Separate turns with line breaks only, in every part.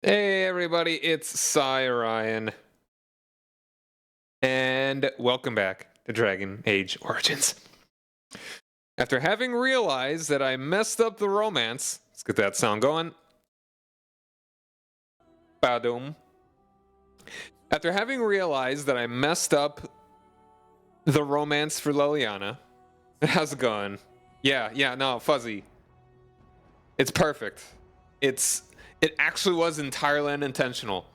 Hey everybody, it's Ryan, and welcome back to Dragon Age Origins. After having realized that I messed up the romance, let's get that sound going. Badoom. After having realized that I messed up the romance for Leliana, how's it going? Yeah, no, fuzzy. It's perfect. It actually was entirely unintentional.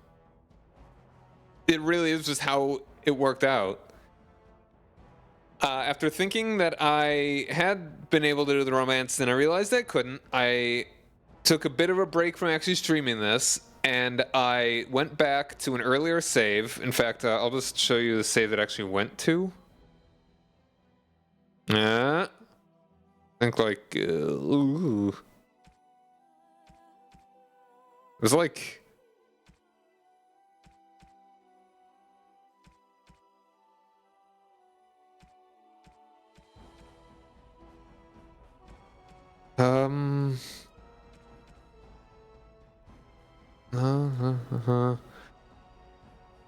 It really is just how it worked out. After thinking that I had been able to do the romance, then I realized I couldn't. I took a bit of a break from actually streaming this, and I went back to an earlier save. In fact, I'll just show you the save that I actually went to. I think like, ooh. It was like... No,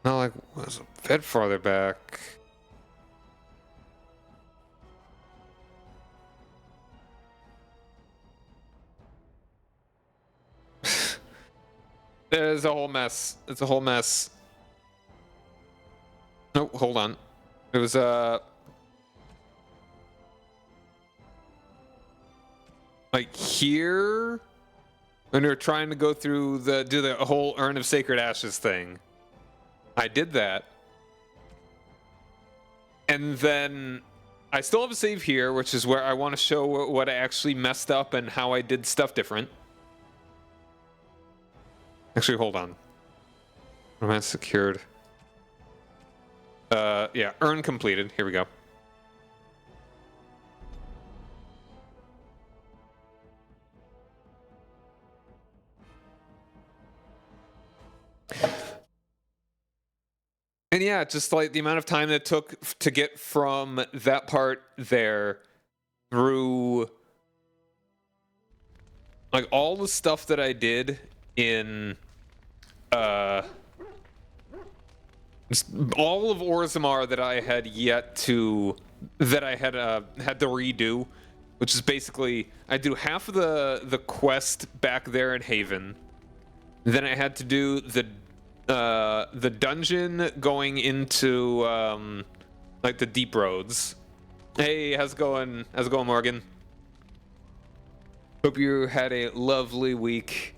not like, was a bit farther back. It's a whole mess. It's a whole mess. Oh, hold on. It was like here when we were trying to go through do the whole Urn of Sacred Ashes thing. I did that. And then I still have a save here, which is where I want to show what I actually messed up and how I did stuff different. Actually, hold on. Romance secured. Yeah, Urn completed. Here we go. And yeah, just like the amount of time that it took to get from that part there through like all the stuff that I did in just all of Orzammar that I had yet to had to redo, which is basically I do half of the quest back there in Haven. Then I had to do the dungeon going into like the deep roads. Hey, how's it going? How's it going, Morgan? Hope you had a lovely week.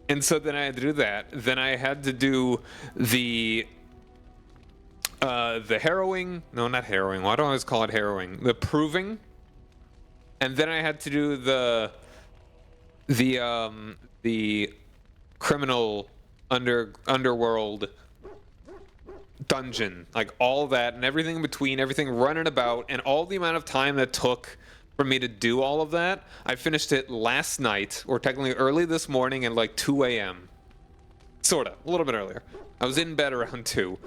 And so then I had to do that. Then I had to do the harrowing. No, not harrowing. Why do I always call it harrowing? The proving. And then I had to do the criminal underworld dungeon, like all that and everything in between, everything running about, and all the amount of time that took for me to do all of that. I finished it last night, or technically early this morning at like 2 a.m. Sort of, a little bit earlier. I was in bed around 2.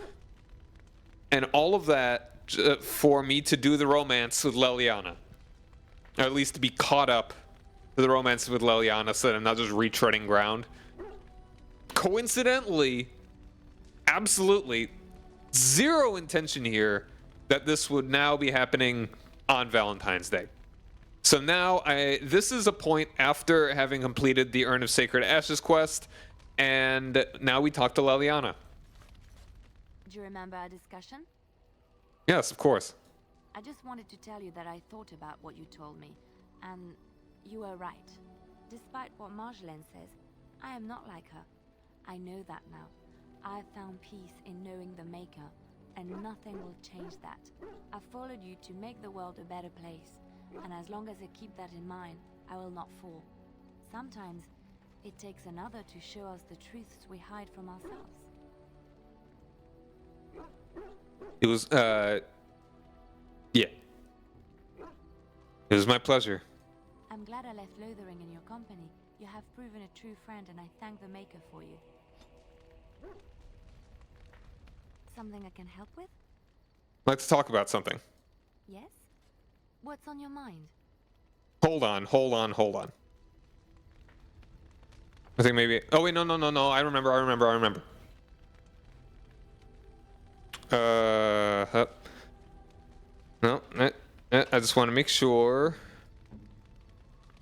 And all of that for me to do the romance with Leliana. Or at least to be caught up to the romance with Leliana so that I'm not just retreading ground. Coincidentally, absolutely zero intention here that this would now be happening on Valentine's Day. So now this is a point after having completed the Urn of Sacred Ashes quest, and now we talk to Leliana.
Do you remember our discussion?
Yes, of course.
I just wanted to tell you that I thought about what you told me, and you were right. Despite what Marjolaine says, I am not like her. I know that now. I have found peace in knowing the Maker, and nothing will change that. I followed you to make the world a better place, and as long as I keep that in mind, I will not fall. Sometimes, it takes another to show us the truths we hide from ourselves.
It was, yeah. It was my pleasure.
I'm glad I left Lothering in your company. You have proven a true friend, and I thank the Maker for you. Something I can help with?
Let's talk about something.
Yes? What's on your mind?
Hold on. I think maybe. Oh wait, no. I remember. No, I just want to make sure.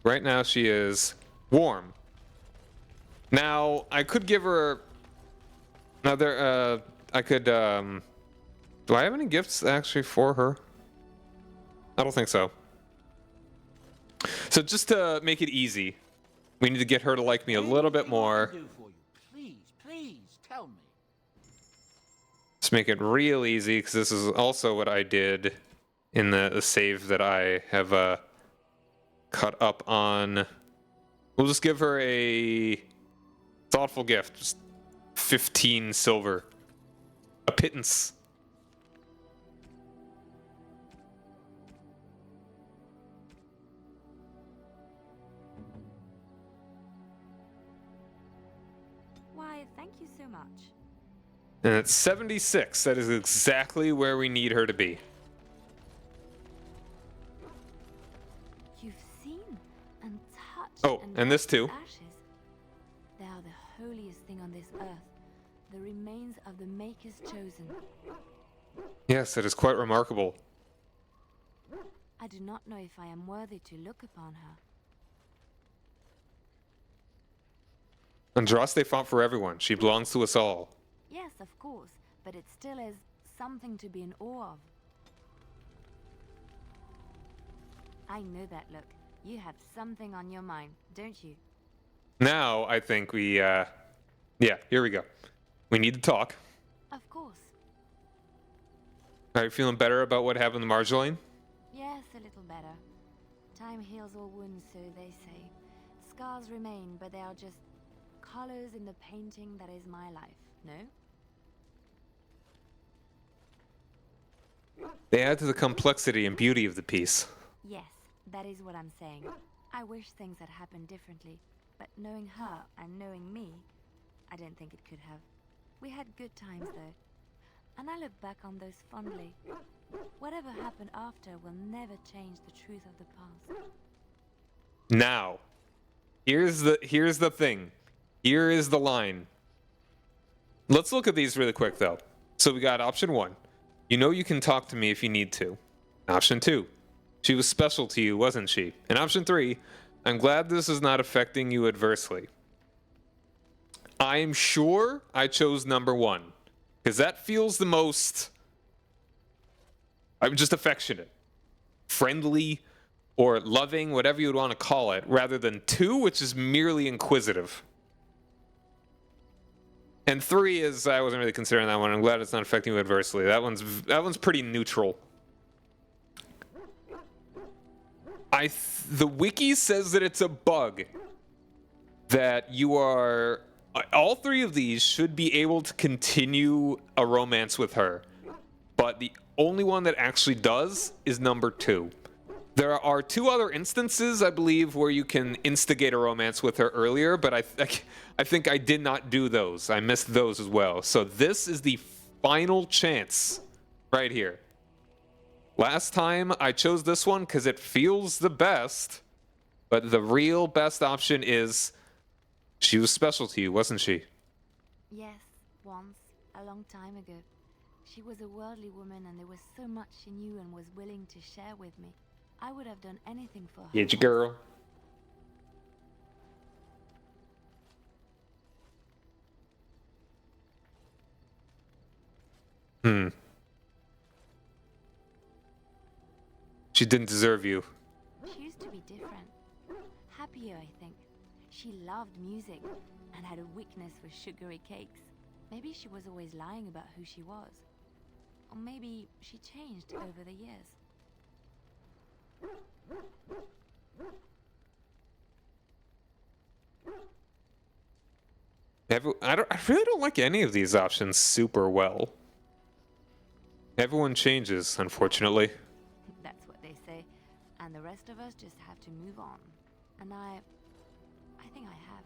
Right now she is warm. Now I could give her another. I could. Do I have any gifts actually for her? I don't think so. So just to make it easy, we need to get her to like me a little bit more.
Please tell me.
Let's make it real easy, because this is also what I did in the save that I have cut up on. We'll just give her a thoughtful gift. Just 15 silver. A pittance.
Why, thank you so much.
And it's 76. That is exactly where we need her to be.
You've seen and touched
Oh, and this too.
ashes. They are the holiest thing on this earth, the remains of the Maker's chosen.
Yes, it is quite remarkable.
I do not know if I am worthy to look upon her.
Andraste fought for everyone. She belongs to us all.
Yes, of course, but it still is something to be in awe of. I know that look. You have something on your mind, don't you?
Now, I think we, yeah, here we go. We need to talk.
Of course.
Are you feeling better about what happened to Marjolaine?
Yes, a little better. Time heals all wounds, so they say. Scars remain, but they are just colors in the painting that is my life, no?
They add to the complexity and beauty of the piece.
Yes, that is what I'm saying. I wish things had happened differently, but knowing her and knowing me, I don't think it could have. We had good times though, and I look back on those fondly. Whatever happened after will never change the truth of the past.
Now, here's the thing. Here is the line. Let's look at these really quick though. So we got option 1. You know you can talk to me if you need to. Option 2. She was special to you, wasn't she? And option 3. I'm glad this is not affecting you adversely. I'm sure I chose number 1. Because that feels the most... I'm just affectionate. Friendly or loving, whatever you would want to call it, rather than 2, which is merely inquisitive. And 3 is, I wasn't really considering that one. I'm glad it's not affecting you adversely. That one's pretty neutral. The wiki says that it's a bug. That you are... All 3 of these should be able to continue a romance with her. But the only one that actually does is number 2. There are 2 other instances, I believe, where you can instigate a romance with her earlier, but I think I did not do those. I missed those as well. So this is the final chance right here. Last time I chose this one because it feels the best, but the real best option is she was special to you, wasn't she?
Yes, once, a long time ago. She was a worldly woman and there was so much she knew and was willing to share with me. I would have done anything for her.
Yeah, girl. She didn't deserve you.
She used to be different. Happier, I think. She loved music and had a weakness for sugary cakes. Maybe she was always lying about who she was. Or maybe she changed over the years.
I really don't like any of these options super well. Everyone changes, unfortunately.
That's what they say. And the rest of us just have to move on. And I think I have.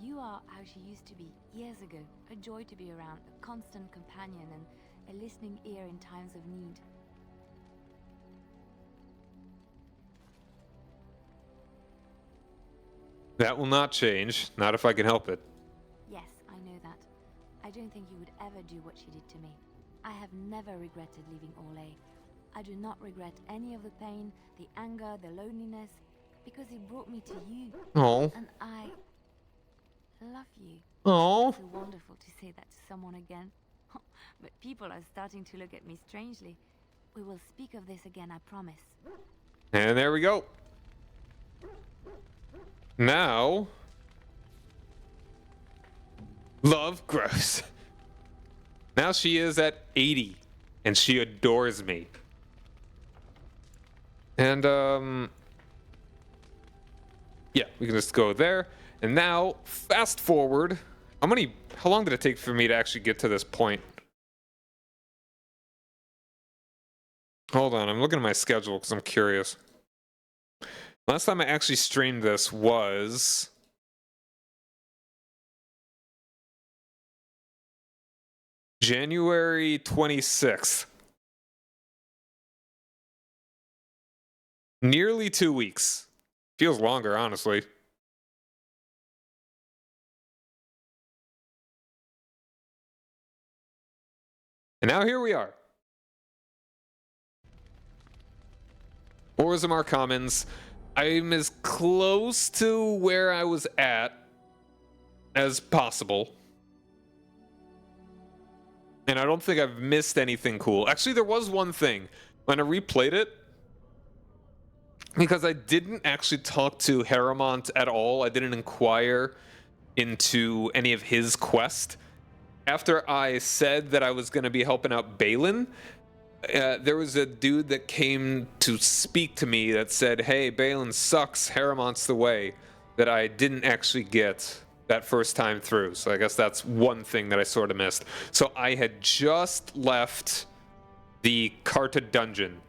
You are how she used to be years ago. A joy to be around, a constant companion, and a listening ear in times of need.
That will not change. Not if I can help it.
Yes, I know that. I don't think you would ever do what she did to me. I have never regretted leaving Orlais. I do not regret any of the pain, the anger, the loneliness, because it brought me to you.
Oh.
And I love you.
Oh.
It's so wonderful to say that to someone again. But people are starting to look at me strangely. We will speak of this again, I promise.
And there we go. Now, love grows. Now she is at 80, and she adores me. And, yeah, we can just go there. And now, fast forward. How long did it take for me to actually get to this point? Hold on, I'm looking at my schedule because I'm curious. Last time I actually streamed this was January 26th. Nearly 2 weeks. Feels longer, honestly. And now here we are. Orzammar Commons. I'm as close to where I was at as possible. And I don't think I've missed anything cool. Actually, there was one thing. When I replayed it, because I didn't actually talk to Haramont at all, I didn't inquire into any of his quest. After I said that I was going to be helping out Balin, there was a dude that came to speak to me that said, hey, Balin sucks, Haramont's the way, that I didn't actually get that first time through. So I guess that's one thing that I sort of missed. So I had just left the Carta dungeon,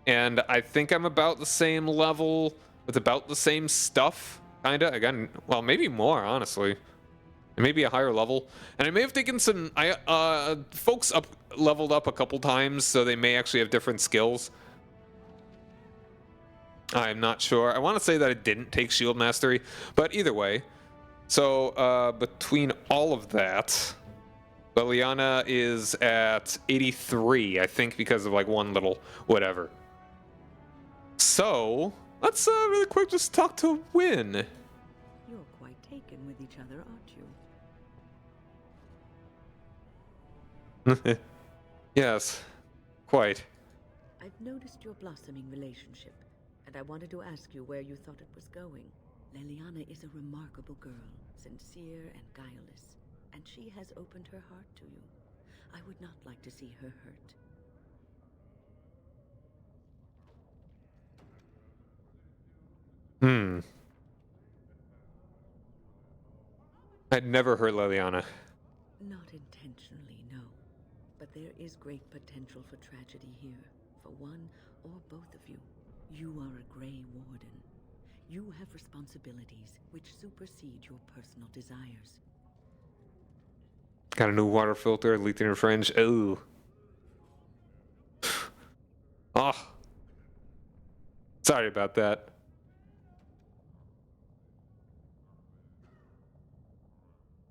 and I think I'm about the same level with about the same stuff, kinda. Again, well, maybe more, honestly. Maybe a higher level. And I may have taken some folks up leveled up a couple times, so they may actually have different skills. I'm not sure. I want to say that I didn't take shield mastery, but either way. So between all of that, Leliana is at 83, I think, because of like one little whatever. So let's really quick just talk to Win.
You're quite taken with each other, aren't you?
Yes, quite.
I've noticed your blossoming relationship, and I wanted to ask you where you thought it was going. Leliana is a remarkable girl, sincere and guileless, and she has opened her heart to you. I would not like to see her hurt.
I'd never hurt Leliana.
Not intentionally, no. But there is great potential for tragedy here, for one or both of you. You are a Grey Warden. You have responsibilities which supersede your personal desires.
Got a new water filter, leaked in her fringe. Ooh. Oh. Sorry about that.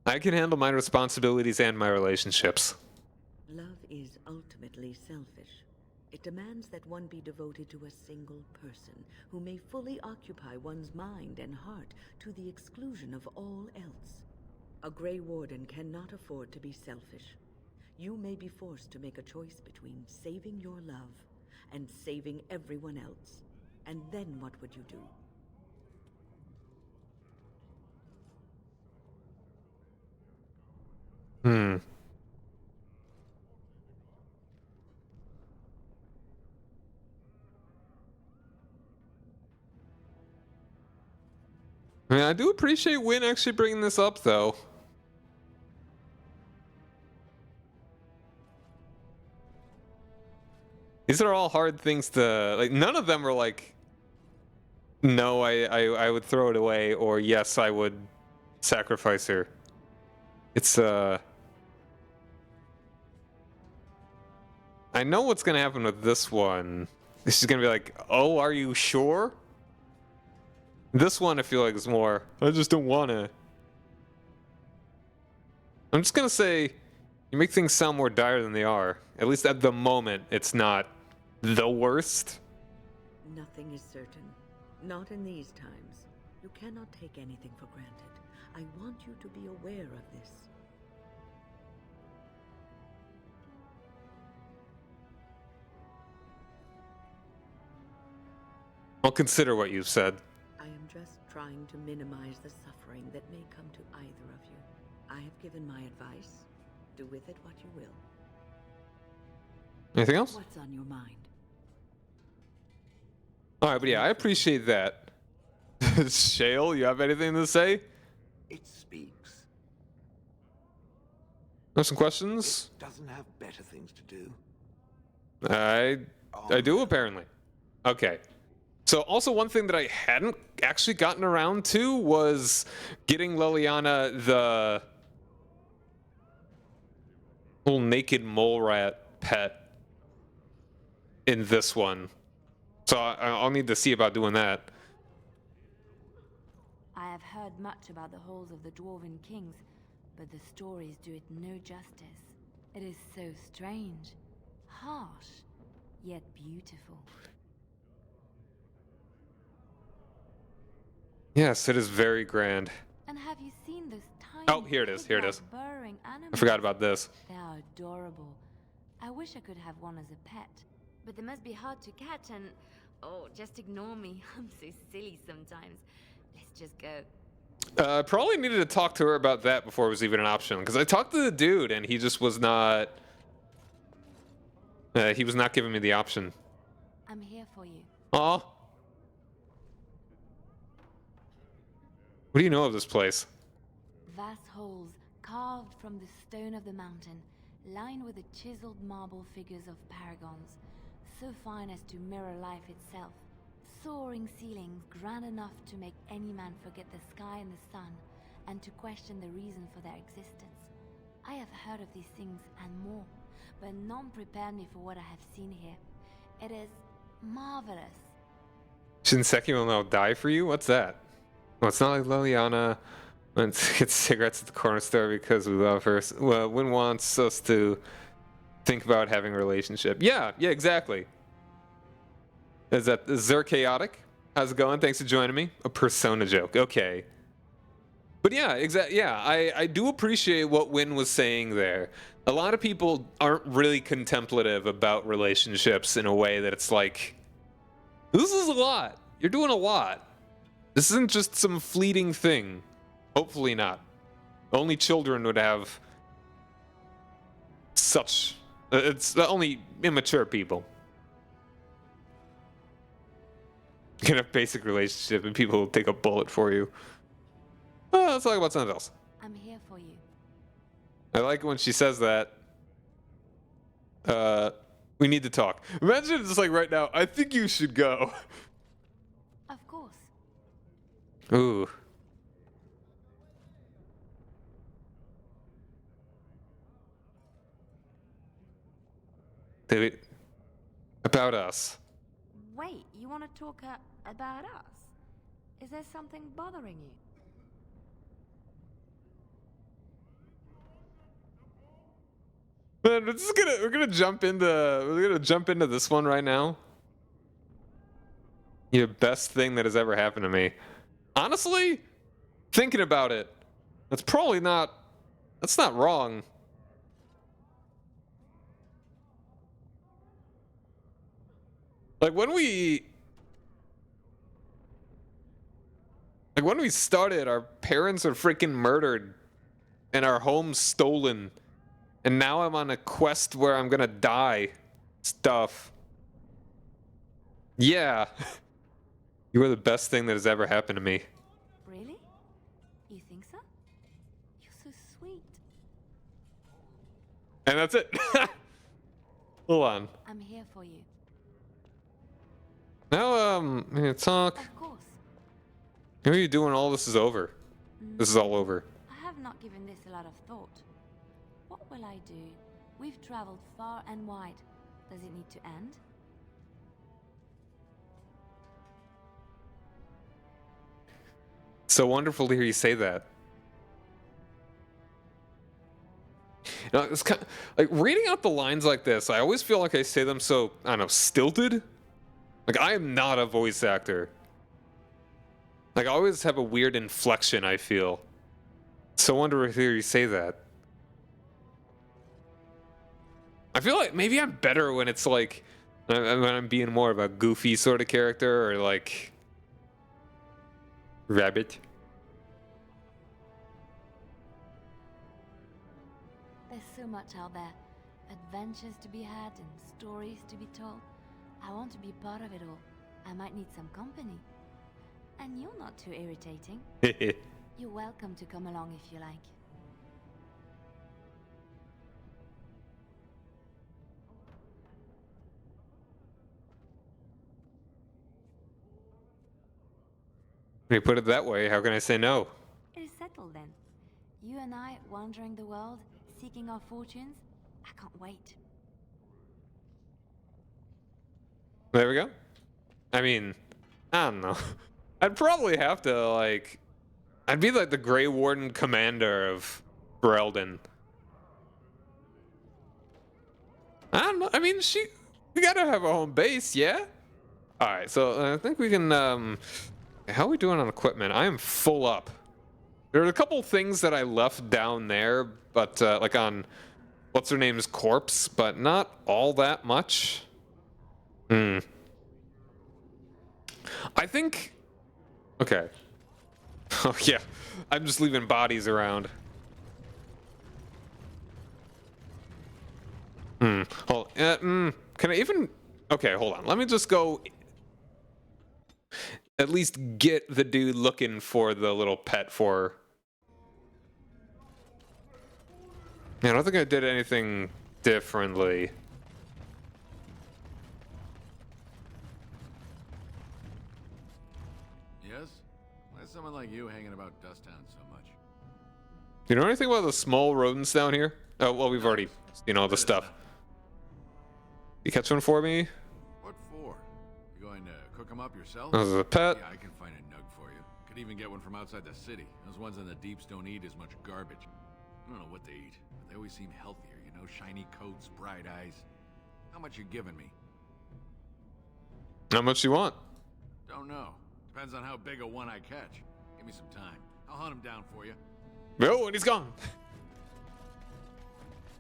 I can handle my responsibilities and my relationships.
Love is ultimately selfish. It demands that one be devoted to a single person who may fully occupy one's mind and heart to the exclusion of all else. A Grey Warden cannot afford to be selfish. You may be forced to make a choice between saving your love and saving everyone else. And then what would you do?
I mean, I do appreciate Win actually bringing this up, though. These are all hard things to, like, none of them are like, no, I would throw it away, or yes, I would sacrifice her. It's, I know what's gonna happen with this one. This is gonna be like, oh, are you sure? This one I feel like is more, I just don't wanna. I'm just gonna say, you make things sound more dire than they are. At least at the moment, it's not the worst.
Nothing is certain. Not in these times. You cannot take anything for granted. I want you to be aware of this.
I'll consider what you've said.
I am just trying to minimize the suffering that may come to either of you. I have given my advice. Do with it what you will.
Anything else?
What's on your mind?
Alright, but yeah, I appreciate that. Shale, you have anything to say?
It speaks.
Have some questions?
It doesn't have better things to do.
I do, apparently. Okay. So also one thing that I hadn't actually gotten around to was getting Leliana the little naked mole rat pet in this one. So I'll need to see about doing that.
I have heard much about the halls of the Dwarven Kings, but the stories do it no justice. It is so strange, harsh, yet beautiful.
Yes, it is very grand.
And have you seen those tiny
Oh, here it is, here it
pig-like
is.
burrowing animals?
I forgot about this.
They are adorable. I wish I could have one as a pet, but they must be hard to catch and... Oh, just ignore me. I'm so silly sometimes. Let's just go.
Probably needed to talk to her about that before it was even an option, because I talked to the dude and he just was not... he was not giving me the option.
I'm here for you.
Aw. What do you know of this place?
Vast holes carved from the stone of the mountain, lined with the chiseled marble figures of paragons, so fine as to mirror life itself. Soaring ceilings grand enough to make any man forget the sky and the sun, and to question the reason for their existence. I have heard of these things and more, but none prepared me for what I have seen here. It is marvelous.
Shinseki will now die for you? What's that? Well, it's not like Leliana went to get cigarettes at the corner store because we love her. Well, Wynn wants us to think about having a relationship. Yeah, exactly. Is there chaotic? How's it going? Thanks for joining me. A persona joke. Okay. But yeah, exactly. Yeah, I do appreciate what Wynn was saying there. A lot of people aren't really contemplative about relationships in a way that it's like, this is a lot. You're doing a lot. This isn't just some fleeting thing. Hopefully not. Only children would have such... it's only immature people. You can have a basic relationship and people will take a bullet for you. Let's talk about something else.
I'm here for you.
I like it when she says that. We need to talk. Imagine just like right now, I think you should go.
Of course.
Ooh. About us.
Wait, you want to talk about us? Is there something bothering you?
Man, we're gonna jump into this one right now. The best thing that has ever happened to me. Honestly, thinking about it, that's not wrong. Like when we started, our parents were freaking murdered and our home stolen. And now I'm on a quest where I'm gonna die. Stuff. Yeah. You were the best thing that has ever happened to me.
Really? You think so? You're so sweet.
And that's it. Hold on.
I'm here for you.
Now, I'm gonna talk.
Of course.
What are you doing? All this is over. This is all over.
I have not given this a lot of thought. What will I do? We've traveled far and wide. Does it need to end?
So wonderful to hear you say that. You know, it's kind of, like reading out the lines like this, I always feel like I say them so, I don't know, stilted. Like I am not a voice actor. Like I always have a weird inflection, I feel. So wonderful to hear you say that. I feel like maybe I'm better when it's like when I'm being more of a goofy sort of character or like rabbit.
There's so much out there. Adventures to be had and stories to be told. I want to be part of it all. I might need some company. And you're not too irritating. You're welcome to come along if you like.
When you put it that way, how can I say no?
It is settled then. You and I wandering the world, seeking our fortunes. I can't wait.
There we go. I mean, I don't know. I'd probably have to, like... I'd be like the Grey Warden commander of Ferelden. I don't know. I mean, we gotta have a home base, yeah? Alright, so I think we can, how are we doing on equipment? I am full up. There are a couple things that I left down there, but, like on... What's-her-name's corpse, but not all that much. I think... Okay. Oh, yeah. I'm just leaving bodies around. Hold, can I even... Okay, hold on. Let me just go... At least get the dude looking for the little pet for her. Yeah, I don't think I did anything differently.
Yes? Why is someone like you hanging about Dusttown so much?
You know anything about the small rodents down here? Oh, well, we've already seen all the stuff. You catch one for me?
What for? You going to cook them up yourself?
As a pet?
Yeah, I can find a nug for you. Could even get one from outside the city. Those ones in the deeps don't eat as much garbage. I don't know what they eat, but they always seem healthier, you know? Shiny coats, bright eyes. How much you giving me?
How much you want?
Don't know. Depends on how big a one I catch. Give me some time. I'll hunt him down for you.
Oh, and he's gone.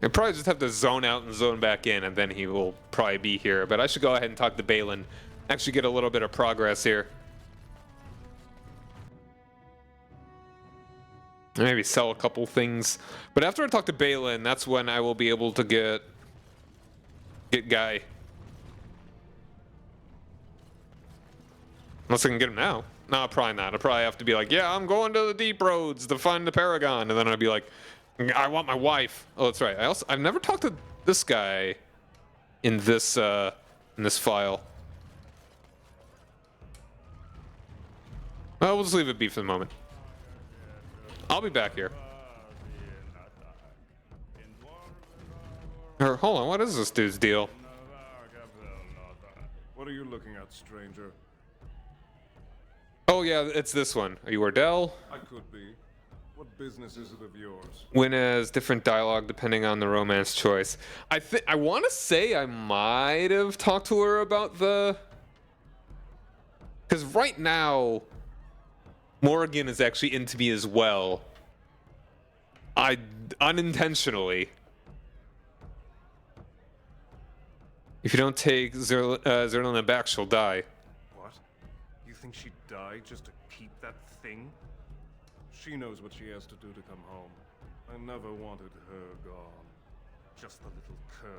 I probably just have to zone out and zone back in, and then he will probably be here. But I should go ahead and talk to Balin. Actually get a little bit of progress here. Maybe sell a couple things. But after I talk to Balin, that's when I will be able to get Guy. Unless I can get him now. No, probably not. I'll probably have to be like, yeah, I'm going to the deep roads to find the Paragon. And then I'd be like, I want my wife. Oh, that's right. I've never talked to this guy in this file. Well, we'll just leave it be for the moment. I'll be back here. Or, hold on, what is this dude's deal?
What are you looking at, stranger?
Oh yeah, it's this one. Are you Ordell?
I could be. What business is it of yours?
Win has different dialogue depending on the romance choice. I want to say I might have talked to her about the... Because right now, Morgan is actually into me as well. Unintentionally. If you don't take Zerlina back, she'll die.
What? You think she'd die just to keep that thing? She knows what she has to do to come home. I never wanted her gone. Just the little cur.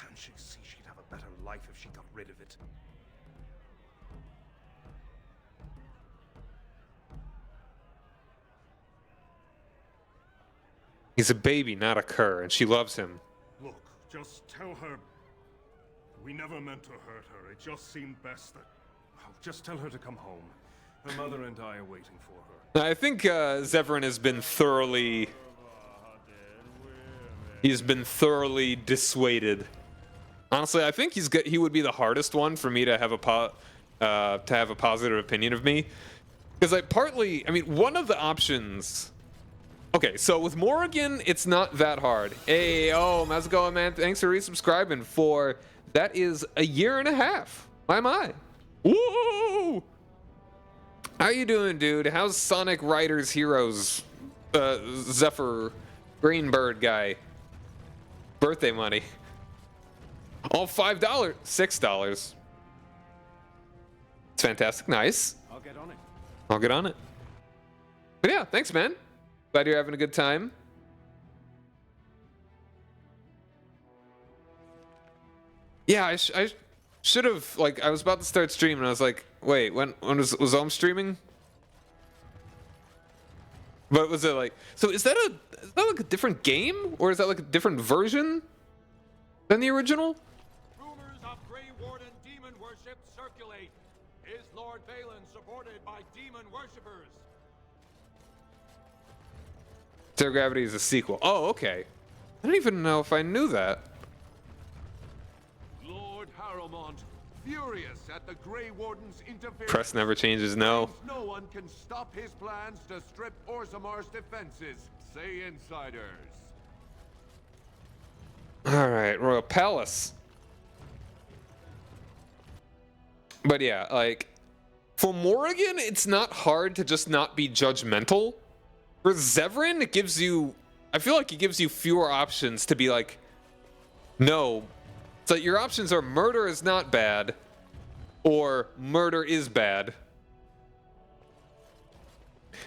Can't she see she'd have a better life if she got rid of it?
He's a baby, not a cur, and she loves him.
Look, just tell her... We never meant to hurt her. It just seemed best that... Oh, just tell her to come home. Her mother and I are waiting for her.
I think Zevran has been thoroughly... He's been thoroughly dissuaded. Honestly, I think he would be the hardest one for me to have a positive opinion of me. Because one of the options. Okay, so with Morrigan, it's not that hard. Hey, how's it going, man? Thanks for resubscribing for, that is a year and a half. My. Woo! How you doing, dude? How's Sonic Riders Heroes, Zephyr Greenbird guy? Birthday money. All $5, $6. It's fantastic, nice.
I'll get on it.
I'll get on it. But yeah, thanks, man. Glad you're having a good time. Yeah, I should have, I was about to start streaming, and I was like, wait, when was Ohm streaming? But was it so is that like a different game? Or is that like a different version than the original?
Rumors of Grey Warden demon worship circulate. Is Lord Valen supported by demon worshippers?
Zero Gravity is a sequel. Oh, okay. I don't even know if I knew that.
Lord Harrowmont, furious at the Grey Warden's interference.
Press never changes, no.
No one can stop his plans to strip Orzamar's defenses, say insiders.
Alright, Royal Palace. But yeah, for Morrigan, it's not hard to just not be judgmental. For Zevran, I feel like it gives you fewer options to be like, no. So your options are murder is not bad, or murder is bad.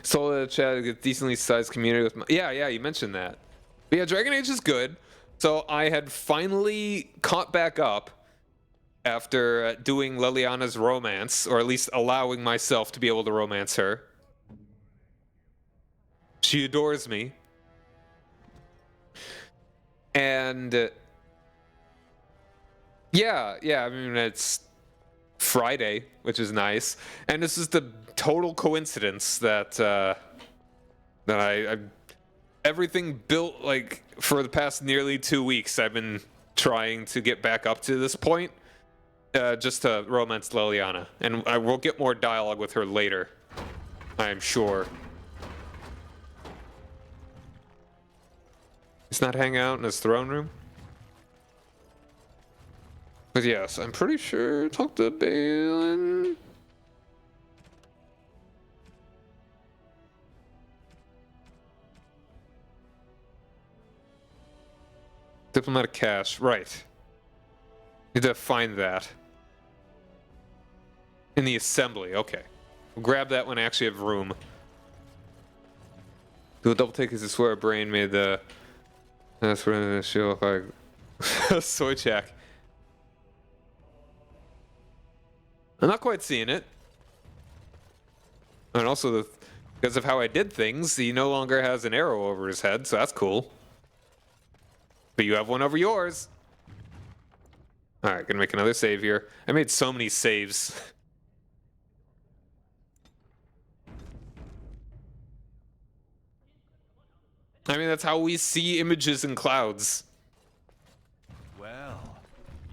Solo chat, a decently sized community with yeah, you mentioned that. But yeah, Dragon Age is good. So I had finally caught back up after doing Leliana's romance, or at least allowing myself to be able to romance her. She adores me. And yeah, I mean, it's Friday, which is nice. And this is the total coincidence that I everything built for the past nearly 2 weeks. I've been trying to get back up to this point, just to romance Leliana, and I will get more dialogue with her later, I am sure. He's not hanging out in his throne room. But yes, I'm pretty sure talk to Balin. Diplomatic cache, right. Need to find that. In the assembly, okay. We'll grab that when I actually have room. Do a double take as I swear a brain made the... That's where the shield soy check. I'm not quite seeing it. And also, because of how I did things, he no longer has an arrow over his head, so that's cool. But you have one over yours. Alright, gonna make another save here. I made so many saves. I mean, that's how we see images in clouds.
Well,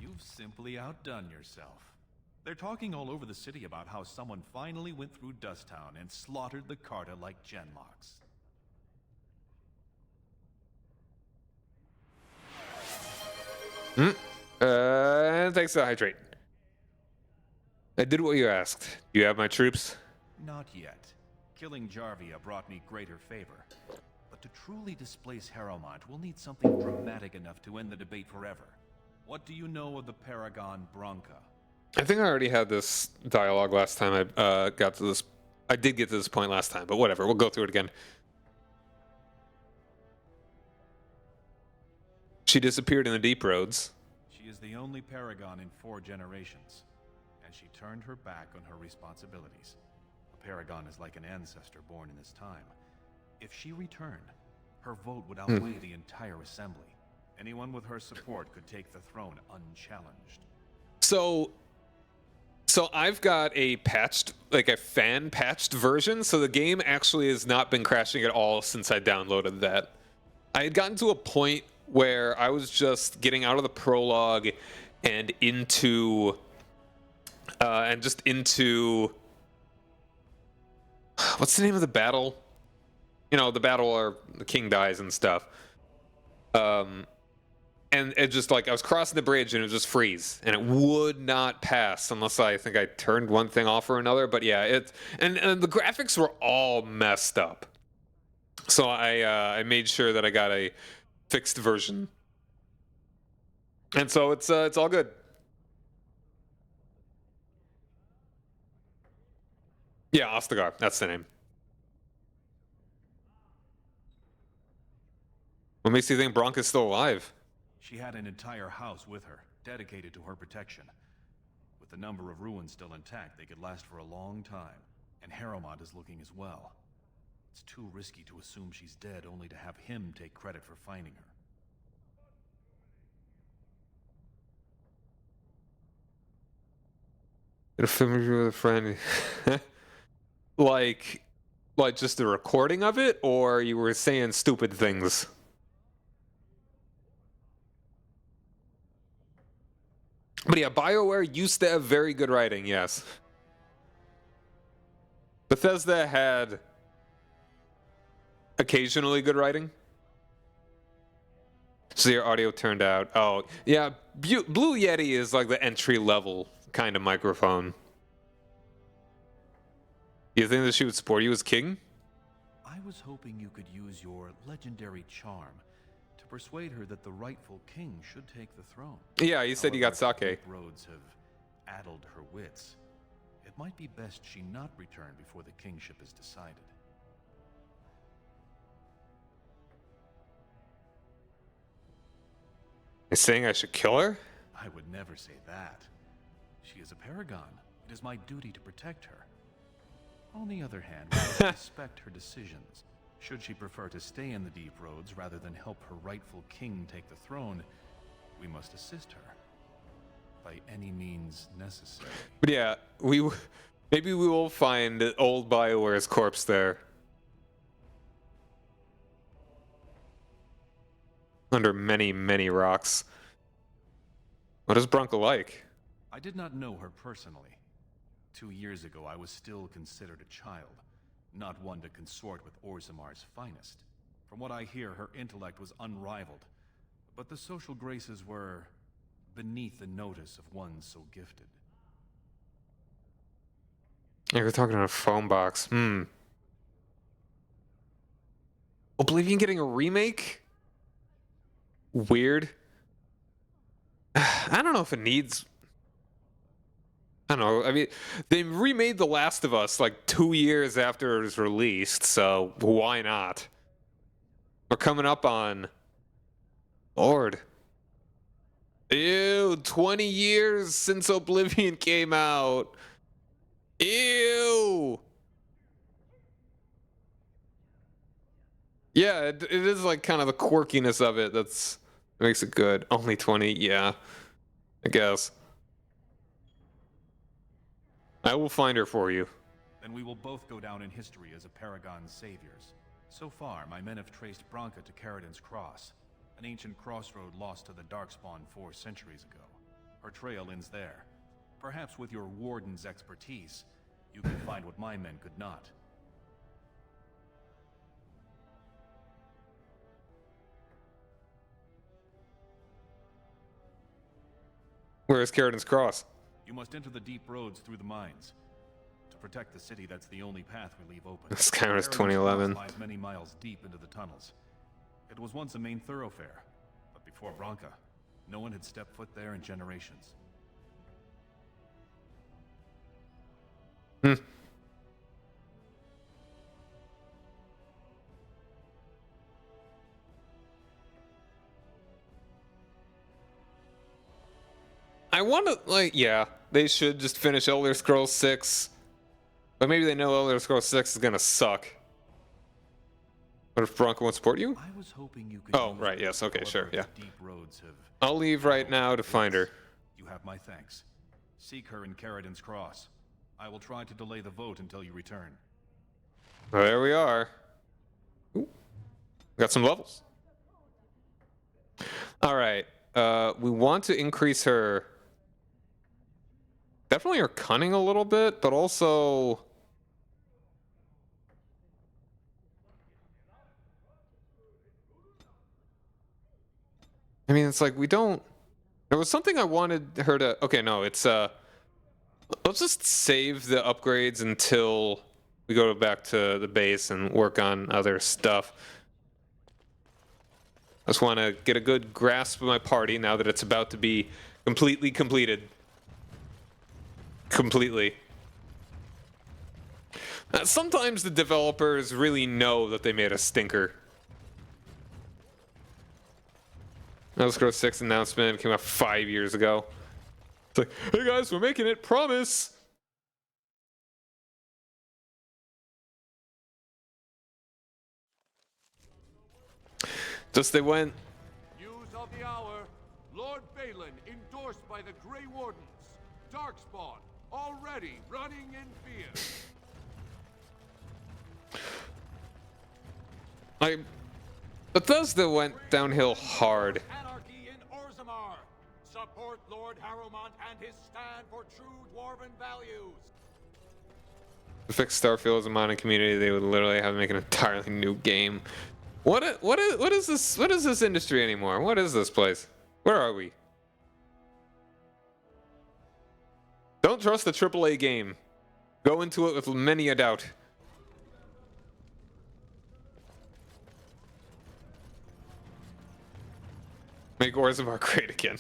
you've simply outdone yourself. They're talking all over the city about how someone finally went through Dusttown and slaughtered the Carta like Genlocks.
Thanks to hydrate. I did what you asked. Do you have my troops?
Not yet. Killing Jarvia brought me greater favor. But to truly displace Harrowmont, we'll need something dramatic enough to end the debate forever. What do you know of the Paragon Branka?
I think I already had this dialogue last time I got to this. I did get to this point last time, but whatever. We'll go through it again. She disappeared in the deep roads.
She is the only Paragon in 4 generations, and she turned her back on her responsibilities. A Paragon is like an ancestor born in this time. If she returned, her vote would outweigh the entire assembly. Anyone with her support could take the throne unchallenged.
So I've got a patched, like a fan patched version, so the game actually has not been crashing at all since I downloaded that. I had gotten to a point where I was just getting out of the prologue and into What's the name of the battle? You know, the battle where the king dies and stuff. And it just like I was crossing the bridge and it would just freeze and it would not pass unless I think I turned one thing off or another. But yeah, and the graphics were all messed up. So I made sure that I got a fixed version. And so it's all good. Yeah, Ostagar, that's the name. What makes you think Branka's still alive?
She had an entire house with her, dedicated to her protection. With the number of ruins still intact, they could last for a long time. And Harrowmont is looking as well. It's too risky to assume she's dead only to have him take credit for finding her.
In a film review with a friend. like just the recording of it, or you were saying stupid things? But yeah, BioWare used to have very good writing, yes. Bethesda had occasionally good writing. So your audio turned out. Oh, yeah, Blue Yeti is like the entry level kind of microphone. You think that she would support you as king?
I was hoping you could use your legendary charm to persuade her that the rightful king should take the throne.
Yeah, you said you got
However,
sake.
Roads have addled her wits. It might be best she not return before the kingship is decided.
You're saying I should kill her?
I would never say that. She is a paragon. It is my duty to protect her. On the other hand, we must respect her decisions. Should she prefer to stay in the Deep Roads rather than help her rightful king take the throne, we must assist her. By any means necessary.
But yeah, maybe we will find old BioWare's corpse there. Under many, many rocks. What is Branka like?
I did not know her personally. 2 years ago, I was still considered a child, not one to consort with Orzamar's finest. From what I hear, her intellect was unrivaled, but the social graces were beneath the notice of one so gifted.
Yeah, we're talking on a phone box. Oblivion getting a remake? Weird. I don't know if it needs... I don't know. I mean, they remade The Last of Us like 2 years after it was released, so why not? We're coming up on... Lord. Ew, 20 years since Oblivion came out. Ew. Yeah, it is like kind of the quirkiness of it that makes it good. Only 20, yeah, I guess. I will find her for you.
Then we will both go down in history as a Paragon's saviors. So far, my men have traced Branka to Caridin's Cross, an ancient crossroad lost to the Darkspawn 4 centuries ago. Her trail ends there. Perhaps with your warden's expertise, you can find what my men could not.
Where is Caridin's Cross?
You must enter the deep roads through the mines. To protect the city, that's the only path we leave open.
Skyrim's
Caridin's
2011.
Cross lies many miles deep into the tunnels. It was once a main thoroughfare, but before Branka, no one had stepped foot there in generations.
I want to, like, yeah, they should just finish Elder Scrolls 6. But maybe they know Elder Scrolls 6 is gonna suck. What if Branka won't support you?
I was hoping you could
Oh, right, yes, okay, sure, yeah.
Deep roads have...
I'll leave right now to find her.
You have my thanks. Seek her in Caridin's Cross. I will try to delay the vote until you return.
Well, there we are. Ooh. Got some levels. All right. We want to increase her... Definitely her cunning a little bit, but also... I mean, it's like we don't. There was something I wanted her to. Okay, no, it's let's just save the upgrades until we go back to the base and work on other stuff. I just want to get a good grasp of my party now that it's about to be completely completed. Completely. Sometimes the developers really know that they made a stinker. Elder Scrolls 6 announcement came out 5 years ago. It's like, hey guys, we're making it, promise! Just they went.
News of the hour. Lord Balin endorsed by the Grey Wardens. Darkspawn already running in fear.
Bethesda went downhill hard.
Anarchy in Orzammar. Support Lord Harrowmont and his stand for true dwarven values.
To fix Starfield as a modding community, they would literally have to make an entirely new game. What is this? What is this industry anymore? What is this place? Where are we? Don't trust the AAA game. Go into it with many a doubt. Make Orzammar great again.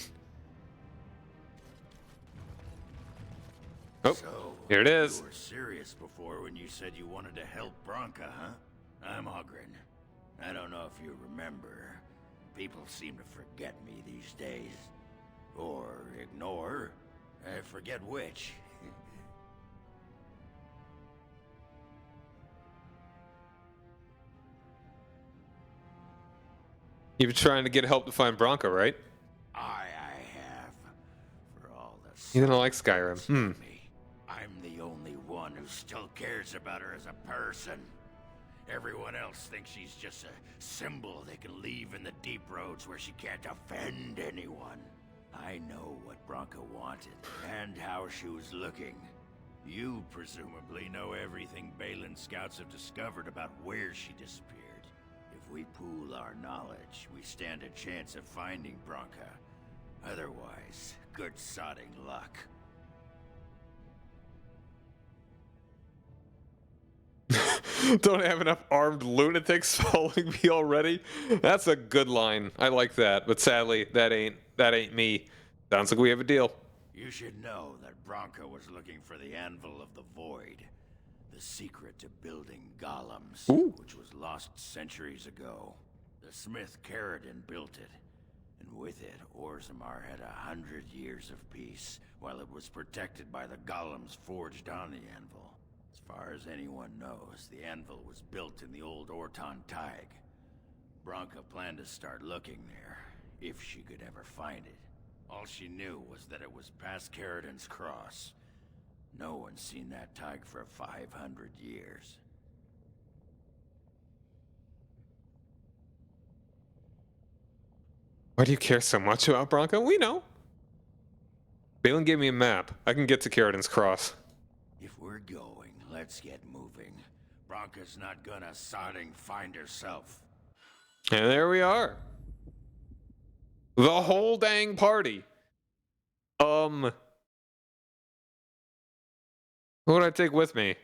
Oh,
so,
here it is.
You were serious before when you said you wanted to help Branka, huh? I'm Ogren. I don't know if you remember. People seem to forget me these days. Or ignore. I forget which.
You've been trying to get help to find Branka, right?
I have. For all the
You didn't like Skyrim.
me. I'm the only one who still cares about her as a person. Everyone else thinks she's just a symbol they can leave in the deep roads where she can't offend anyone. I know what Branka wanted, and how she was looking. You presumably know everything Balin scouts have discovered about where she disappeared. If we pool our knowledge, we stand a chance of finding Branka. Otherwise, good sodding luck.
Don't have enough armed lunatics following me already? That's a good line. I like that, but sadly, that ain't me. Sounds like we have a deal.
You should know that Branka was looking for the Anvil of the Void, the secret to building golems, which was lost centuries ago. The smith Caradon built it, and with it, Orzammar had 100 years of peace, while it was protected by the golems forged on the anvil. As far as anyone knows, the anvil was built in the old Orton Tig. Branka planned to start looking there, if she could ever find it. All she knew was that it was past Caradon's cross. No one's seen that Tig for 500 years.
Why do you care so much about Branka? We know. Balin gave me a map. I can get to Caradon's cross.
If we're going, let's get moving. Branka's not gonna sodding find herself.
And there we are. The whole dang party. What would I take with me?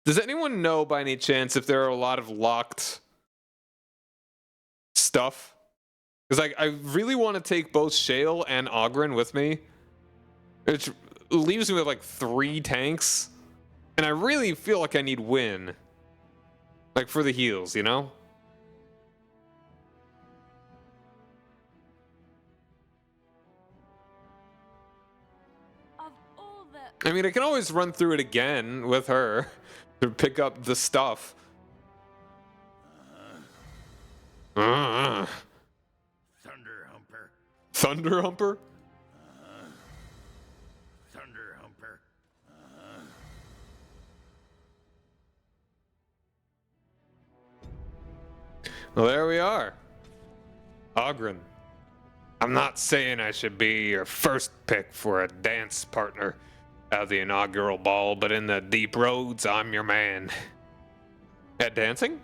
Does anyone know by any chance if there are a lot of locked stuff? Because I really want to take both Shale and Ogren with me. Which leaves me with like 3 tanks. And I really feel like I need Win. Like for the heals, you know?
Of all the...
I mean, I can always run through it again with her to pick up the stuff.
Thunder Humper.
Thunder Humper?
Thunder Humper.
Well, there we are. Ogren. I'm not saying I should be your first pick for a dance partner at the inaugural ball, but in the deep roads, I'm your man. At dancing?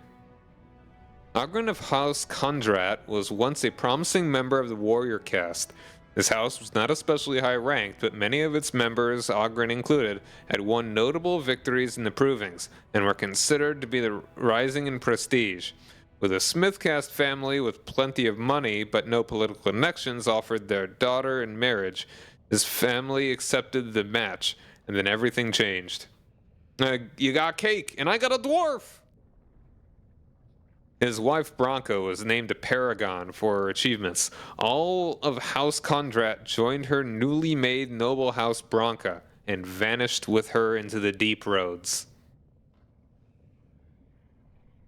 Ogren of House Kondrat was once a promising member of the warrior caste. His house was not especially high ranked, but many of its members, Ogren included, had won notable victories in the provings, and were considered to be the rising in prestige. With a Smith caste family with plenty of money but no political connections offered their daughter in marriage, his family accepted the match, and then everything changed. You got cake, and I got a dwarf! His wife Branka was named a paragon for her achievements. All of House Kondrat joined her newly made noble house Branka and vanished with her into the deep roads.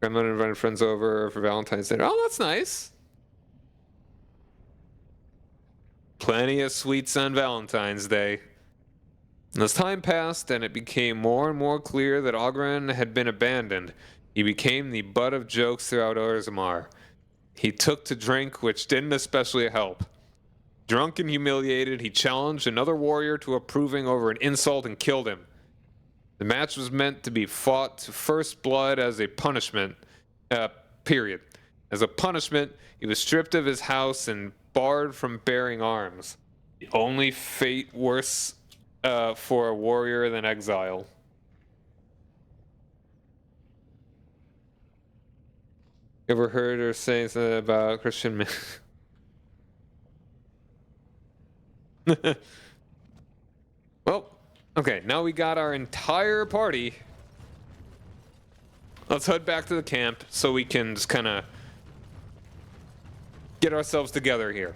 Grandmother invited friends over for Valentine's Day. Oh, that's nice. Plenty of sweets on Valentine's Day. As time passed and it became more and more clear that Ogren had been abandoned, he became the butt of jokes throughout Orzammar. He took to drink, which didn't especially help. Drunk and humiliated, he challenged another warrior to a proving over an insult and killed him. The match was meant to be fought to first blood as a punishment, period. As a punishment, he was stripped of his house and barred from bearing arms. The only fate worse for a warrior than exile. Ever heard her say something about Christian men? Well, okay, now we got our entire party. Let's head back to the camp so we can just kind of get ourselves together here.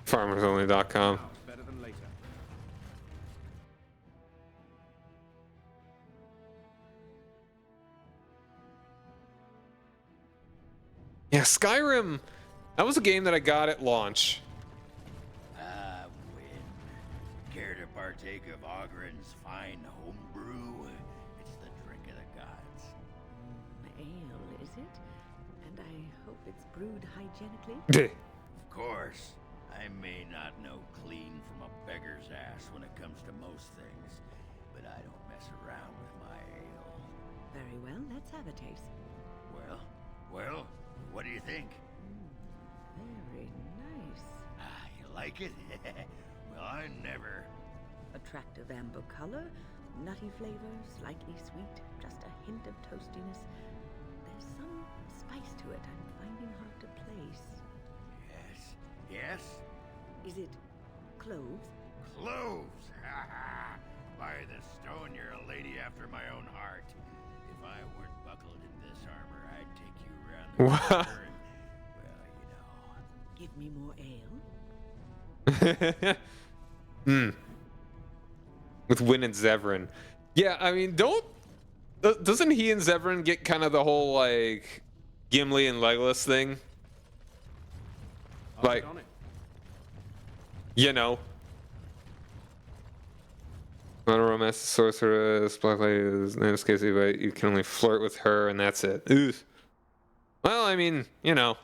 FarmersOnly.com.
Better than later.
Yeah, Skyrim. That was a game that I got at launch.
Ah, win. Care to partake of Ogren's fine homebrew? It's the drink of the gods.
Ale, is it? And I hope it's brewed hygienically?
Of course. I may not know clean from a beggar's ass when it comes to most things, but I don't mess around with my ale.
Very well, let's have a taste.
Well, what do you think?
Very nice.
Ah, you like it? Well, I never...
Attractive amber color, nutty flavor, slightly sweet, just a hint of toastiness. There's some spice to it I'm finding hard to place.
Yes?
Is it cloves?
Cloves! Ha ha! By the stone, you're a lady after my own heart. If I weren't buckled in this armor, I'd take you around the
What?
corner and, well, you know.
Give me more ale.
With Wynn and Zevran. Yeah, I mean, doesn't he and Zevran get kind of the whole, like, Gimli and Legolas thing? Like, you know. Not a romance sorceress, black lady is in this case, but you can only flirt with her and that's it. Ooh. Well, I mean, you know.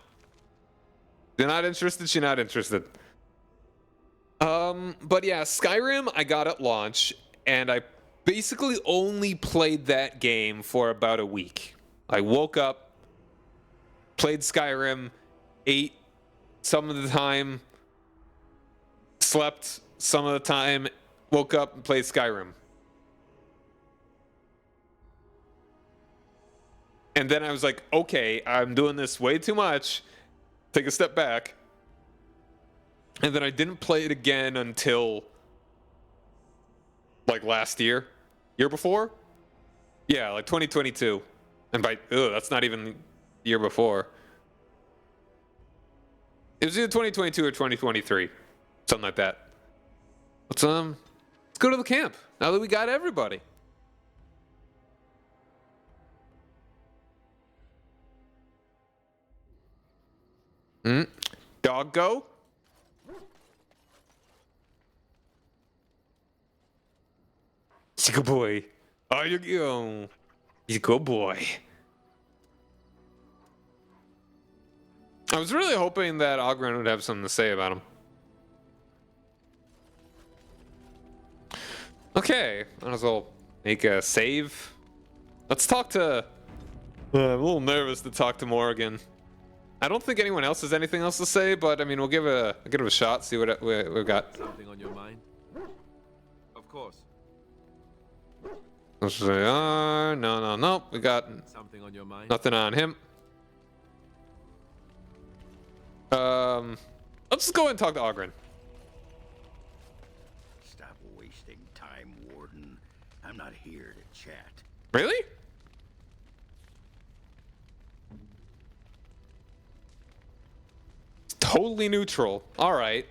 You're not interested, she's not interested. But yeah, Skyrim I got at launch, and I basically only played that game for about a week. I woke up, played Skyrim, ate some of the time, slept some of the time, woke up and played Skyrim. And then I was like, okay, I'm doing this way too much. Take a step back. And then I didn't play it again until like last year before. Yeah, like 2022. And that's not even the year before. It was either 2022 or 2023. Something like that. Let's go to the camp now that we got everybody. Dog go? He's a good boy. Oh, you go. He's a good boy. I was really hoping that Ogren would have something to say about him. Okay, might as well make a save. Let's talk to... I'm a little nervous to talk to Morgan. I don't think anyone else has anything else to say, but I mean, we'll give it a shot, see what we've got.
Something on your mind? Of course.
Let's say, no. We got
Something on your mind?
nothing on him. Let's just go ahead and talk to Ogren.
Stop wasting time, Warden. I'm not here to chat.
Really? Totally neutral. All right.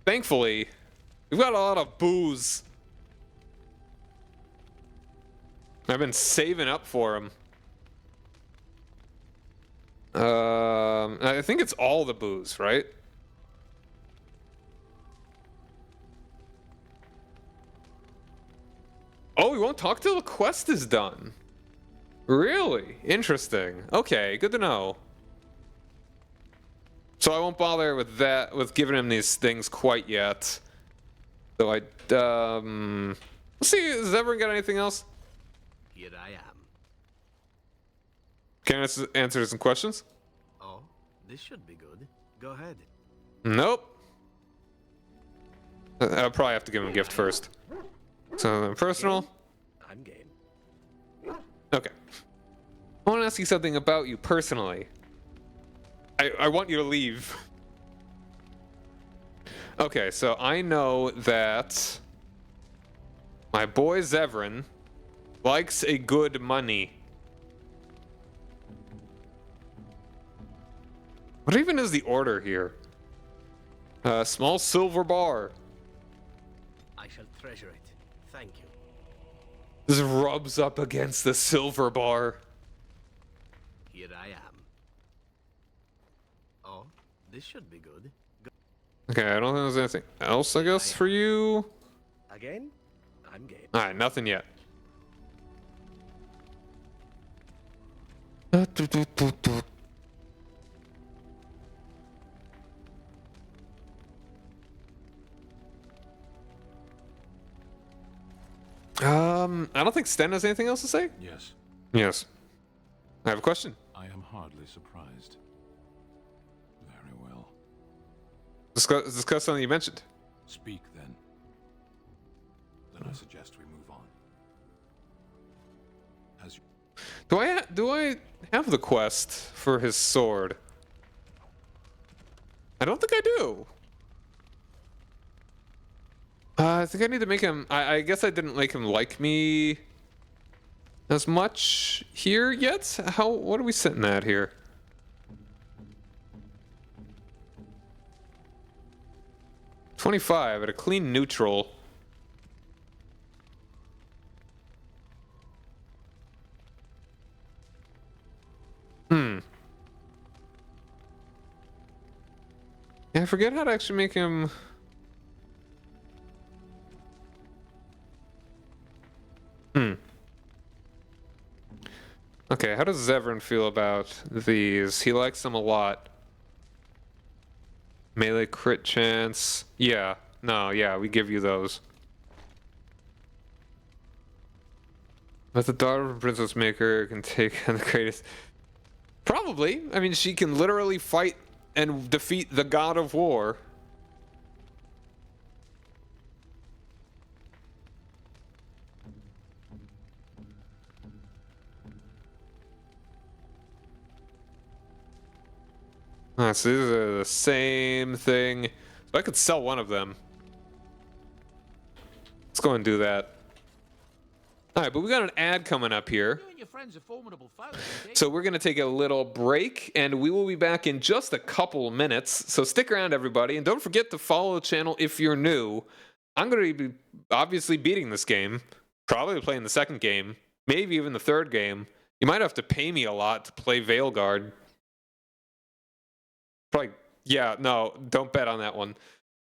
Thankfully, we've got a lot of booze. I've been saving up for him. I think it's all the booze, right? Oh, we won't talk till the quest is done. Really? Interesting. Okay, good to know. So I won't bother with that, with giving him these things quite yet. So let's see, has everyone got anything else?
Here I am.
Can I answer some questions?
Oh, this should be good. Go ahead.
Nope. I'll probably have to give him a gift first. So personal.
I'm game.
Okay. I want to ask you something about you personally. I want you to leave. Okay, so I know that my boy Zevran likes a good money. What even is the order here? Small silver bar.
I shall treasure it. Thank you.
This rubs up against the silver bar.
Here I am. Oh, this should be good. Go
Okay, I don't think there's anything else, I guess, for you.
again? I'm game.
Alright, nothing yet. I don't think Sten has anything else to say.
Yes,
Yes. I have a question.
I am hardly surprised. Very well.
Discuss something you mentioned.
Speak then. Then I suggest we move on. As you...
Do I have the quest for his sword? I don't think I do. I think I need to make him... I guess I didn't make him like me as much here yet. What are we sitting at here? $25 at a clean neutral. Yeah, I forget how to actually make him... Okay, how does Zevran feel about these? He likes them a lot. Melee crit chance. Yeah. No, yeah, we give you those. But the daughter of a princess maker can take on the greatest... Probably. I mean, she can literally fight and defeat the god of war. So these are the same thing. So I could sell one of them. Let's go and do that. Alright, but we got an ad coming up here.
You and your friends are formidable foes, indeed.
So we're going to take a little break, and we will be back in just a couple minutes. So stick around, everybody, and don't forget to follow the channel if you're new. I'm going to be obviously beating this game, probably playing the second game, maybe even the third game. You might have to pay me a lot to play Veilguard. Probably, yeah, no, don't bet on that one.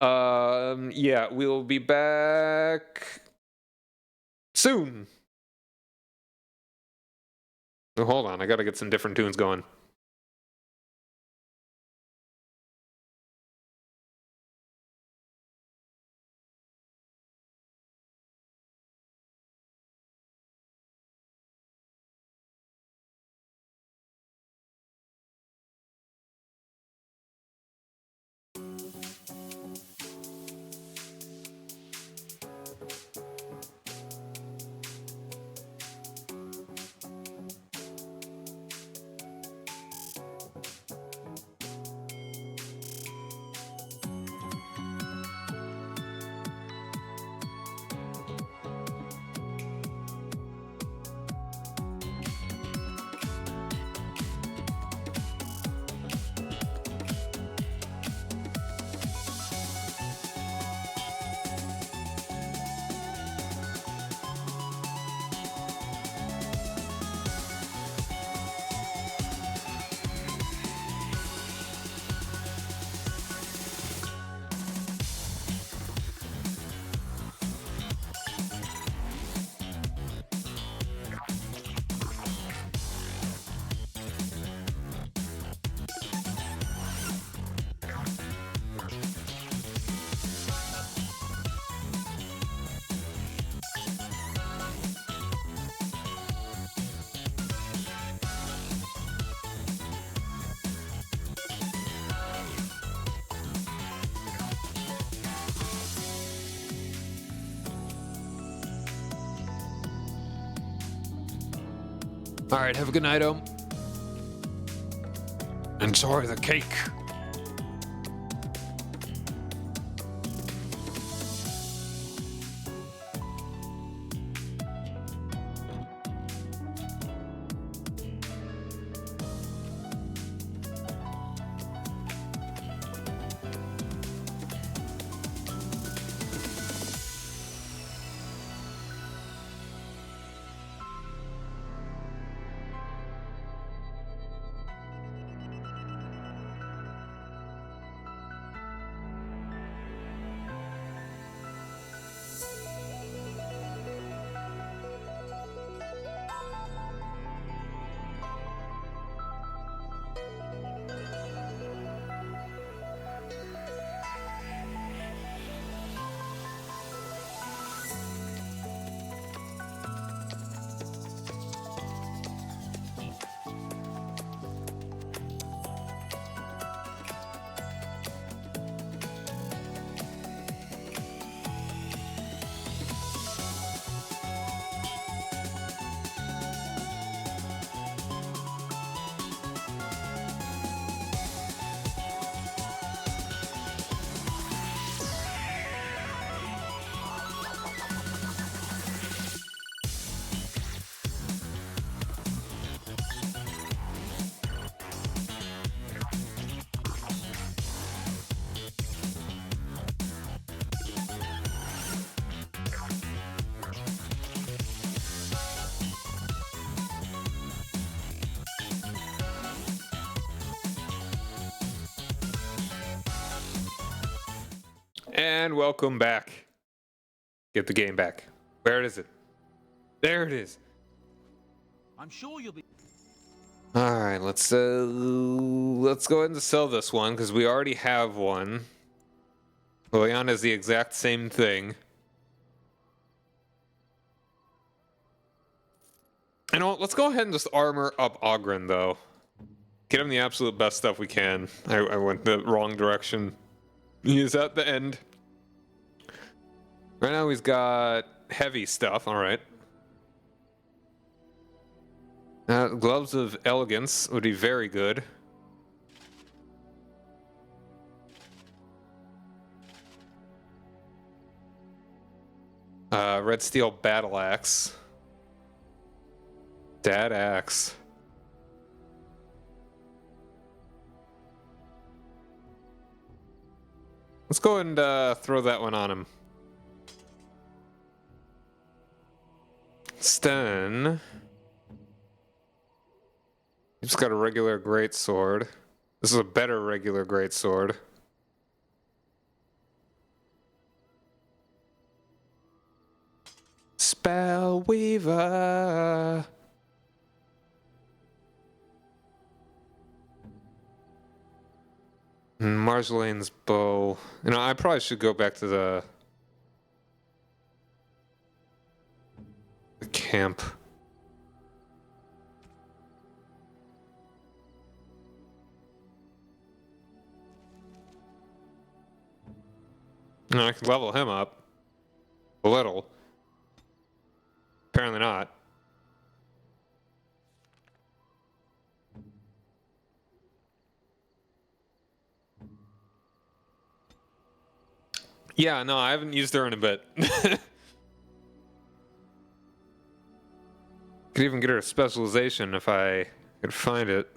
Yeah, we'll be back soon. Oh, hold on, I gotta get some different tunes going. Alright, have a good night, Enjoy the cake. And welcome back. Get the game back. Where is it? There it is.
I'm sure you'll be.
All right, let's go ahead and sell this one because we already have one. Leliana is the exact same thing. You know what? Let's go ahead and just armor up Ogren though. Get him the absolute best stuff we can. I went the wrong direction. He is at the end. Right now he's got heavy stuff. All right. Gloves of elegance would be very good. Red steel battle axe. Dad axe. Let's go and throw that one on him. Stun. He's got a regular greatsword. This is a better regular greatsword. Spellweaver. Marjolaine's bow. You know, I probably should go back to the camp. No, I can level him up a little. Apparently not. Yeah, no, I haven't used her in a bit. Could even get her a specialization if I could find it.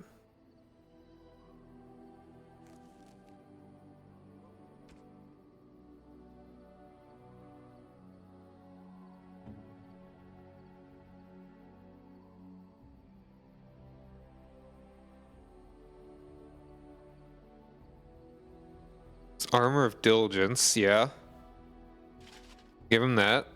It's armor of diligence, yeah. Give him that.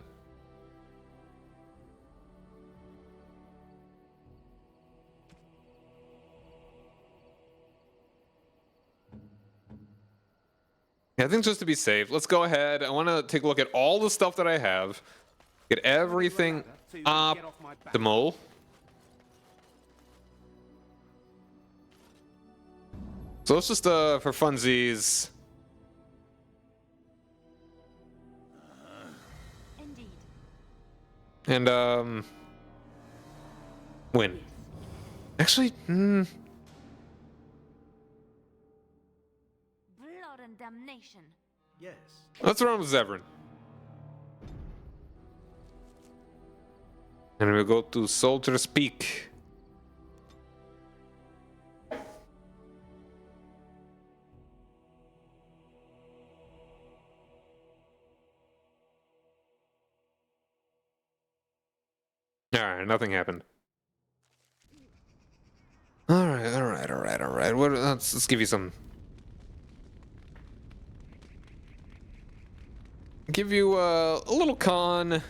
Yeah, I think just to be safe, let's go ahead. I want to take a look at all the stuff that I have. Get everything optimal. So let's just, for funsies.
Indeed.
And, win. Actually,
Blood and damnation.
Yes.
let's run with Zevran. And we'll go to Soldier's Peak. Alright, nothing happened. Alright. Let's give you some. Give you a little con. A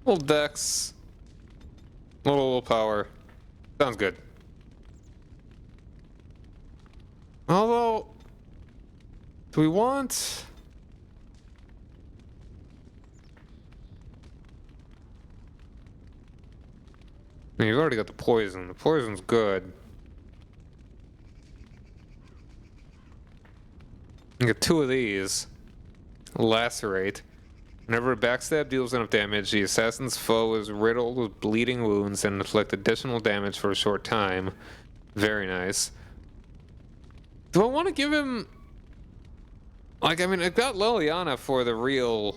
little dex. A little power. Sounds good. Although, do we want? I mean, you've already got the poison. The poison's good. You get 2 of these. Lacerate. Whenever a backstab deals enough damage, the assassin's foe is riddled with bleeding wounds and inflict additional damage for a short time. Very nice. Do I want to give him... Like, I mean, I've got Leliana for the real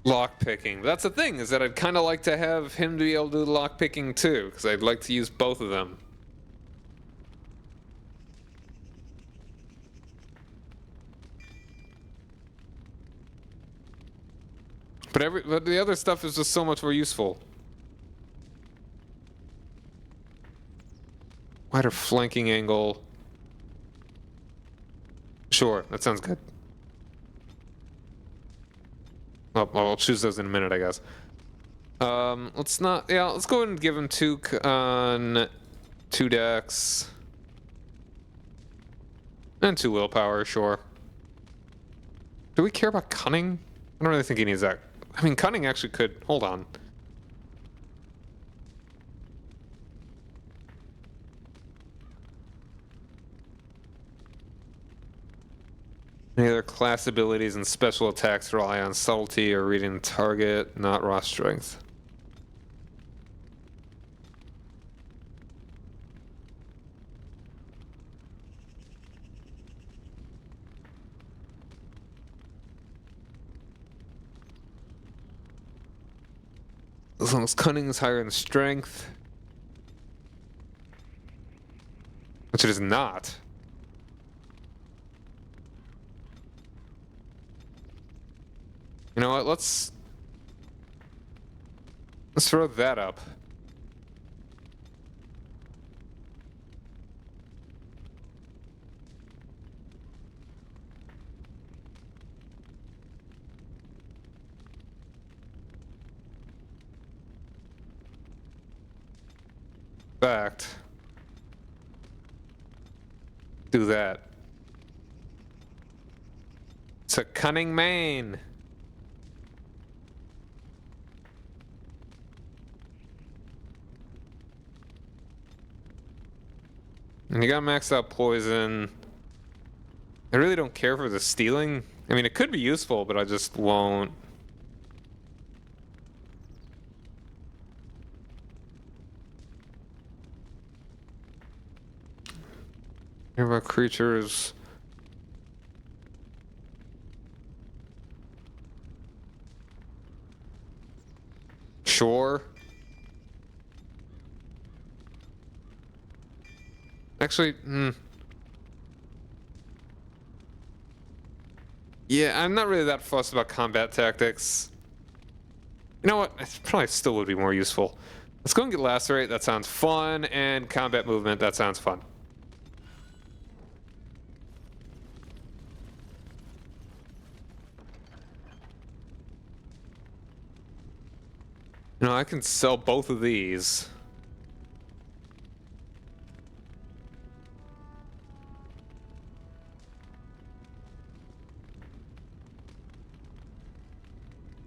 lockpicking. But that's the thing, is that I'd kind of like to have him to be able to do the lockpicking too, because I'd like to use both of them. But the other stuff is just so much more useful. Wider flanking angle. Sure, that sounds good. Oh, I'll choose those in a minute, I guess. Let's not... Yeah, let's go ahead and give him 2 on 2 dex. And 2 willpower, sure. Do we care about cunning? I don't really think he needs that. I mean, cunning actually could... Hold on. Any other class abilities and special attacks rely on subtlety or reading the target, not raw strength. As long as cunning is higher in strength. Which it is not. You know what, let's throw that up. Fact. Do that. It's a cunning main. And you got maxed out poison. I really don't care for the stealing. I mean, it could be useful, but I just won't. Nearby creatures. Sure. Actually, yeah, I'm not really that fussed about combat tactics. You know what? It probably still would be more useful. Let's go and get Lacerate. That sounds fun. And combat movement. That sounds fun. You know, I can sell both of these.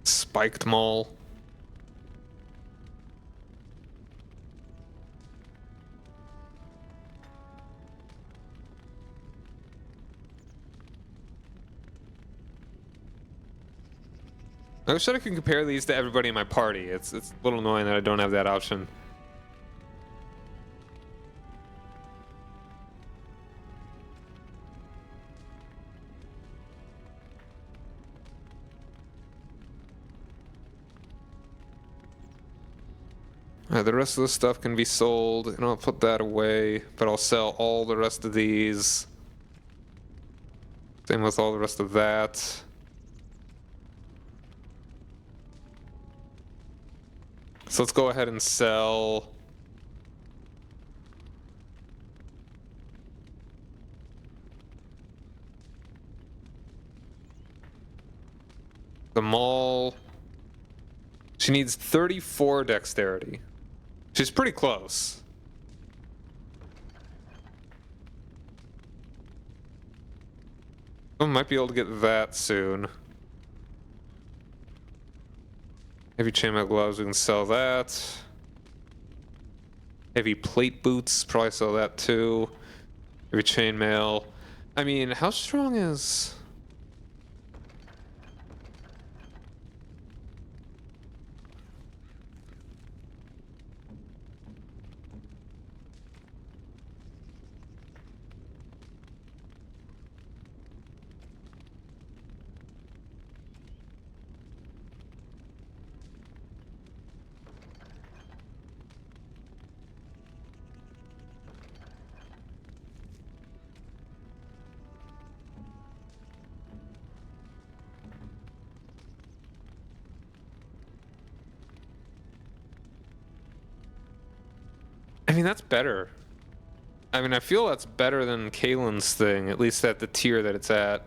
Spiked Maul. I wish that I could compare these to everybody in my party. It's a little annoying that I don't have that option. Alright, the rest of the stuff can be sold, and I'll put that away, but I'll sell all the rest of these. Same with all the rest of that. So let's go ahead and sell the mall. She needs 34 dexterity. She's pretty close. I might be able to get that soon. Heavy chainmail gloves, we can sell that. Heavy plate boots, probably sell that too. Heavy chainmail. I mean, how strong is... I mean, that's better. I mean, I feel that's better than Kaylin's thing, at least at the tier that it's at.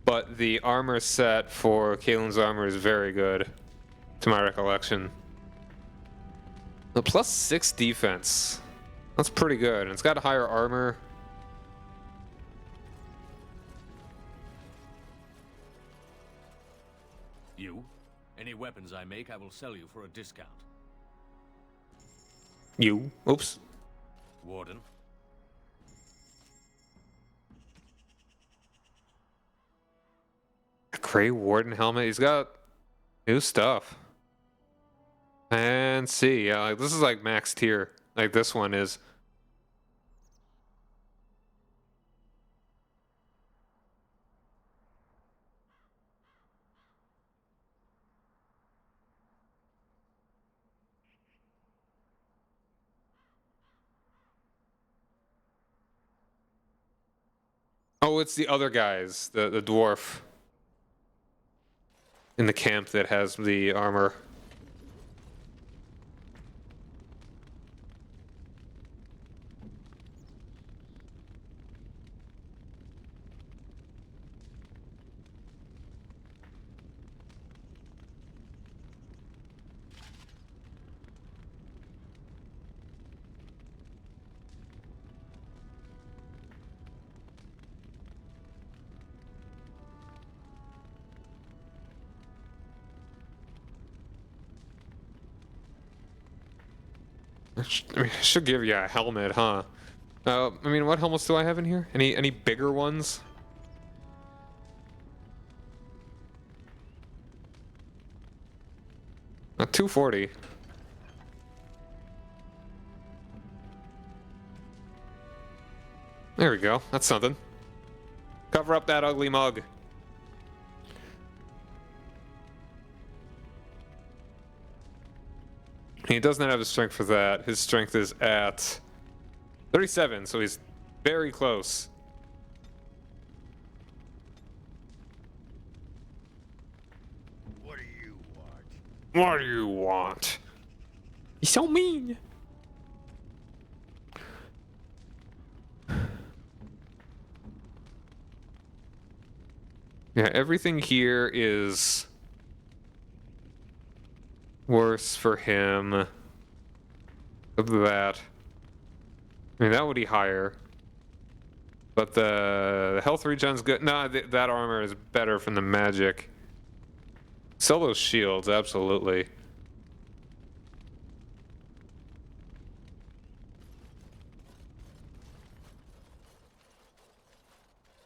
But the armor set for Kaylin's armor is very good, to my recollection. The +6 defense. That's pretty good. And it's got higher armor.
You? Any weapons I make, I will sell you for a discount.
You? Oops.
Warden?
A gray warden helmet. He's got new stuff. And see, yeah, like this is like max tier. Like this one is. Oh, it's the other guys, the dwarf in the camp that has the armor. I mean, I should give you a helmet, huh? I mean, what helmets do I have in here? Any bigger ones? A 240. There we go. That's something. Cover up that ugly mug. He does not have the strength for that. His strength is at 37, so he's very close.
What do you want?
What do you want? He's so mean. Yeah, everything here is worse for him. Of that. I mean, that would be higher. But the health regen's good. No, that armor is better from the magic. Sell those shields, absolutely.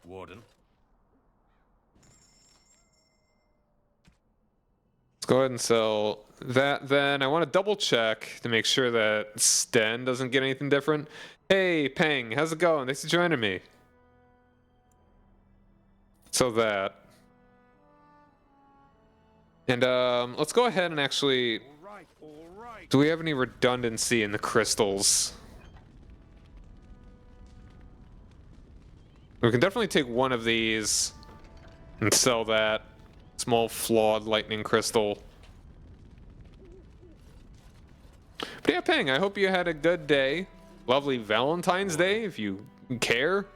Warden?
Let's go ahead and sell that. Then I want to double check to make sure that Sten doesn't get anything different. Hey, Peng, how's it going? Thanks for joining me. So that. And let's go ahead and actually.
All right, all right.
Do we have any redundancy in the crystals? We can definitely take one of these and sell that. Small flawed lightning crystal. But yeah, Peng, I hope you had a good day. Lovely Valentine's Day, if you care.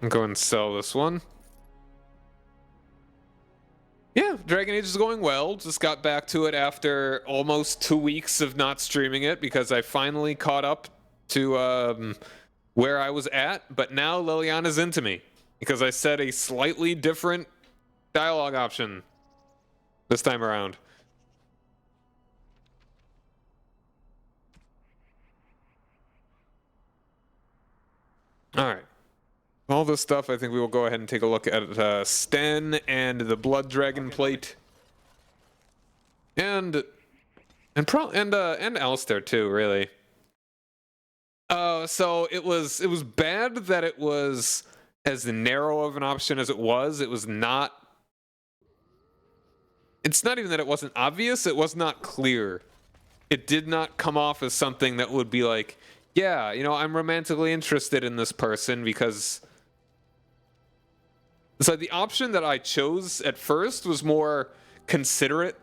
I'm going to sell this one. Yeah, Dragon Age is going well. Just got back to it after almost 2 weeks of not streaming it because I finally caught up to where I was at. But now Leliana's into me because I set a slightly different dialogue option this time around. All right. All this stuff, I think we will go ahead and take a look at Sten and the Blood Dragon plate, and Alistair too, really. So it was bad that it was as narrow of an option as it was. It was not. It's not even that it wasn't obvious. It was not clear. It did not come off as something that would be like, yeah, you know, I'm romantically interested in this person because. So the option that I chose at first was more considerate,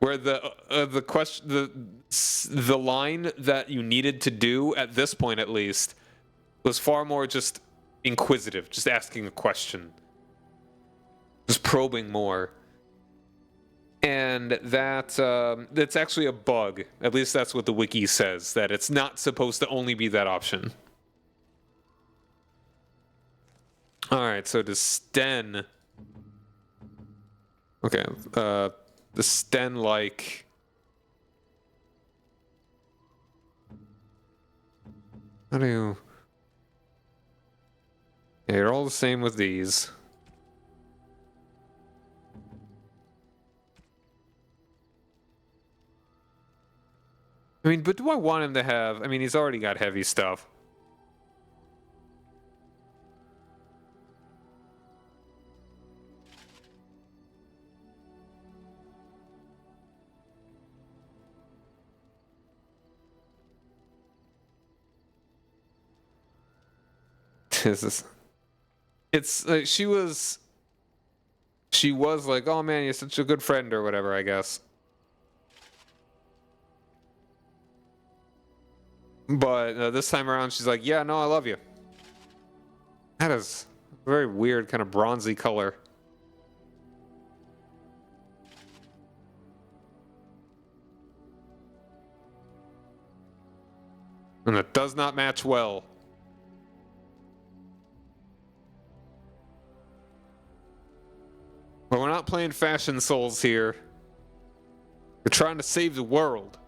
where the question, the line that you needed to do at this point at least was far more just inquisitive, just asking a question, just probing more, and that's actually a bug. At least that's what the wiki says, that it's not supposed to only be that option. Alright, so does Sten... Okay, the Sten, like... How do you... Yeah, you're all the same with these. I mean, but do I want him to have... I mean, he's already got heavy stuff. It's like she was like, oh man, you're such a good friend or whatever, I guess. But this time around, she's like, yeah, no, I love you. That is a very weird kind of bronzy color. And it does not match well. But we're not playing Fashion Souls here. We're trying to save the world.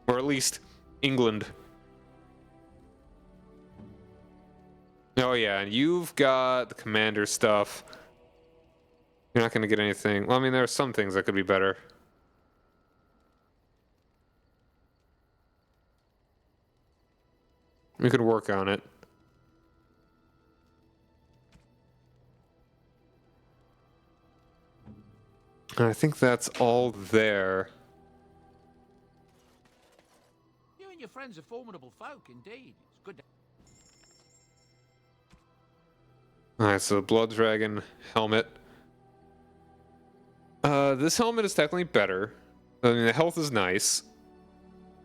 Or at least England. Oh yeah, and you've got the commander stuff. You're not going to get anything. Well, I mean, there are some things that could be better. We could work on it. I think that's all there.
You and your friends are formidable folk, indeed. It's good to...
Alright, so Blood Dragon helmet. This helmet is technically better. I mean, the health is nice.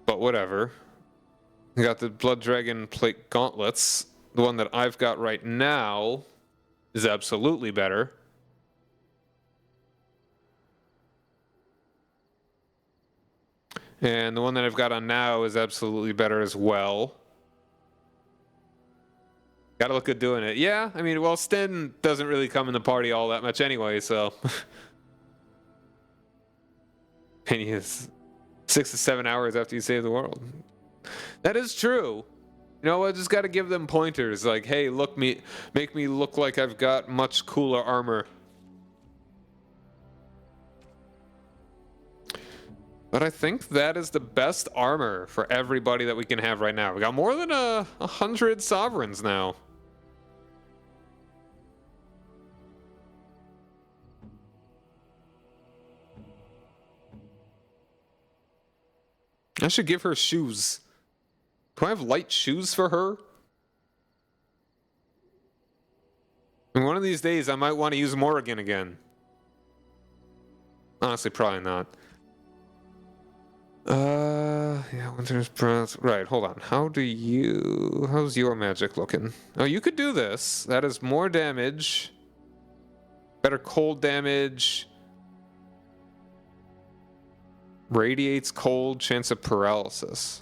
But whatever. We got the Blood Dragon plate gauntlets. The one that I've got right now is absolutely better. And the one that I've got on now is absolutely better as well. Gotta look good doing it. Yeah, I mean, well, Sten doesn't really come in the party all that much anyway, so... And he is 6 to 7 hours after you save the world. That is true. You know, I just gotta give them pointers, like, hey, make me look like I've got much cooler armor. But I think that is the best armor for everybody that we can have right now. We got more than 100 sovereigns now. I should give her shoes. Do I have light shoes for her? And one of these days, I might want to use Morrigan again. Honestly, probably not. Yeah, Winter's Breath. Right, hold on. How's your magic looking? Oh, you could do this. That is more damage. Better cold damage. Radiates cold, chance of paralysis.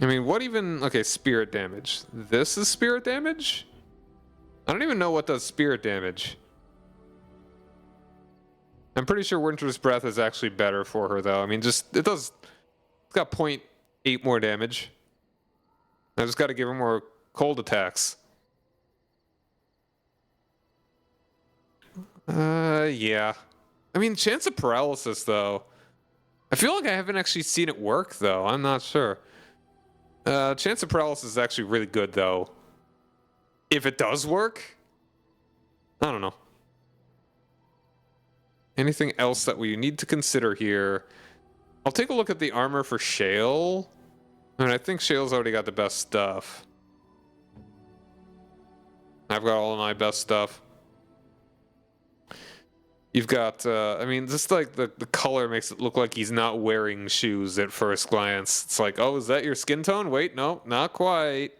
I mean, what even... Okay, spirit damage. This is spirit damage? I don't even know what does spirit damage. I'm pretty sure Winter's Breath is actually better for her, though. I mean, just... It's got 0.8 more damage. I just got to give her more cold attacks. Yeah. I mean, chance of paralysis, though. I feel like I haven't actually seen it work, though. I'm not sure. Chance of paralysis is actually really good, though. If it does work? I don't know. Anything else that we need to consider here? I'll take a look at the armor for Shale. I mean, I think Shale's already got the best stuff. I've got all of my best stuff. You've got, I mean, just like the color makes it look like he's not wearing shoes at first glance. It's like, oh, is that your skin tone? Wait, no, not quite.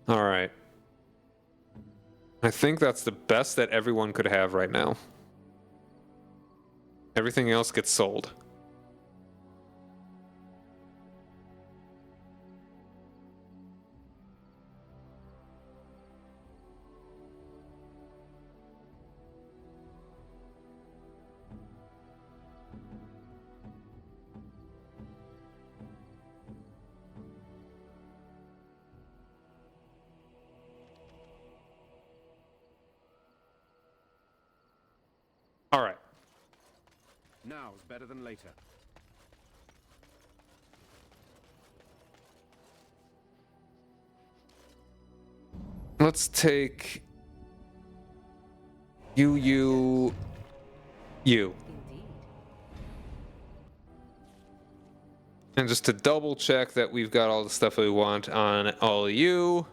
All right. I think that's the best that everyone could have right now. Everything else gets sold. All right.
Now is better than later.
Let's take you. And just to double check that we've got all the stuff we want on all of you.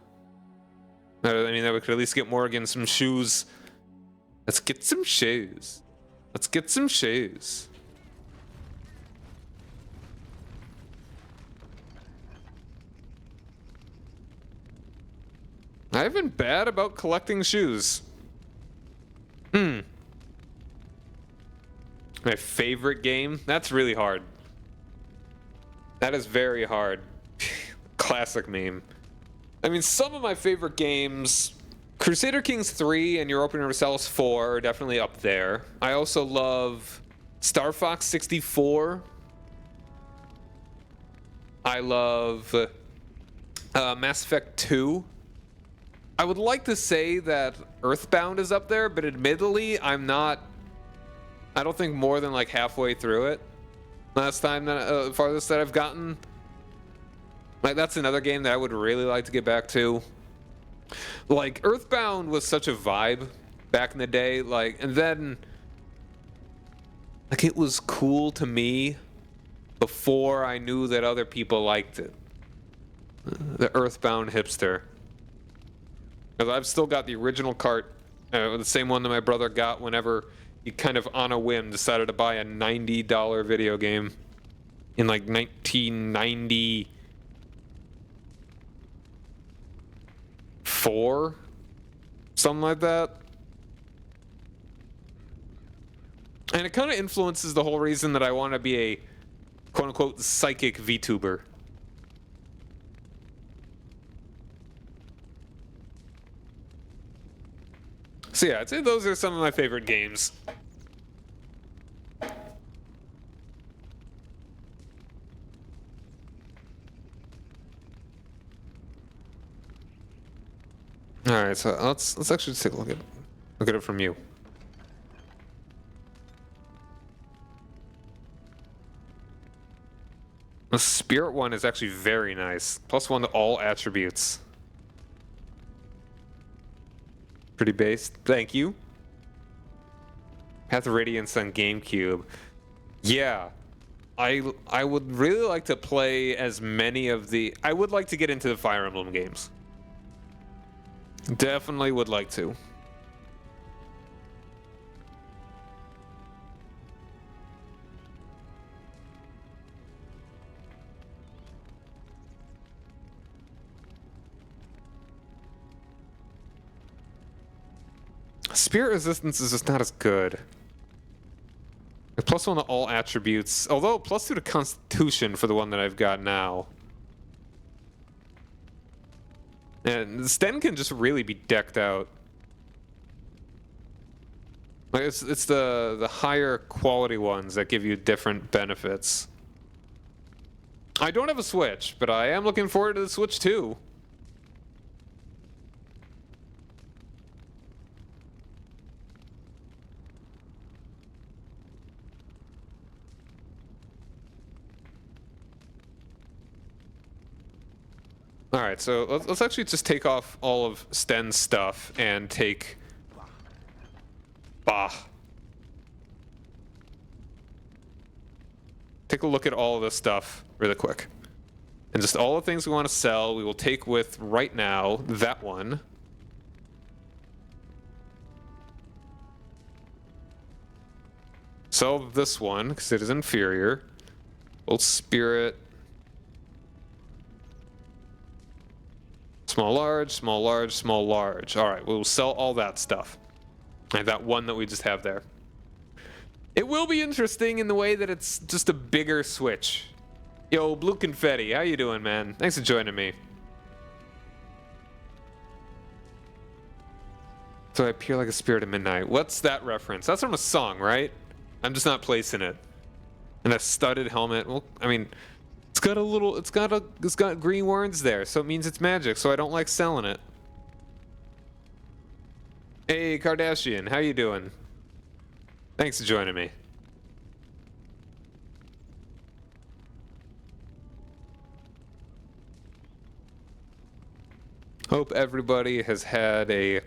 I mean, that we could at least get Morgan some shoes. Let's get some shoes. Let's get some shoes. I've been bad about collecting shoes. My favorite game? That's really hard. That is very hard. Classic meme. I mean, some of my favorite games... Crusader Kings 3 and Europa Universalis 4 are definitely up there. I also love Star Fox 64. I love Mass Effect 2. I would like to say that Earthbound is up there, but admittedly, I don't think more than like halfway through it. Last time, farthest that I've gotten. Like, that's another game that I would really like to get back to. Like, Earthbound was such a vibe back in the day, like, and then, like, it was cool to me before I knew that other people liked it. The Earthbound hipster. Because I've still got the original cart, the same one that my brother got whenever he kind of on a whim decided to buy a $90 video game in like 1994, something like that. And it kind of influences the whole reason that I want to be a quote-unquote psychic VTuber. So yeah, I'd say those are some of my favorite games. All right, so let's actually take a look at it from you. The spirit one is actually very nice. +1 to all attributes. Pretty based. Thank you. Path of Radiance on GameCube. Yeah. I would really like to play as many of the... I would like to get into the Fire Emblem games. Definitely would like to. Spirit resistance is just not as good. +1 to all attributes, although +2 to Constitution for the one that I've got now. And Sten can just really be decked out. Like it's the higher quality ones that give you different benefits. I don't have a Switch, but I am looking forward to the Switch 2. Alright, so let's actually just take off all of Sten's stuff and take... Bah. Take a look at all of this stuff really quick. And just all the things we want to sell, we will take with right now that one. Sell this one, because it is inferior. Old Spirit. Small, large, small, large, small, large. Alright, we'll sell all that stuff. And that one that we just have there. It will be interesting in the way that it's just a bigger Switch. Yo, Blue Confetti, how you doing, man? Thanks for joining me. So I appear like a spirit at midnight. What's that reference? That's from a song, right? I'm just not placing it. And a studded helmet. Well, I mean... It's got green words there, so it means it's magic, so I don't like selling it. Hey, Kardashian, how you doing? Thanks for joining me. Hope everybody has had a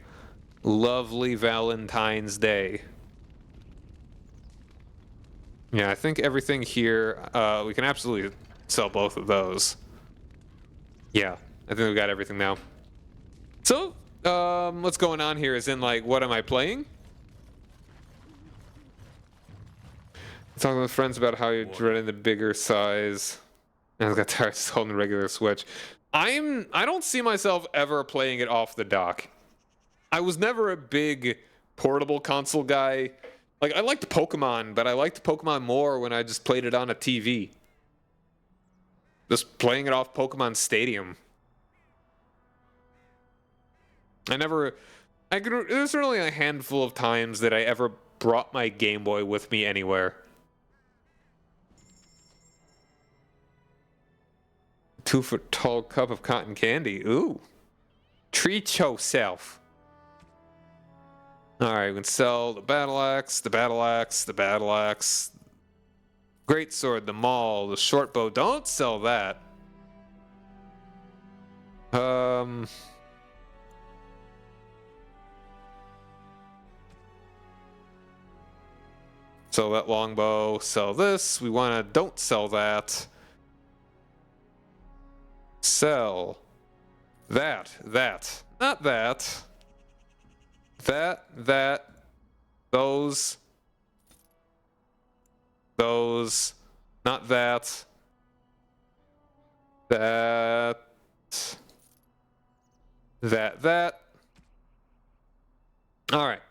lovely Valentine's Day. Yeah, I think everything here, we can absolutely sell both of those. Yeah, I think we got everything now. So, what's going on here is in like, what am I playing? Talking with friends about how you're dreading the bigger size. And I got tired of holding the regular Switch. I don't see myself ever playing it off the dock. I was never a big portable console guy. Like, I liked Pokemon, but I liked Pokemon more when I just played it on a TV. Just playing it off Pokemon Stadium. There's only a handful of times that I ever brought my Game Boy with me anywhere. 2-foot-tall cup of cotton candy. Ooh. Treat yourself. Alright, we can sell the battle axe, the battle axe, the battle axe. Great sword, the maul, the short bow. Don't sell that. Sell that longbow. Sell this. We want to don't sell that. Sell that. Not that. That. Those. Not that. That. Alright.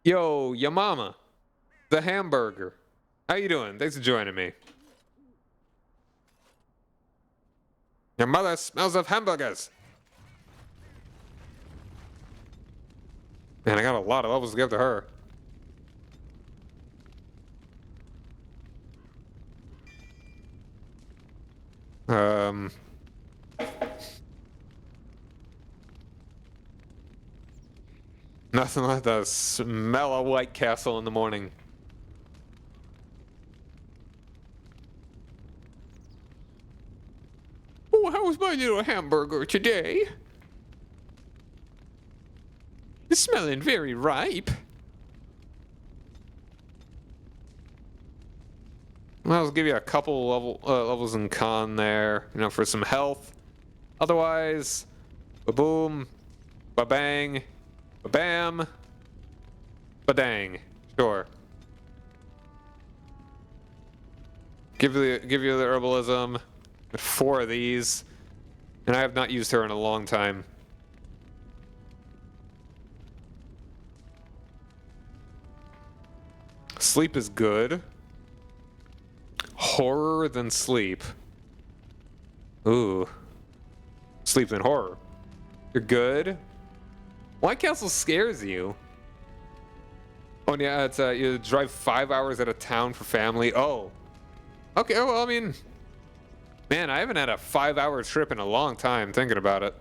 Yo, ya mama. The hamburger. How you doing? Thanks for joining me. Your mother smells of hamburgers. Man, I got a lot of levels to give to her. Nothing like the smell of White Castle in the morning. my little hamburger today? It's smelling very ripe. Well, I'll give you a couple levels in con there, you know, for some health. Otherwise, ba-boom, ba-bang, ba-bam, ba-dang. Sure. Give you the herbalism. 4 of these, and I have not used her in a long time. Sleep is good. Horror than sleep. Ooh. Sleep than horror. You're good. White Castle scares you. Oh yeah, it's you drive 5 hours out of town for family. Oh. Okay, well, I mean, man, I haven't had a 5-hour trip in a long time thinking about it.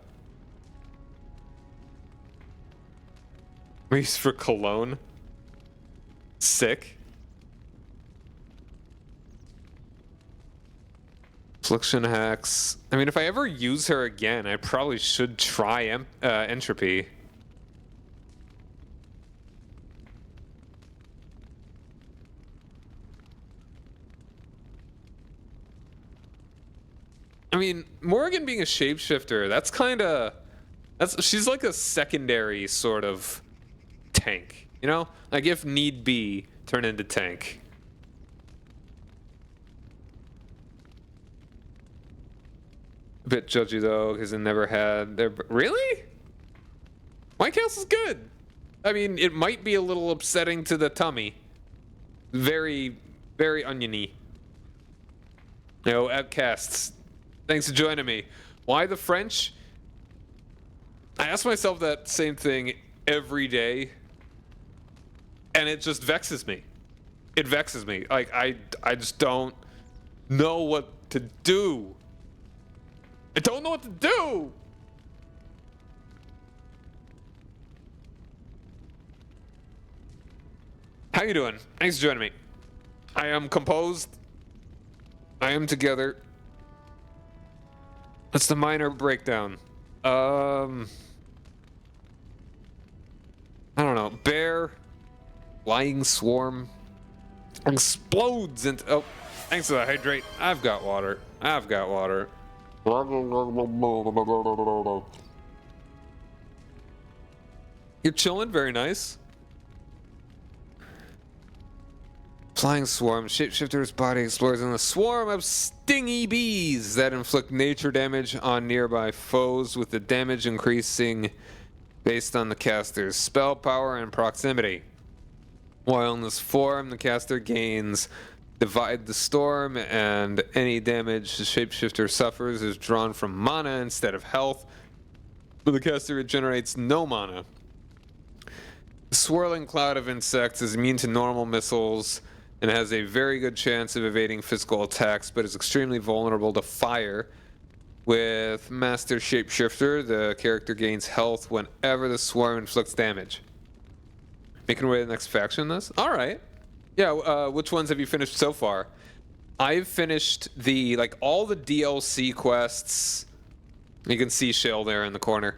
We used for cologne. Sick. Affliction hacks. I mean, if I ever use her again, I probably should try entropy. I mean, Morgan being a shapeshifter, that's kind of... she's like a secondary sort of tank, you know? Like, if need be, turn into tank. A bit judgy, though, because it never had their... Really? White Castle's good. I mean, it might be a little upsetting to the tummy. Very, very oniony. You know, outcasts. Thanks for joining me. Why the French? I ask myself that same thing every day, and it just vexes me. It vexes me. Like, I just don't know what to do. I don't know what to do! How you doing? Thanks for joining me. I am composed. I am together. That's the minor breakdown. I don't know. Bear. Flying swarm. Explodes into... Oh, thanks for the hydrate. I've got water. I've got water. You're chilling? Very nice. Flying swarm. Shapeshifter's body explores in a swarm of stingy bees that inflict nature damage on nearby foes, with the damage increasing based on the caster's spell power and proximity. While in this form, the caster gains Divide the Storm, and any damage the shapeshifter suffers is drawn from mana instead of health, but the caster regenerates no mana. The swirling cloud of insects is immune to normal missiles and has a very good chance of evading physical attacks, but is extremely vulnerable to fire. With Master Shapeshifter, the character gains health whenever the swarm inflicts damage. Making our way to the next faction in this? Alright. Yeah, which ones have you finished so far? I've finished all the DLC quests. You can see Shale there in the corner.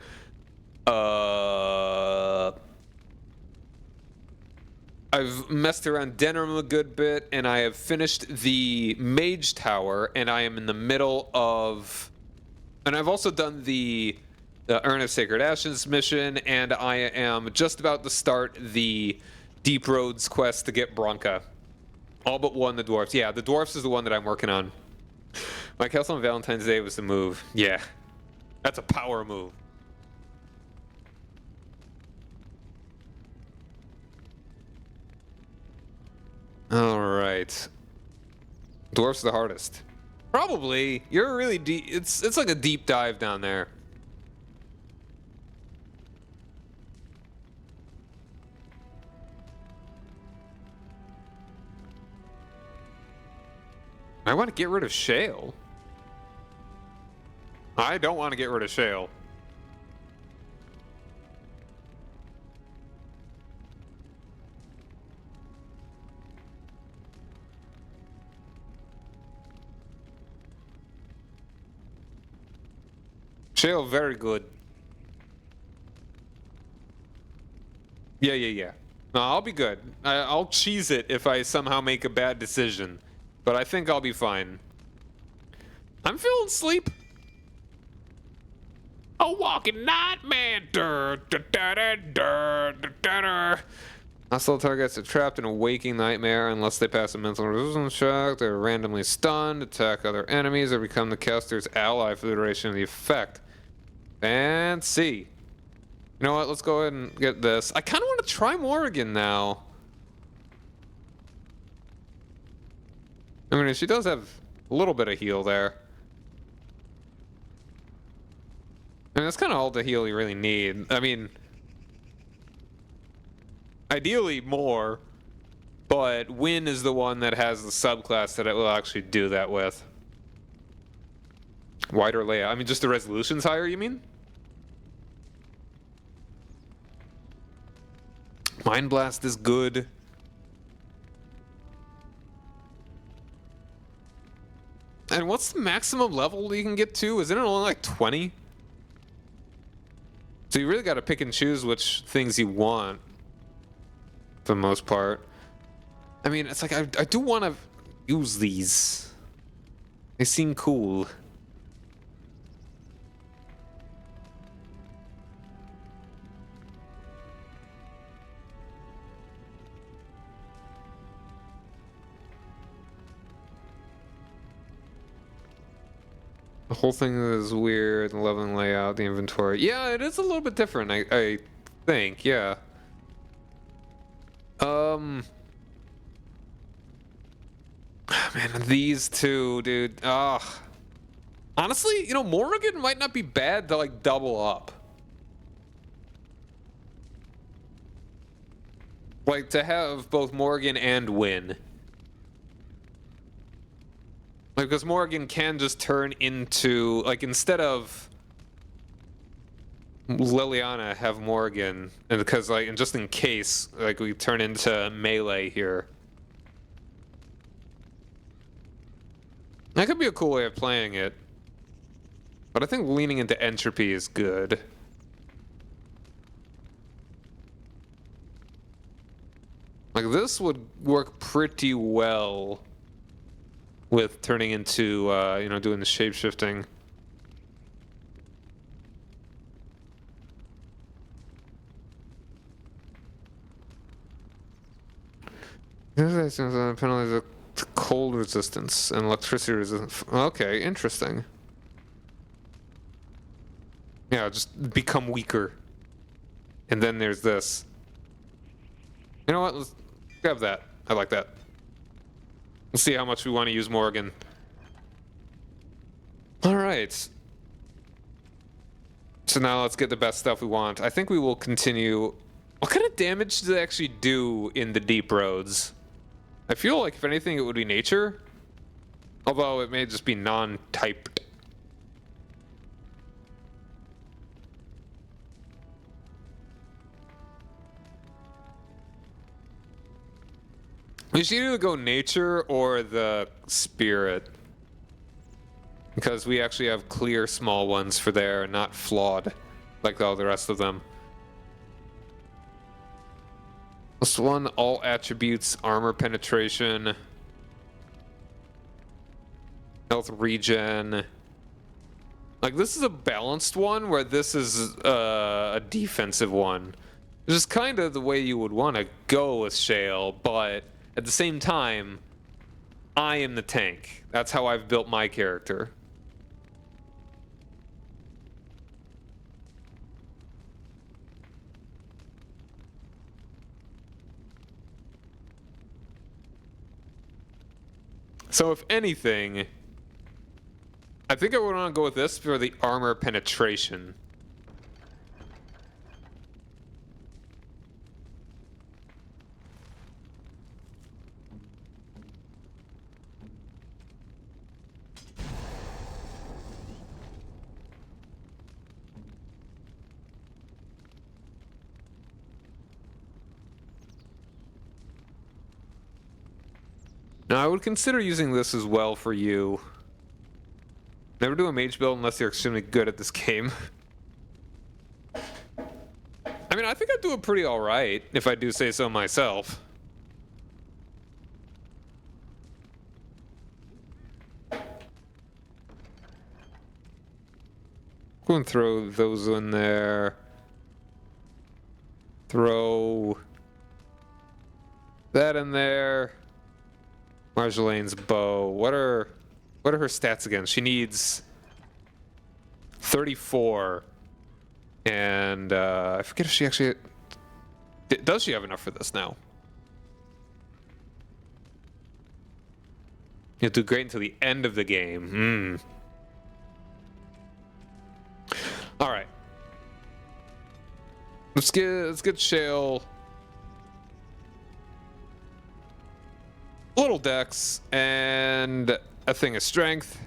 I've messed around Denerim a good bit, and I have finished the Mage Tower, and I am in the middle of... And I've also done the Urn of Sacred Ashes mission, and I am just about to start the Deep Roads quest to get Branka. All but one, the Dwarfs. Yeah, the Dwarfs is the one that I'm working on. My castle on Valentine's Day was the move. Yeah, that's a power move. All right. Dwarfs are the hardest. Probably. You're really deep. It's like a deep dive down there. I want to get rid of Shale. I don't want to get rid of Shale. Shale, very good. Yeah. No, I'll be good. I'll cheese it if I somehow make a bad decision. But I think I'll be fine. I'm feeling sleep. A walking nightmare. Hostile targets are trapped in a waking nightmare unless they pass a mental resistance check. They're randomly stunned, attack other enemies, or become the caster's ally for the duration of the effect. Fancy. You know what? Let's go ahead and get this. I kind of want to try Morrigan now. I mean, she does have a little bit of heal there. I mean, that's kind of all the heal you really need. I mean, ideally more, but Win is the one that has the subclass that it will actually do that with. Wider layout. I mean, just the resolution's higher, you mean? Mind Blast is good. And what's the maximum level you can get to? Isn't it only like 20? So you really got to pick and choose which things you want, for the most part. I mean, it's like, I do want to use these. They seem cool. The whole thing is weird, the leveling layout, the inventory. Yeah, it is a little bit different, I think, yeah. Man, these two, dude. Honestly, you know, Morrigan might not be bad to like double up. Like to have both Morrigan and Win. Like, because Morrigan can just turn into, like, instead of Leliana, have Morrigan, and because, like, and just in case, like, we turn into melee here. That could be a cool way of playing it. But I think leaning into entropy is good. Like, this would work pretty well with turning into, you know, doing the shape-shifting. Penalties of cold resistance and electricity resistance. Okay, interesting. Yeah, just become weaker. And then there's this. You know what? Let's grab that. I like that. Let's see how much we want to use Morrigan. Alright. So now let's get the best stuff we want. I think we will continue. What kind of damage do they actually do in the deep roads? I feel like if anything it would be nature. Although it may just be non-typed. We should either go nature or the spirit. Because we actually have clear small ones for there, not flawed like all the rest of them. This one, all attributes, armor penetration, health regen. Like, this is a balanced one where this is a defensive one. Which is kind of the way you would want to go with Shale, but at the same time, I am the tank. That's how I've built my character. So if anything, I think I would want to go with this for the armor penetration. Now, I would consider using this as well for you. Never do a mage build unless you're extremely good at this game. I mean, I think I do it pretty alright, if I do say so myself. Go and throw those in there. Throw that in there. Marjolaine's bow. What are her stats again? She needs 34. And I forget if she actually... Does she have enough for this now? You'll do great until the end of the game. Alright. Let's get Shale a little dex and a thing of strength.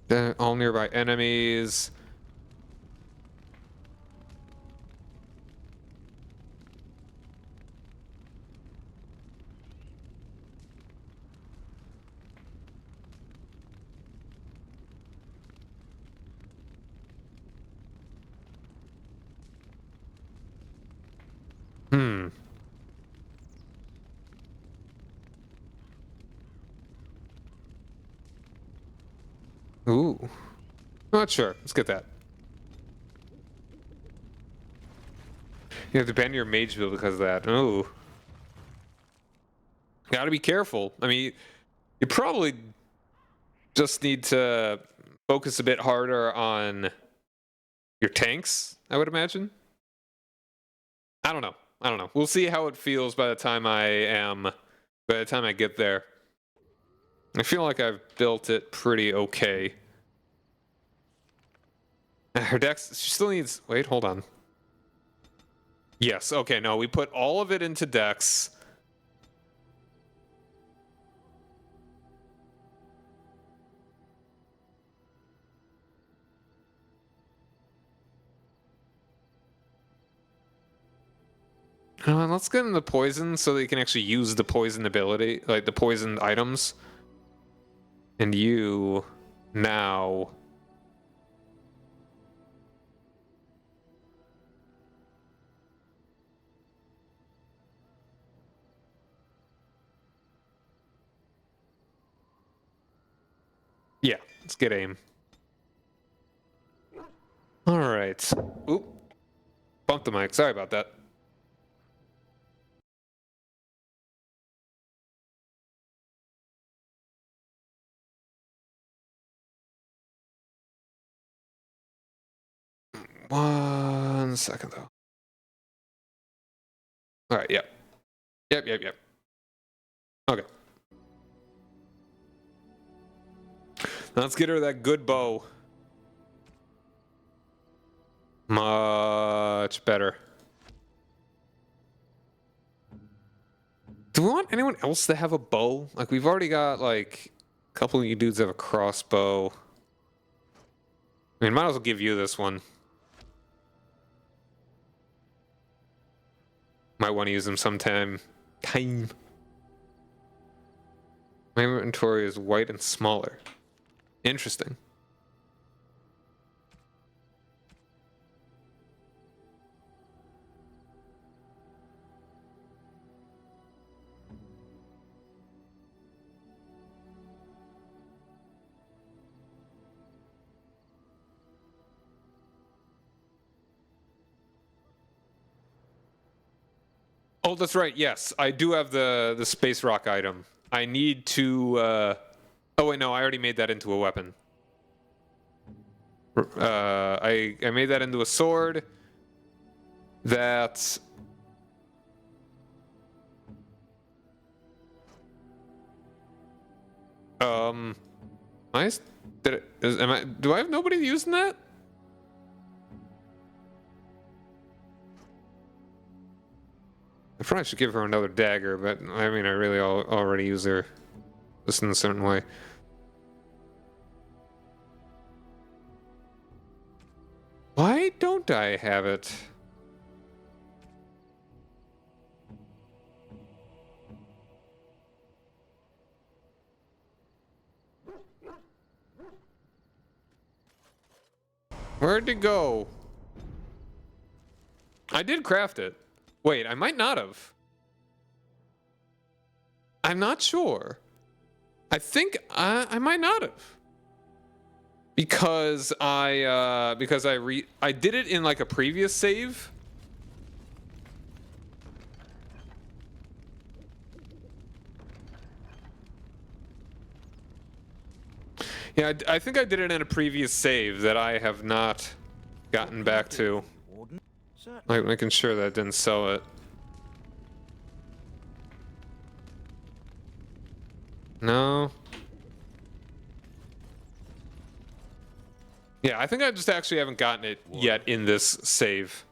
Then all nearby enemies. Ooh. Not sure. Let's get that. You have to ban your mage build because of that. Ooh. Gotta be careful. I mean, you probably just need to focus a bit harder on your tanks, I would imagine. I don't know. We'll see how it feels by the time I get there. I feel like I've built it pretty okay. Her dex, she still needs... Wait, hold on. Yes, okay, no, we put all of it into dex. Let's get into poison so that you can actually use the poison ability, like the poisoned items. And you now... Yeah, let's get aim. Alright. Oop. Bumped the mic, sorry about that. One second, though. Alright, yep. Yep. Okay. Let's get her that good bow. Much better. Do we want anyone else to have a bow? Like, we've already got, like, a couple of you dudes have a crossbow. I mean, might as well give you this one. Might want to use them sometime. My inventory is white and smaller. Interesting. Oh, that's right. Yes, I do have the space rock item. I need to... Oh, wait, no, I already made that into a weapon. I made that into a sword. That... Do I have nobody using that? I probably should give her another dagger, but I mean, I really already use her just in a certain way. Why don't don't I have it? Where'd it go? I did craft it. Wait, I might not have. I'm not sure. I think I might not have. Because I did it in like a previous save. Yeah, I think I did it in a previous save that I have not gotten back to. Like making sure that I didn't sell it. No. Yeah, I think I just actually haven't gotten it yet in this save.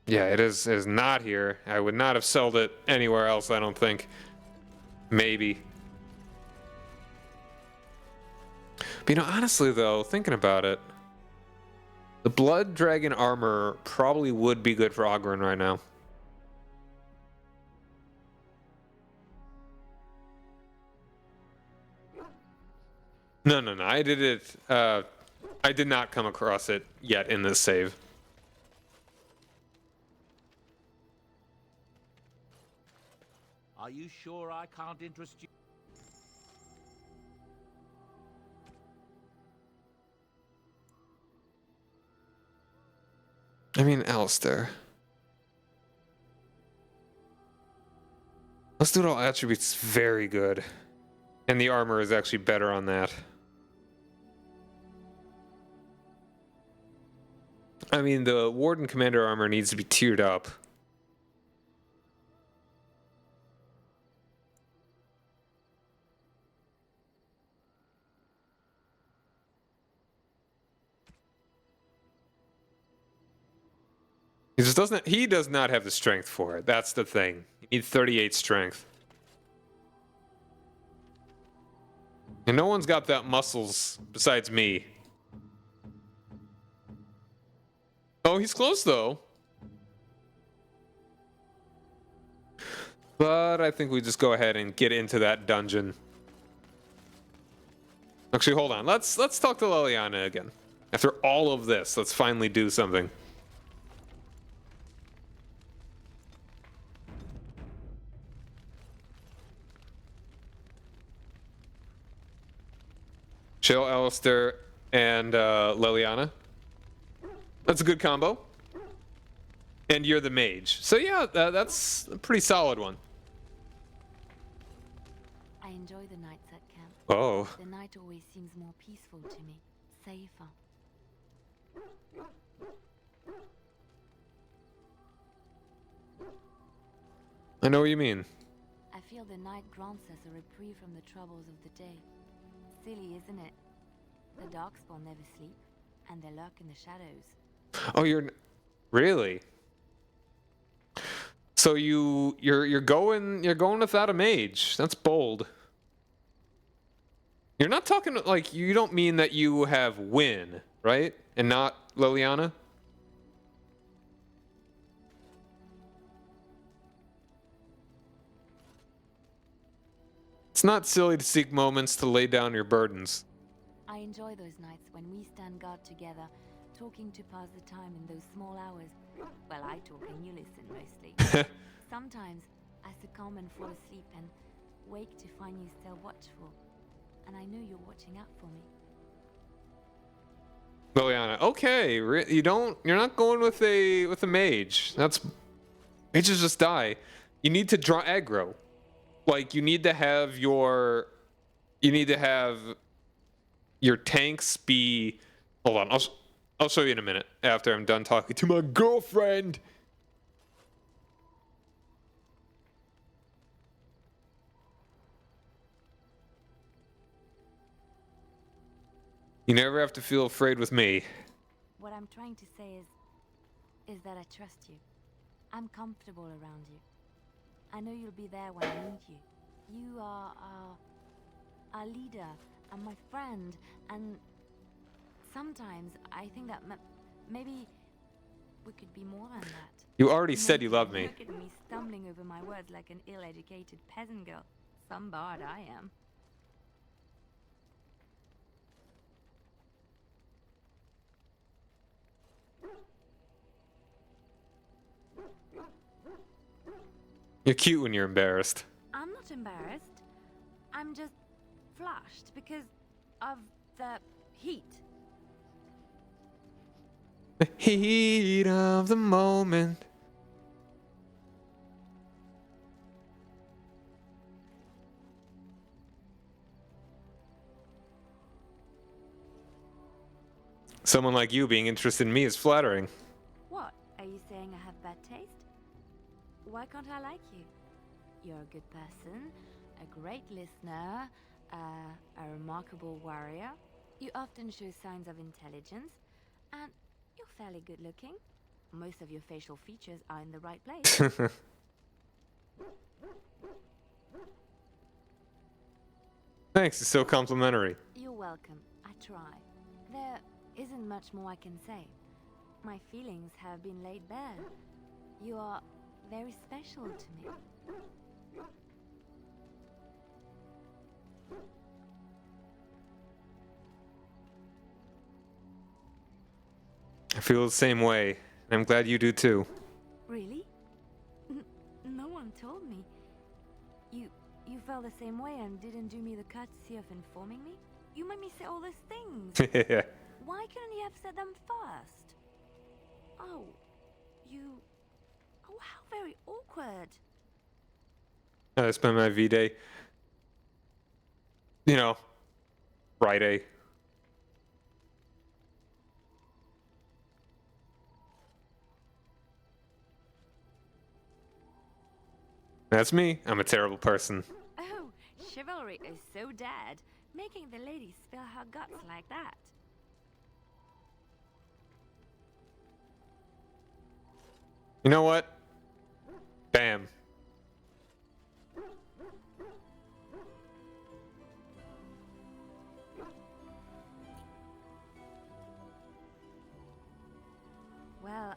Yeah, it is not here. I would not have sold it anywhere else, I don't think. Maybe. But you know, honestly though, thinking about it, the Blood Dragon armor probably would be good for Ogren right now. No. I did it. I did not come across it yet in this save.
Are you sure I can't interest you?
I mean, Alistair. Let's do it all attributes very good. And the armor is actually better on that. I mean, the Warden Commander armor needs to be tiered up. He does not have the strength for it. That's the thing. You need 38 strength. And no one's got that muscles besides me. Oh, he's close though. But I think we just go ahead and get into that dungeon. Actually, hold on. Let's talk to Leliana again. After all of this, let's finally do something. Chill, Alistair, and Leliana. That's a good combo. And you're the mage. So yeah, that's a pretty solid one.
I enjoy the nights at camp.
Oh.
The night always seems more peaceful to me. Safer.
I know what you mean.
I feel the night grants us a reprieve from the troubles of the day. Silly, isn't it? The Darkspawn never sleep, and they lurk in the shadows.
Oh, you're really? So you're going without a mage. That's bold. You're not talking like you don't mean that you have Win, right? And not Leliana? It's not silly to seek moments to lay down your burdens.
I enjoy those nights when we stand guard together, talking to pass the time in those small hours. Well, I talk and you listen mostly. Sometimes I succumb and fall asleep and wake to find you still watchful. And I know you're watching out for me.
Leliana, okay, you're not going with a mage. Mages just die. You need to draw aggro. Like you need to have your tanks be. Hold on, I'll show you in a minute after I'm done talking to my girlfriend. You never have to feel afraid with me.
What I'm trying to say is that I trust you. I'm comfortable around you. I know you'll be there when I need you. You are our leader, and my friend, and sometimes I think that maybe we could be more than that.
You already said you love me.
Look at me stumbling over my words like an ill-educated peasant girl. Some bard I am.
You're cute when you're embarrassed.
I'm not embarrassed. I'm just flushed because of the heat.
The heat of the moment. Someone like you being interested in me is flattering.
What? Are you saying I have bad taste? Why can't I like you? You're a good person, a great listener, a remarkable warrior. You often show signs of intelligence, and you're fairly good looking. Most of your facial features are in the right place.
Thanks, it's so complimentary.
You're welcome. I try. There isn't much more I can say. My feelings have been laid bare. You are very special to me.
I feel the same way, and I'm glad you do too.
Really? No one told me. You felt the same way and didn't do me the courtesy of informing me? You made me say all those things. Why couldn't you have said them first? Oh, Oh, how very awkward.
I spend my V-Day. You know, Friday. That's me. I'm a terrible person.
Oh, chivalry is so dead. Making the lady spill her guts like that.
You know what? Bam.
Well,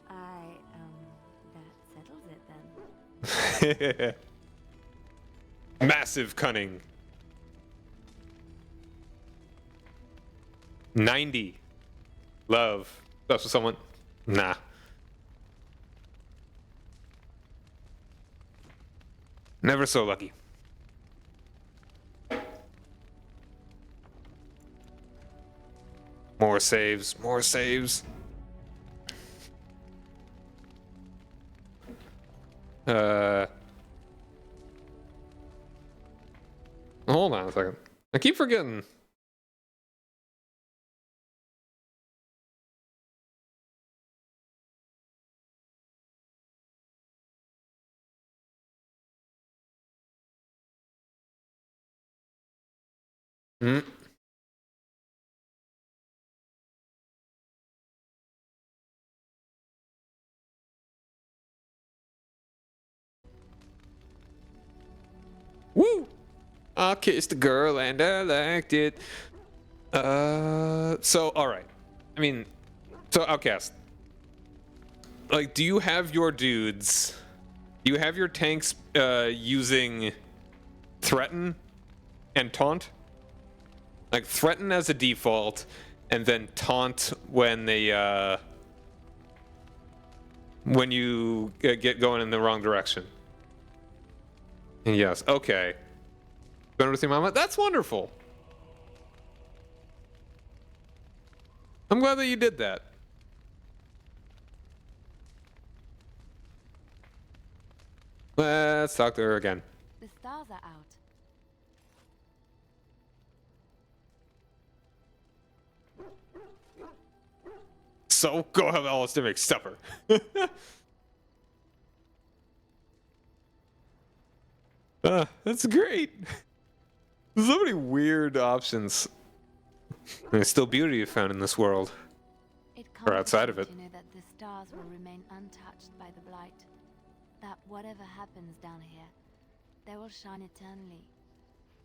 that settles it then.
Massive cunning. 90. Love. That's with someone. Nah. Never so lucky. More saves. More saves. Hold on a second. I keep forgetting. Hmm. Woo! I kissed the girl and I liked it. So, alright. I mean, so, Outcast. Like, do you have your dudes... Do you have your tanks, using Threaten and Taunt? Like, Threaten as a default, and then Taunt when they, when you get going in the wrong direction. Yes, okay. Going with your mama? That's wonderful. I'm glad that you did that. Let's talk to her again.
The stars are out.
So, go have Alice to make supper. That's great. There's so many weird options. There's still beauty you found in this world. Or outside of it.
To know that the stars will remain untouched by the blight. That whatever happens down here, they will shine eternally.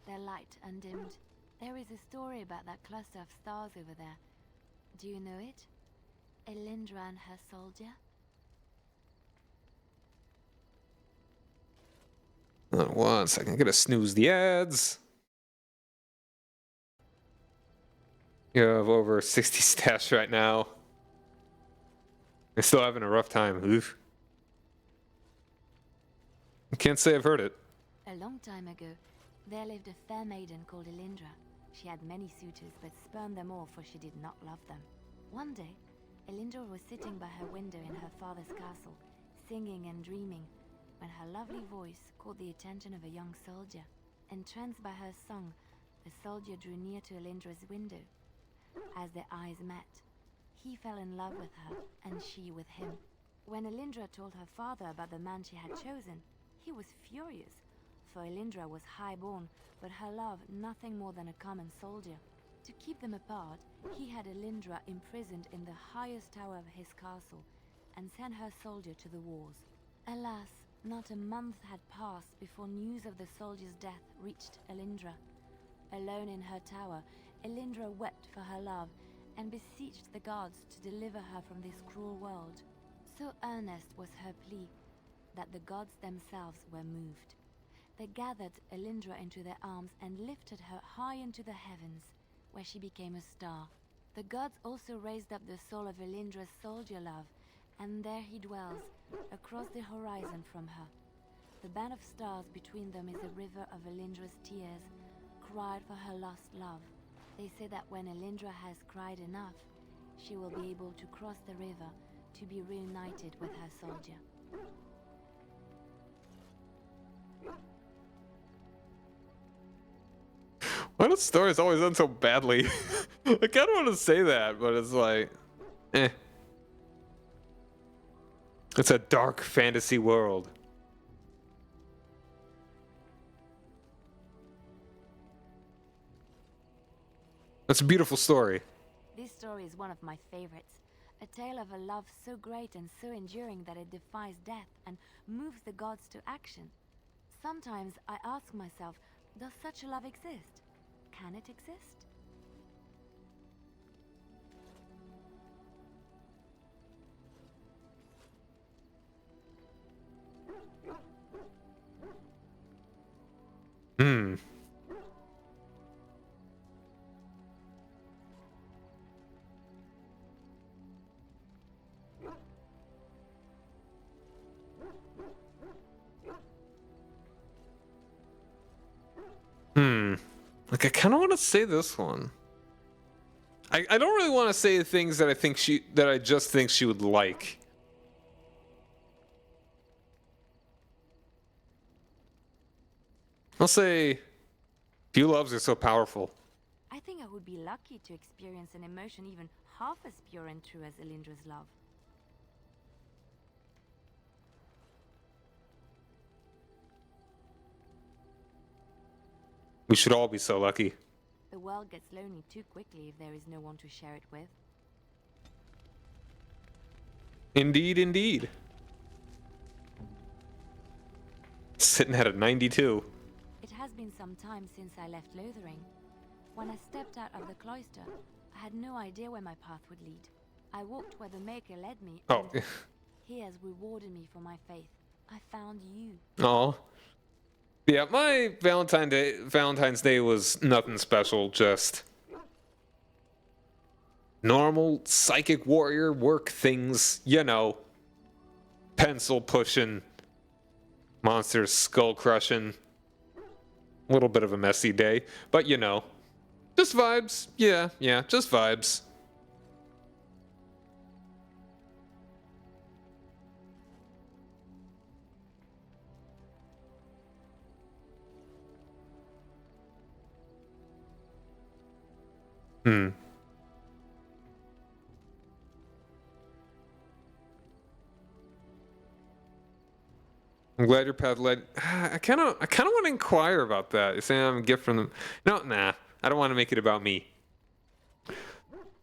Their light undimmed, There is a story about that cluster of stars over there. Do you know it? Elindra and her soldier?
Hold on 1 second. I gotta snooze the ads. You have over 60 stats right now. I'm still having a rough time. Oof. I can't say I've heard it.
A long time ago, there lived a fair maiden called Elindra. She had many suitors, but spurned them all, for she did not love them. One day, Elindra was sitting by her window in her father's castle, singing and dreaming, when her lovely voice caught the attention of a young soldier. Entranced by her song, the soldier drew near to Elindra's window. As their eyes met, he fell in love with her, and she with him. When Elindra told her father about the man she had chosen, he was furious, for Elindra was high-born, but her love nothing more than a common soldier. To keep them apart, he had Elindra imprisoned in the highest tower of his castle, and sent her soldier to the wars. Alas, not a month had passed before news of the soldier's death reached Elindra. Alone in her tower, Elindra wept for her love, and beseeched the gods to deliver her from this cruel world. So earnest was her plea, that the gods themselves were moved. They gathered Elindra into their arms and lifted her high into the heavens, where she became a star. The gods also raised up the soul of Elindra's soldier love, and there he dwells, across the horizon from her. The band of stars between them is a river of Elindra's tears, cried for her lost love. They say that when Elindra has cried enough, she will be able to cross the river to be reunited with her soldier.
Why do stories always end so badly? I kind of want to say that, but it's like, eh. It's a dark fantasy world. That's a beautiful story.
This story is one of my favorites. A tale of a love so great and so enduring that it defies death and moves the gods to action. Sometimes I ask myself, does such a love exist? Can it exist?
Hmm. Like, I kind of want to say this one. I don't really want to say things that I just think she would like. I'll say, few loves are so powerful.
I think I would be lucky to experience an emotion even half as pure and true as Elindra's love.
We should all be so lucky.
The world gets lonely too quickly if there is no one to share it with.
Indeed, indeed. Sitting at a 92.
It has been some time since I left Lothering. When I stepped out of the cloister, I had no idea where my path would lead. I walked where the Maker led me,
Oh.
and he has rewarded me for my faith. I found you.
Oh. Yeah, my Valentine's Day was nothing special, just normal psychic warrior work things, you know. Pencil pushing, monsters skull crushing. A little bit of a messy day, but you know. Just vibes. Yeah, just vibes. I'm glad your path led. I kind of want to inquire about that. You're saying I'm a gift from them. No, nah. I don't want to make it about me.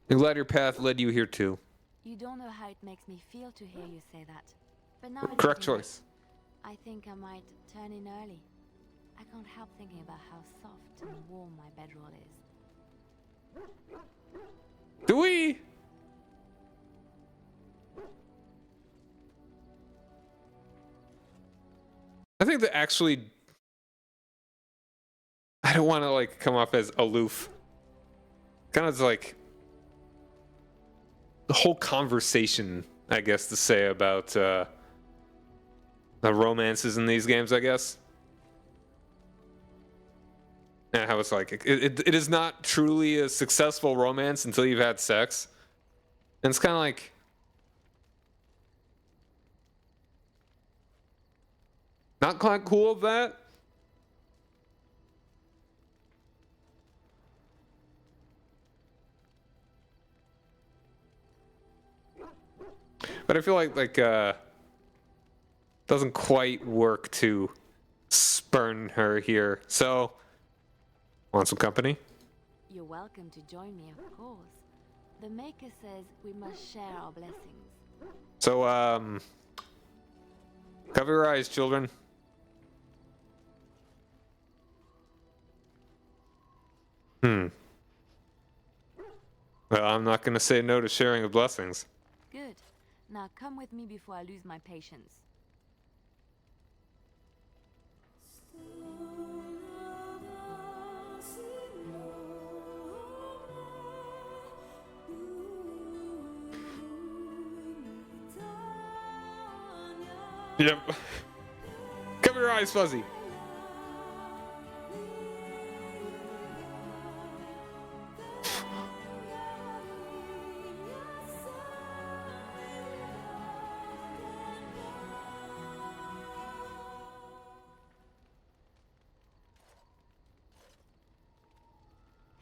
I'm glad your path led you here too.
You don't know how it makes me feel to hear you say that. But now
Correct choice.
I think I might turn in early. I can't help thinking about how soft and warm my bedroll is.
Do we? I think that actually, I don't want to like come off as aloof. Kind of like the whole conversation, I guess, to say about the romances in these games, I guess. And how it's like, it is not truly a successful romance until you've had sex. And it's kind of like, not quite cool of that. But I feel like doesn't quite work to spurn her here. So, want some company?
You're welcome to join me, of course. The Maker says we must share our blessings.
So, cover your eyes, children. Well, I'm not gonna say no to sharing of blessings.
Good. Now come with me before I lose my patience.
Yep. Cover your eyes, Fuzzy.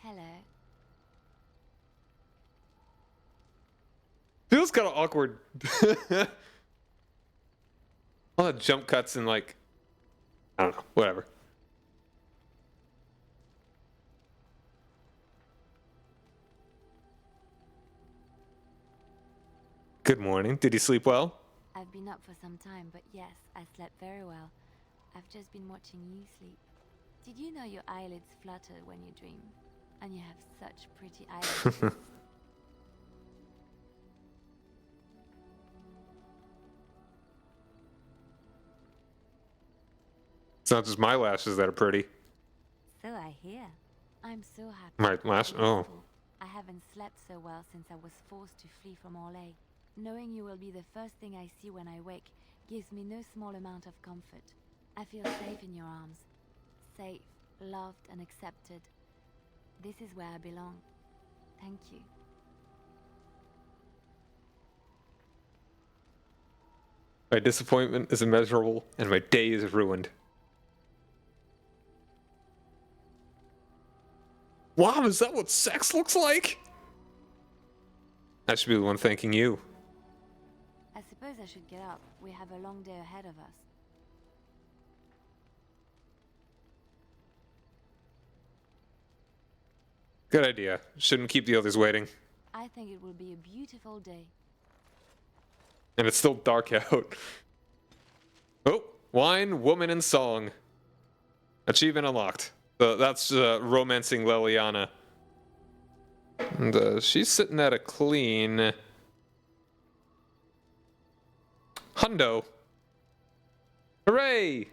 Hello.
Feels kind of awkward. All the jump cuts and like, I don't know, whatever. Good morning. Did you sleep well?
I've been up for some time, but yes, I slept very well. I've just been watching you sleep. Did you know your eyelids flutter when you dream? And you have such pretty eyelids.
It's not just my lashes that are pretty.
So I hear. I'm so happy.
My lash? Oh.
I haven't slept so well since I was forced to flee from Orlais. Knowing you will be the first thing I see when I wake gives me no small amount of comfort. I feel safe in your arms. Safe, loved and accepted. This is where I belong. Thank you.
My disappointment is immeasurable and my day is ruined. Wow, is that what sex looks like? I should be the one thanking you.
I suppose I should get up. We have a long day ahead of us.
Good idea. Shouldn't keep the others waiting.
I think it will be a beautiful day.
And it's still dark out. Oh, wine, woman, and song. Achievement unlocked. That's romancing Leliana. And she's sitting at a clean hundo. Hooray!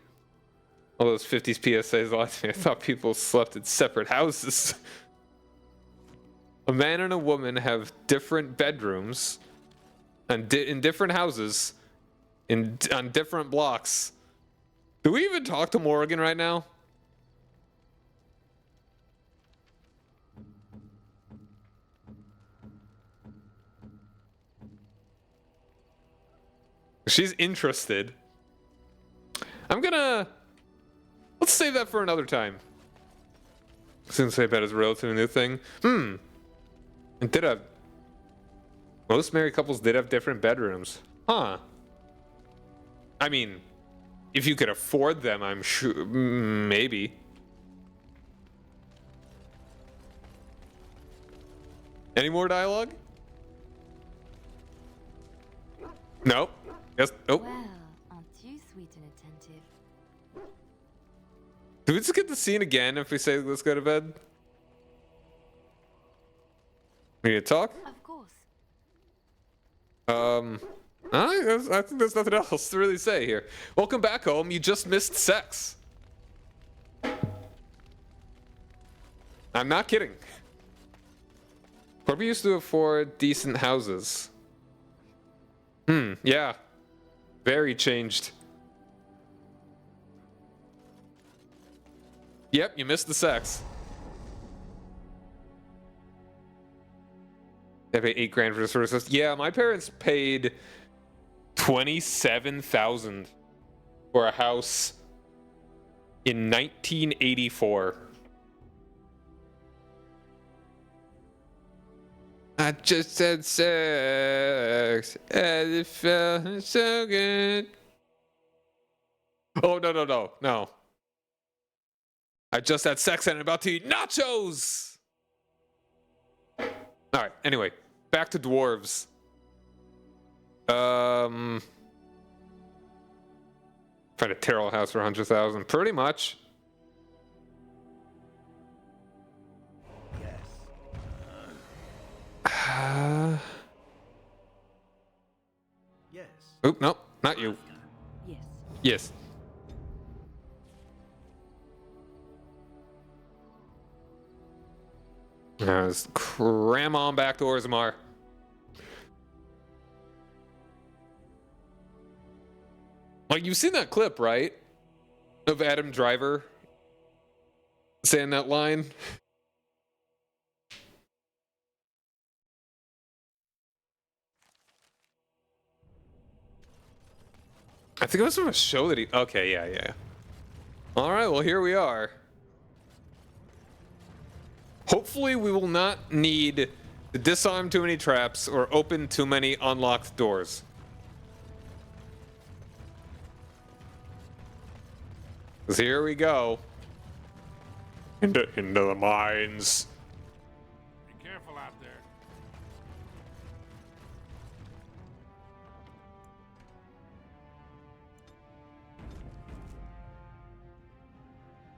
All those 50s PSAs lost me. I thought people slept in separate houses. A man and a woman have different bedrooms and in different houses on different blocks. Do we even talk to Morrigan right now? She's interested. Let's save that for another time. Since I bet it's a relatively new thing. Most married couples did have different bedrooms. Huh. I mean, if you could afford them, I'm sure, maybe. Any more dialogue? No. Yes. Oh.
Well, aren't you sweet and attentive?
Do we just get the scene again if we say let's go to bed? Need to talk?
Of course.
I think there's nothing else to really say here. Welcome back home. You just missed sex. I'm not kidding. What we used to afford decent houses. Yeah. Very changed. Yep, you missed the sex. They paid $8,000 for the services. Yeah, my parents paid $27,000 for a house in 1984. I just had sex and it felt so good. Oh, no. I just had sex and I'm about to eat nachos. All right, anyway, back to dwarves. Trying to tear a house for 100,000, pretty much.
Yes.
Oop, no, not you.
Yes.
Yes. Let's cram on back to Orzammar. Like, you've seen that clip, right? Of Adam Driver saying that line. I think it was from a show that he... Okay, yeah. All right, well, here we are. Hopefully, we will not need to disarm too many traps or open too many unlocked doors. Because here we go. Into the mines.
Be careful out there.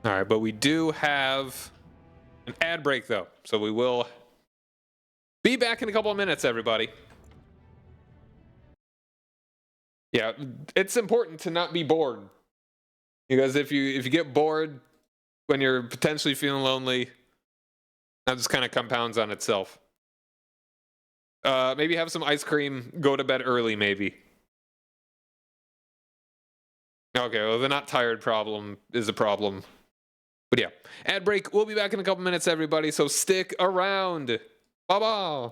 All right, but we do have an ad break, though. So we will be back in a couple of minutes, everybody. Yeah, it's important to not be bored. Because if you get bored when you're potentially feeling lonely, that just kind of compounds on itself. Maybe have some ice cream, go to bed early, maybe. Okay, well, the not tired problem is a problem. But yeah, ad break. We'll be back in a couple minutes, everybody, so stick around. Bye-bye.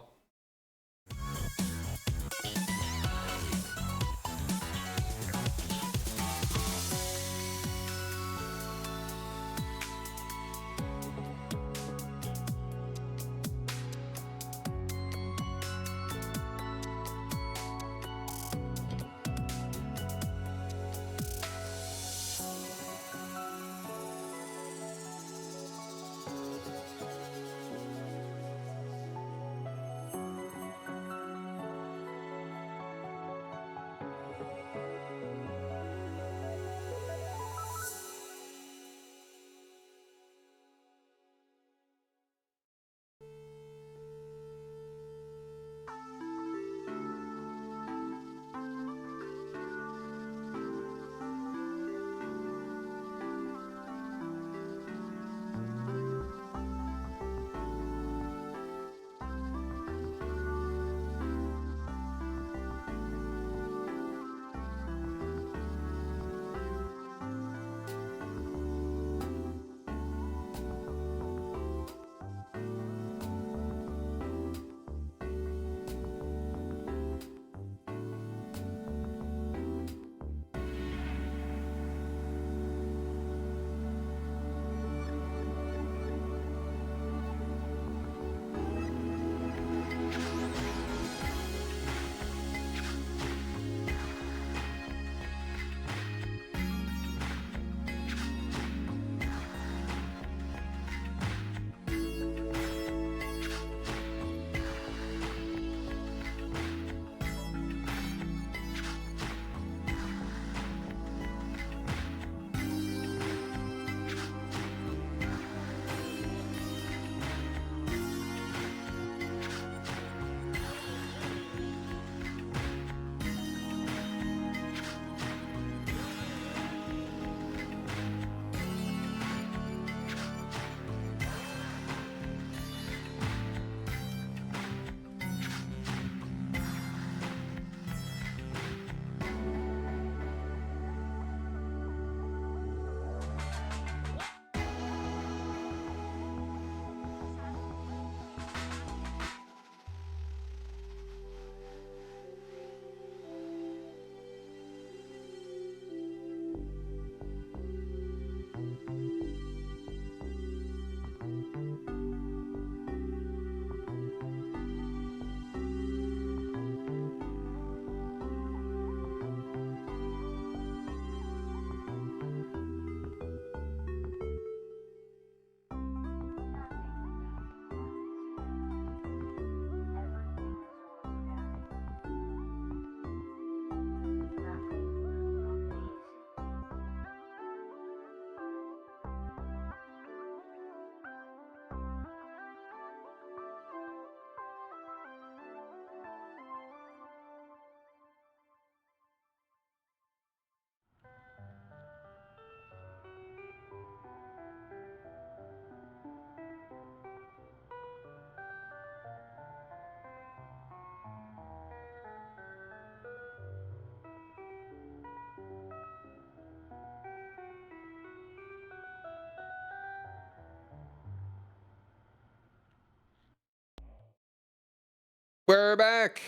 We're back.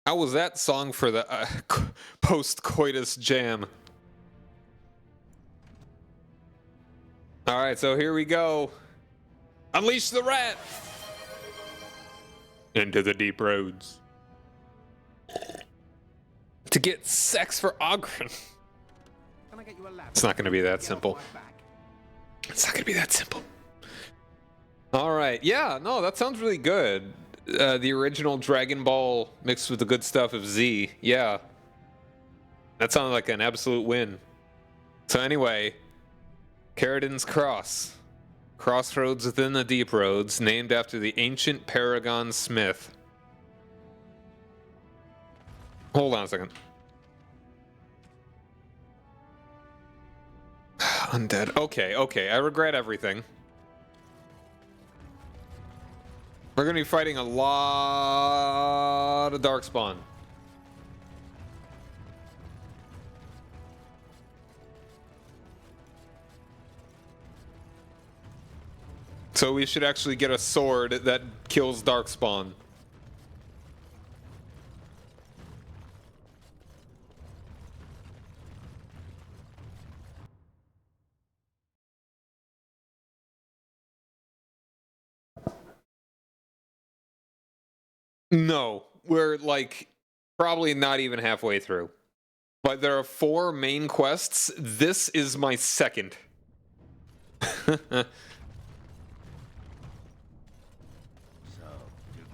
How was that song for the post-coitus jam? All right, so here we go. Unleash the rat. Into the deep roads. To get sex for Ogren.
Can I get you a lap?
It's not going to be that
Get
simple.
off my back.
It's not going to be that simple. All right. Yeah, no, that sounds really good. The original Dragon Ball mixed with the good stuff of Z. Yeah. That sounded like an absolute win. So anyway, Caridin's Cross. Crossroads within the deep roads, named after the ancient Paragon Smith. Hold on a second. Undead. Okay. I regret everything. We're going to be fighting a lot of Darkspawn. So we should actually get a sword that kills Darkspawn. No, we're like probably not even halfway through. But there are 4 main quests. This is my second.
So, do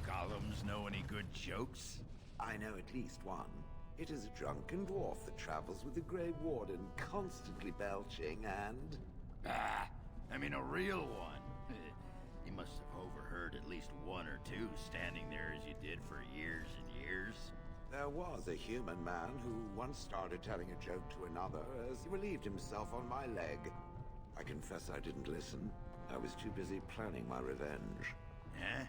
golems know any good jokes?
I know at least one. It is a drunken dwarf that travels with the Grey Warden, constantly belching and...
I mean a real one. You must have overheard at least 1 or 2 standing there as you did for years and years.
There was a human man who once started telling a joke to another as he relieved himself on my leg. I confess I didn't listen. I was too busy planning my revenge.
Eh?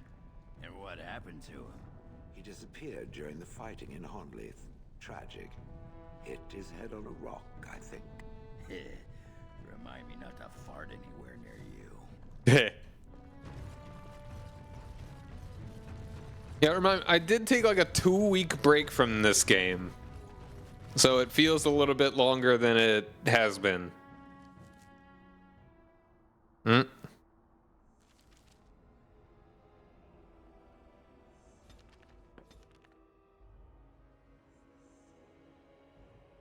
And what happened to him?
He disappeared during the fighting in Honleith. Tragic. Hit his head on a rock, I think.
Remind me not to fart anywhere near you.
Yeah, remember, I did take like a 2-week break from this game. So it feels a little bit longer than it has been.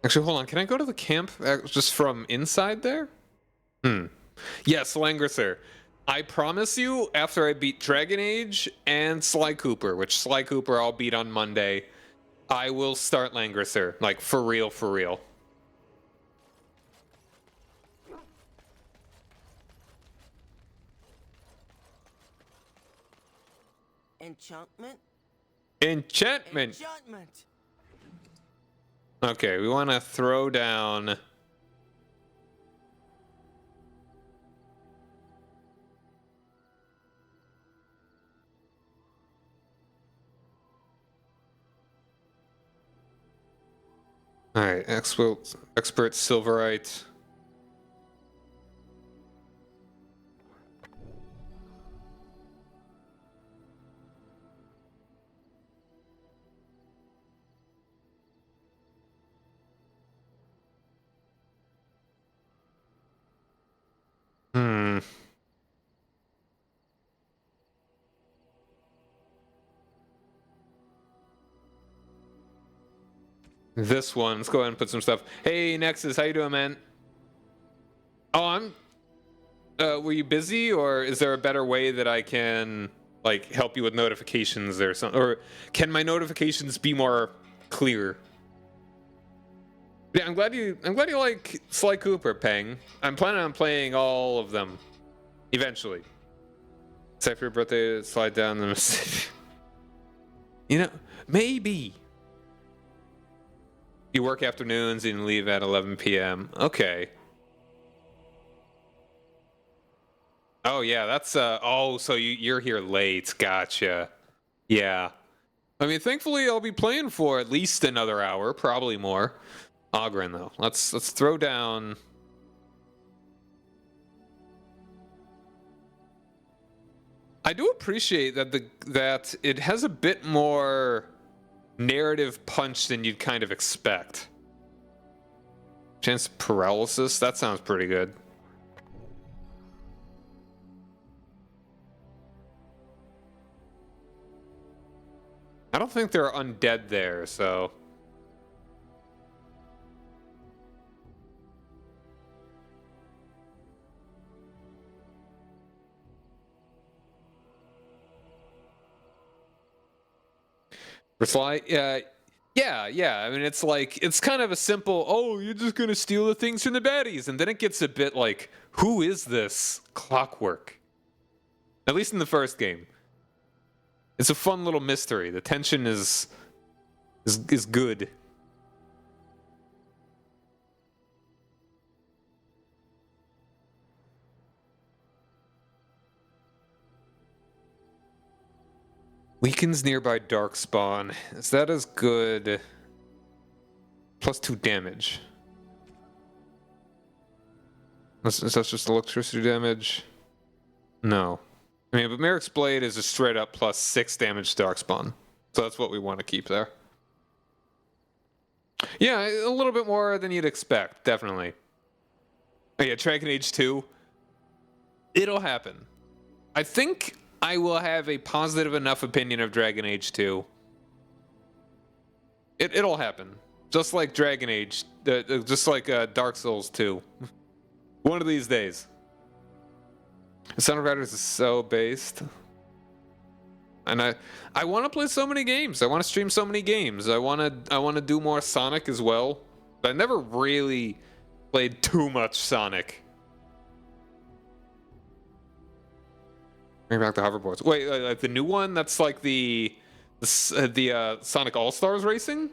Actually, hold on. Can I go to the camp just from inside there? Yes, Langrisser. I promise you, after I beat Dragon Age and Sly Cooper, which Sly Cooper I'll beat on Monday, I will start Langrisser. Like, for real, for real.
Enchantment?
Enchantment!
Enchantment!
Okay, we want to throw down... Alright, expert Silverite. This one, let's go ahead and put some stuff. Hey, Nexus, how you doing, man? Oh, I'm... were you busy, or is there a better way that I can, like, help you with notifications or something? Or can my notifications be more clear? Yeah, I'm glad you like Sly Cooper, Peng. I'm planning on playing all of them. Eventually. Except for your birthday, slide down the Mississippi. You know, maybe. You work afternoons and leave at 11 p.m. Okay. Oh, yeah, that's, oh, so you're here late. Gotcha. Yeah. I mean, thankfully, I'll be playing for at least another hour, probably more. Ogren, though. Let's throw down... I do appreciate that it has a bit more narrative punch than you'd kind of expect. Chance of paralysis, that sounds pretty good. I don't think there are undead there, so... Reply, yeah. I mean, it's like, it's kind of a simple, oh, you're just gonna steal the things from the baddies. And then it gets a bit like, who is this Clockwork? At least in the first game. It's a fun little mystery. The tension is good. Weakens nearby darkspawn. Is that as good? +2 damage. Is that just electricity damage? No. I mean, but Merrick's Blade is a straight up +6 damage to darkspawn. So that's what we want to keep there. Yeah, a little bit more than you'd expect, definitely. Oh yeah, Dragon Age 2. It'll happen. I think I will have a positive enough opinion of Dragon Age 2. It'll happen. Just like Dragon Age, just like Dark Souls 2. One of these days. Sound of Riders is so based. And I want to play so many games. I want to stream so many games. I want to do more Sonic as well. But I never really played too much Sonic. Bring back the hoverboards. Wait, the new one? That's like the Sonic All-Stars Racing?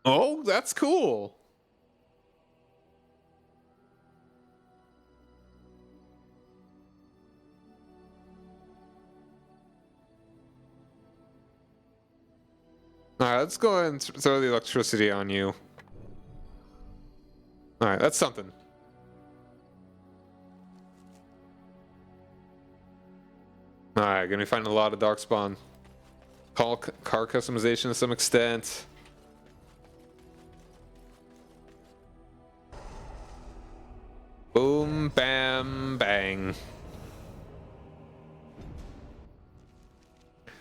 Oh, that's cool. Alright, let's go ahead and throw the electricity on you. Alright, that's something. Alright, gonna be finding a lot of darkspawn. Car customization to some extent. Boom, bam, bang.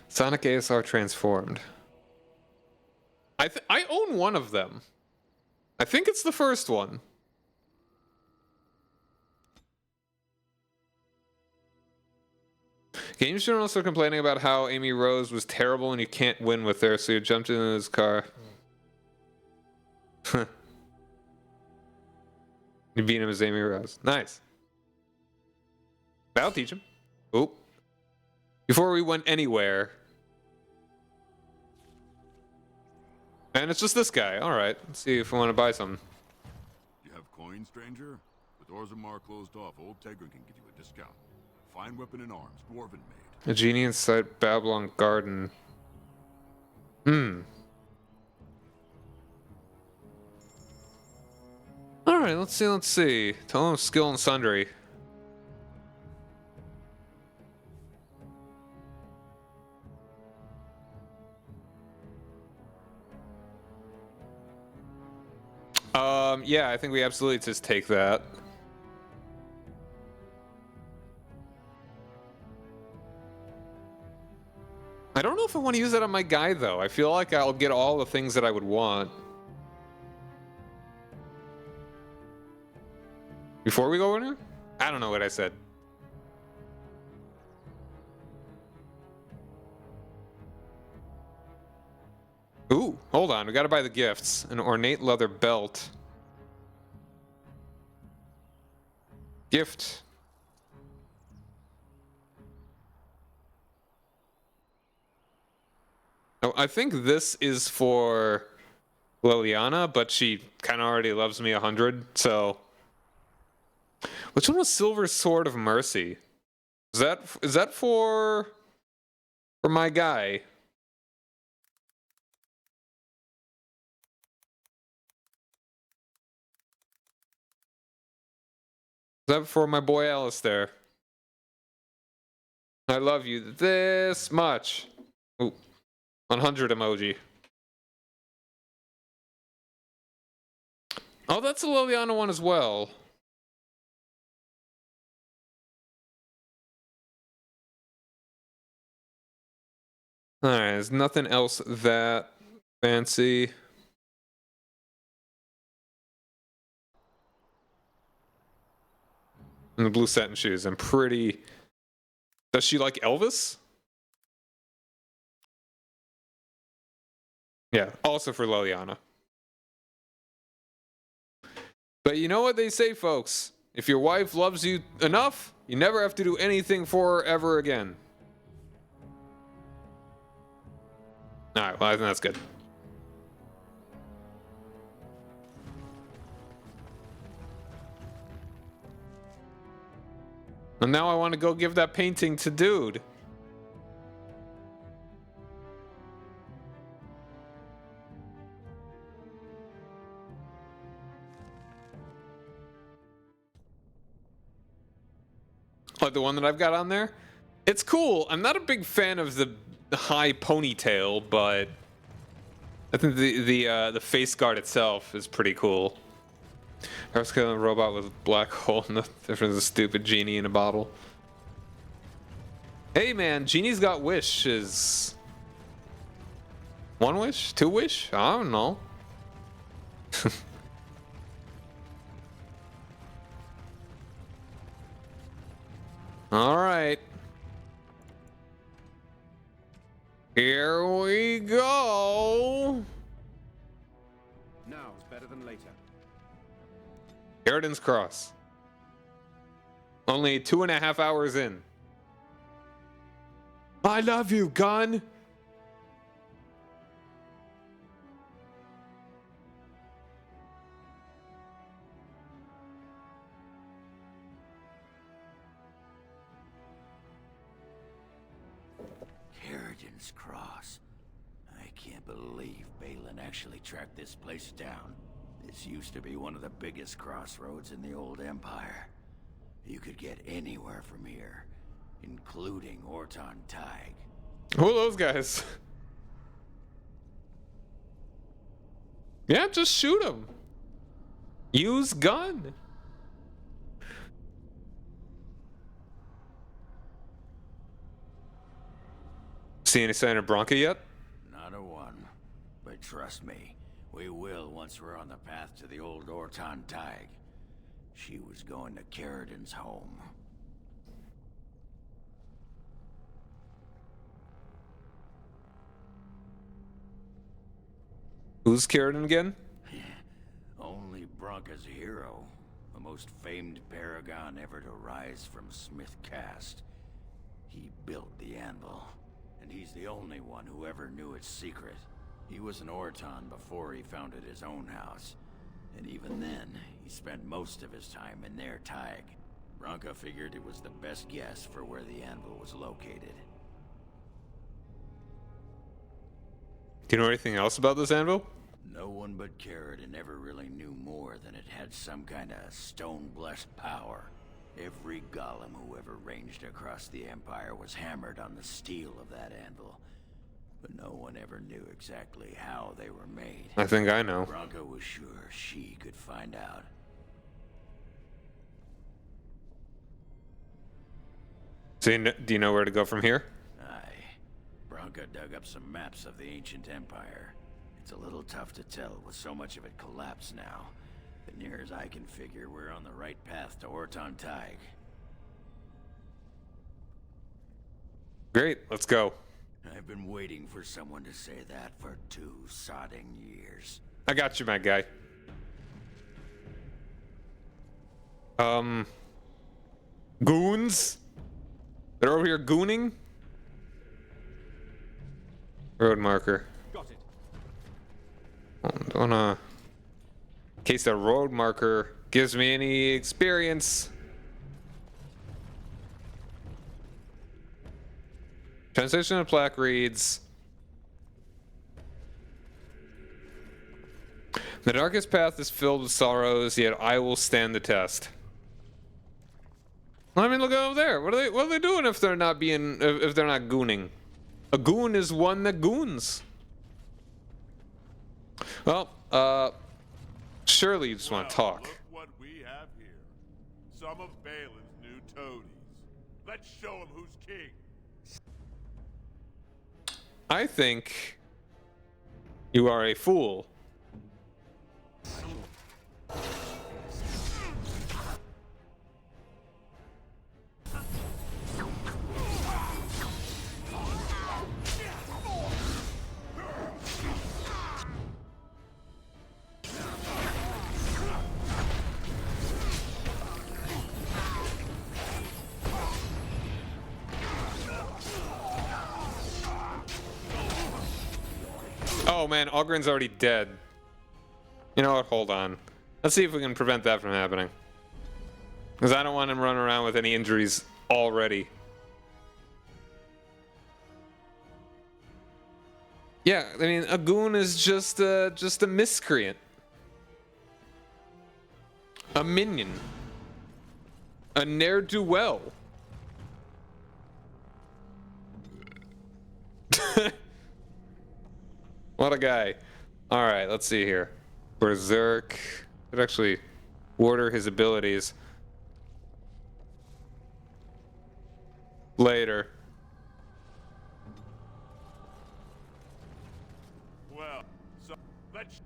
Sonic ASR transformed. I own one of them. I think it's the first one. Games journalists are complaining about how Amy Rose was terrible and you can't win with her, so you jumped into his car. You beat him as Amy Rose. Nice. That'll teach him. Oop. Before we went anywhere. And it's just this guy. Alright. Let's see if we want to buy something.
You have coins, stranger? With Orzammar closed off, Old Tegrin can give you a discount. Fine weapon and arms, dwarven made.
A genie inside Babylon Garden. Alright, let's see. Tell him skill and sundry. Yeah, I think we absolutely just take that. I don't know if I want to use that on my guy, though. I feel like I'll get all the things that I would want. Before we go in here? I don't know what I said. Ooh, hold on. We gotta buy the gifts. An ornate leather belt. Gift. Oh, I think this is for Leliana, but she kind of already loves me 100, so... Which one was Silver Sword of Mercy? Is that for my guy? that for my boy Alistair? I love you this much. Ooh, 100 emoji. Oh, that's a Leliana one as well. Alright, there's nothing else that fancy. And the blue satin shoes. I'm pretty... Does she like Elvis? Yeah, also for Leliana. But you know what they say, folks? If your wife loves you enough, you never have to do anything for her ever again. Alright, well, I think that's good. And now I want to go give that painting to Dude. Like the one that I've got on there? It's cool. I'm not a big fan of the high ponytail, but I think the face guard itself is pretty cool. I was killing a robot with a black hole and the difference of a stupid genie in a bottle. Hey man, genie's got wishes. One wish? Two wish? I don't know. All right. Here we go.
Now is better than later.
Sheridan's Cross. Only 2.5 hours in. I love you, gun.
Sheridan's Cross. I can't believe Balin actually tracked this place down. This used to be one of the biggest crossroads in the old Empire. You could get anywhere from here, including Orton Tig.
Who are those guys? Yeah, just shoot them. Use gun. See any sign of Branka yet?
Not a one. But trust me, we will once we're on the path to the old Orton Tig. She was going to Sheridan's home.
Who's Sheridan again?
Only Branka's hero. The most famed paragon ever to rise from Smith Cast. He built the anvil, and he's the only one who ever knew its secret. He was an Orton before he founded his own house. And even then, he spent most of his time in their Tig. Branka figured it was the best guess for where the anvil was located.
Do you know anything else about this anvil?
No one but Sheridan ever really knew more than it had some kind of stone-blessed power. Every golem who ever ranged across the Empire was hammered on the steel of that anvil. But no one ever knew exactly how they were made.
I think I know.
Branka was sure she could find out.
So do you know where to go from here?
Aye. Branka dug up some maps of the ancient Empire. It's a little tough to tell with so much of it collapsed now. But near as I can figure, we're on the right path to Orton Tig.
Great, let's go.
I've been waiting for someone to say that for 2 sodding years.
I got you, my guy. Goons? They're over here gooning? Road marker.
Got it.
Don't wanna... In case the road marker gives me any experience. Translation of plaque reads... The darkest path is filled with sorrows, yet I will stand the test. I mean, look over there. What are they doing if they're not being if they're not gooning? A goon is one that goons. Well, surely you just want to talk.
Look what we have here. Some of Balin's new toadies. Let's show him who's king.
I think you are a fool. Oh man, Ogren's already dead. You know what? Hold on. Let's see if we can prevent that from happening. Because I don't want him running around with any injuries already. Yeah, I mean, a goon is just a miscreant. A minion. A ne'er-do-well. What a guy. Alright, let's see here. Berserk. Could actually order his abilities later.
Well, so let's.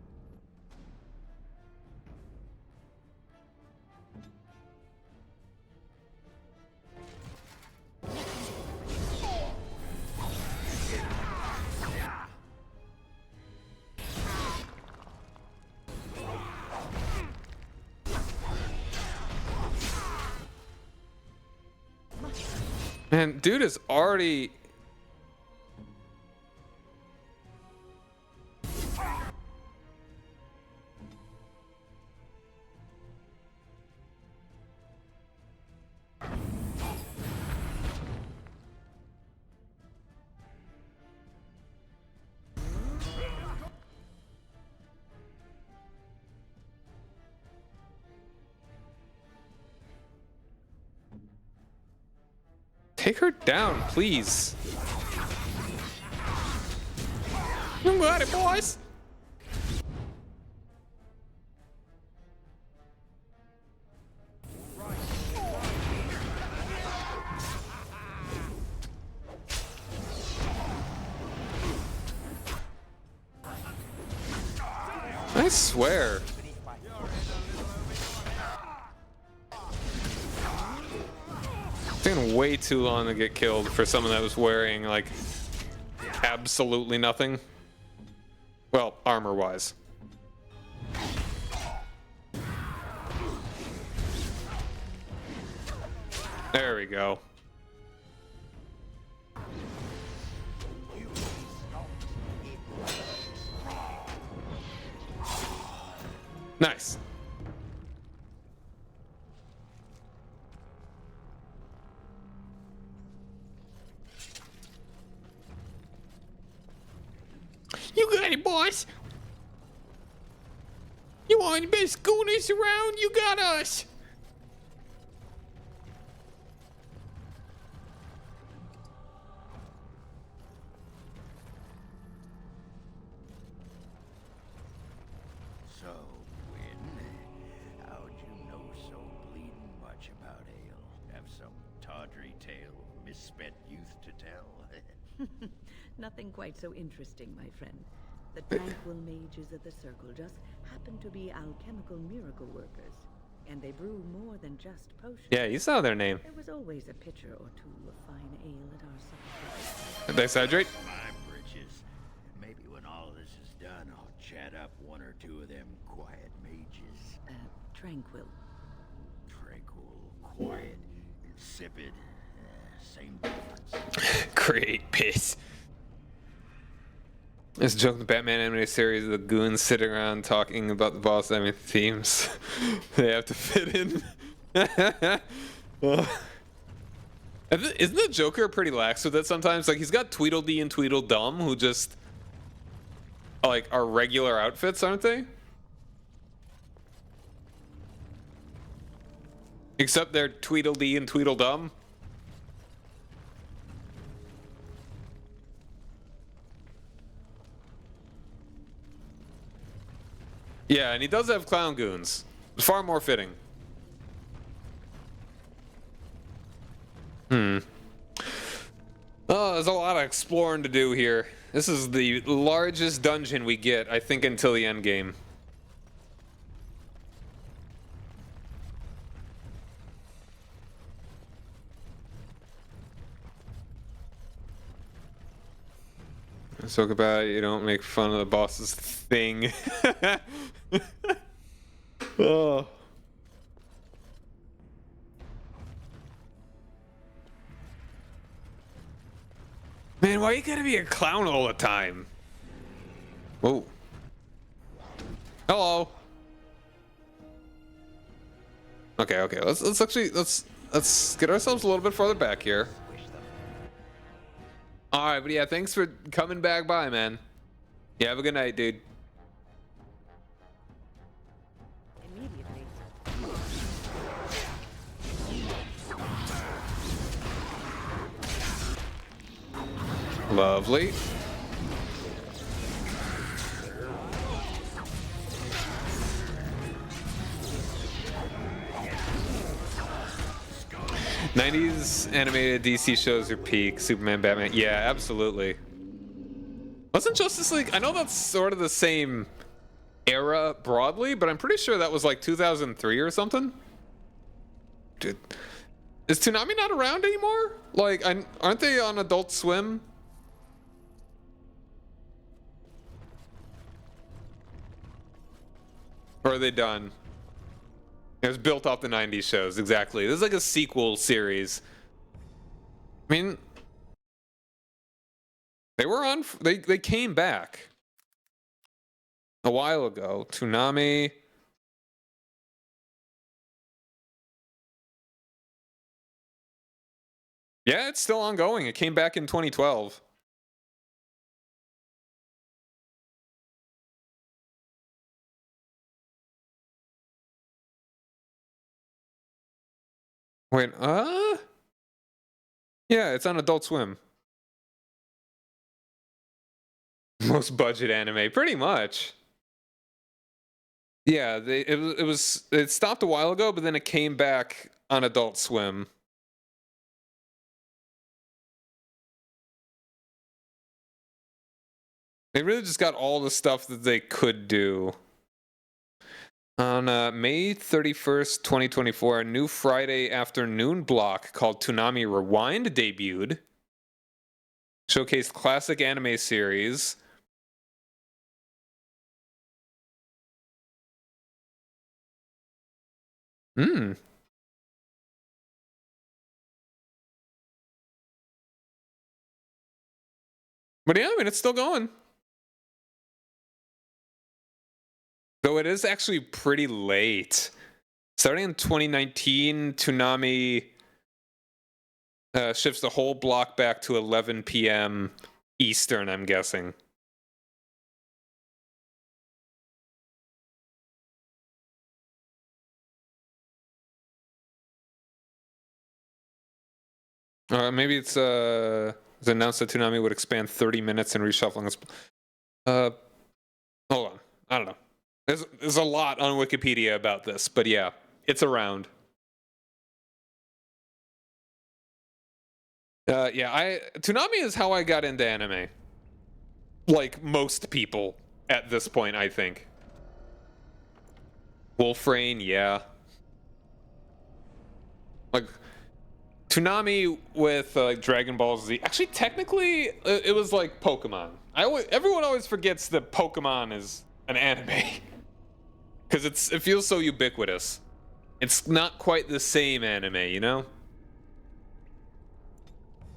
Man, dude is already... Take her down, please. You got it, boys. I swear. It's taking way too long to get killed for someone that was wearing, like, absolutely nothing. Well, armor-wise. There we go. Nice. You got it, boss. You want the best goonies around? You got us.
So, Win, how'd you know so bleeding much about ale? Have some tawdry tale of misspent youth to tell?
Nothing quite so interesting, my friend. The tranquil mages of the Circle just happen to be alchemical miracle workers. And they brew more than just potions.
Yeah, you saw their name.
There was always a pitcher or two of fine ale at our supper.
Did they hydrate?
My britches. Maybe when all of this is done, I'll chat up one or two of them quiet mages.
Tranquil.
Tranquil, quiet, insipid. Same difference.
Great piss. This joke in the Batman animated series of the goons sitting around talking about the boss. I mean, themes they have to fit in. Isn't the Joker pretty lax with it sometimes? Like, he's got Tweedledee and Tweedledum, who just like are regular outfits, aren't they? Except they're Tweedledee and Tweedledum. Yeah, and he does have clown goons. Far more fitting. Oh, there's a lot of exploring to do here. This is the largest dungeon we get, I think, until the end game. Let's talk about you don't make fun of the boss's thing. Oh. Man, why you gotta be a clown all the time? Whoa. Hello. Okay, okay. Let's actually let's get ourselves a little bit farther back here. All right, but yeah, thanks for coming back by, man. Yeah, have a good night, dude.
Immediately.
Lovely. '90s animated DC shows are peak. Superman, Batman. Yeah, absolutely. Wasn't Justice League? I know that's sort of the same era broadly, but I'm pretty sure that was like 2003 or something. Dude, is Toonami not around anymore? Like, aren't they on Adult Swim? Or are they done? It was built off the 90s shows, exactly. This is like a sequel series. I mean, they were on, they came back a while ago. Toonami. Yeah, it's still ongoing. It came back in 2012. Wait, yeah, it's on Adult Swim. Most budget anime, pretty much. Yeah, it stopped a while ago, but then it came back on Adult Swim. They really just got all the stuff that they could do. On May 31st, 2024, a new Friday afternoon block called Toonami Rewind debuted. Showcased classic anime series. Hmm. But yeah, I mean, it's still going. Though it is actually pretty late. Starting in 2019, Toonami shifts the whole block back to 11 p.m. Eastern, I'm guessing. Maybe it's announced that Toonami would expand 30 minutes and reshuffling this. Hold on. I don't know. There's a lot on Wikipedia about this, but yeah, it's around. Yeah, Toonami is how I got into anime. Like most people at this point, I think. Wolfrain, yeah. Like Toonami with Dragon Ball Z. Actually, technically, it was like Pokemon. Everyone always forgets that Pokemon is an anime because it feels so ubiquitous. It's not quite the same anime, you know?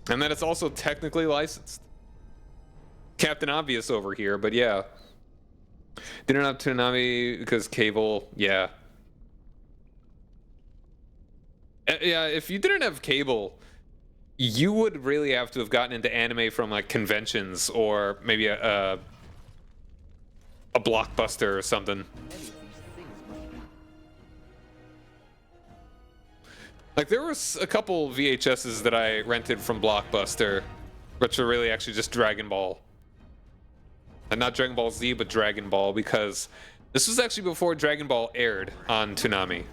And then it's also technically licensed. Captain Obvious over here, but yeah. Didn't have Toonami because cable, yeah. Yeah, if you didn't have cable, you would really have to have gotten into anime from like conventions or maybe a Blockbuster or something. Like, there was a couple VHSs that I rented from Blockbuster, which were really actually just Dragon Ball. And not Dragon Ball Z, but Dragon Ball, because this was actually before Dragon Ball aired on Toonami.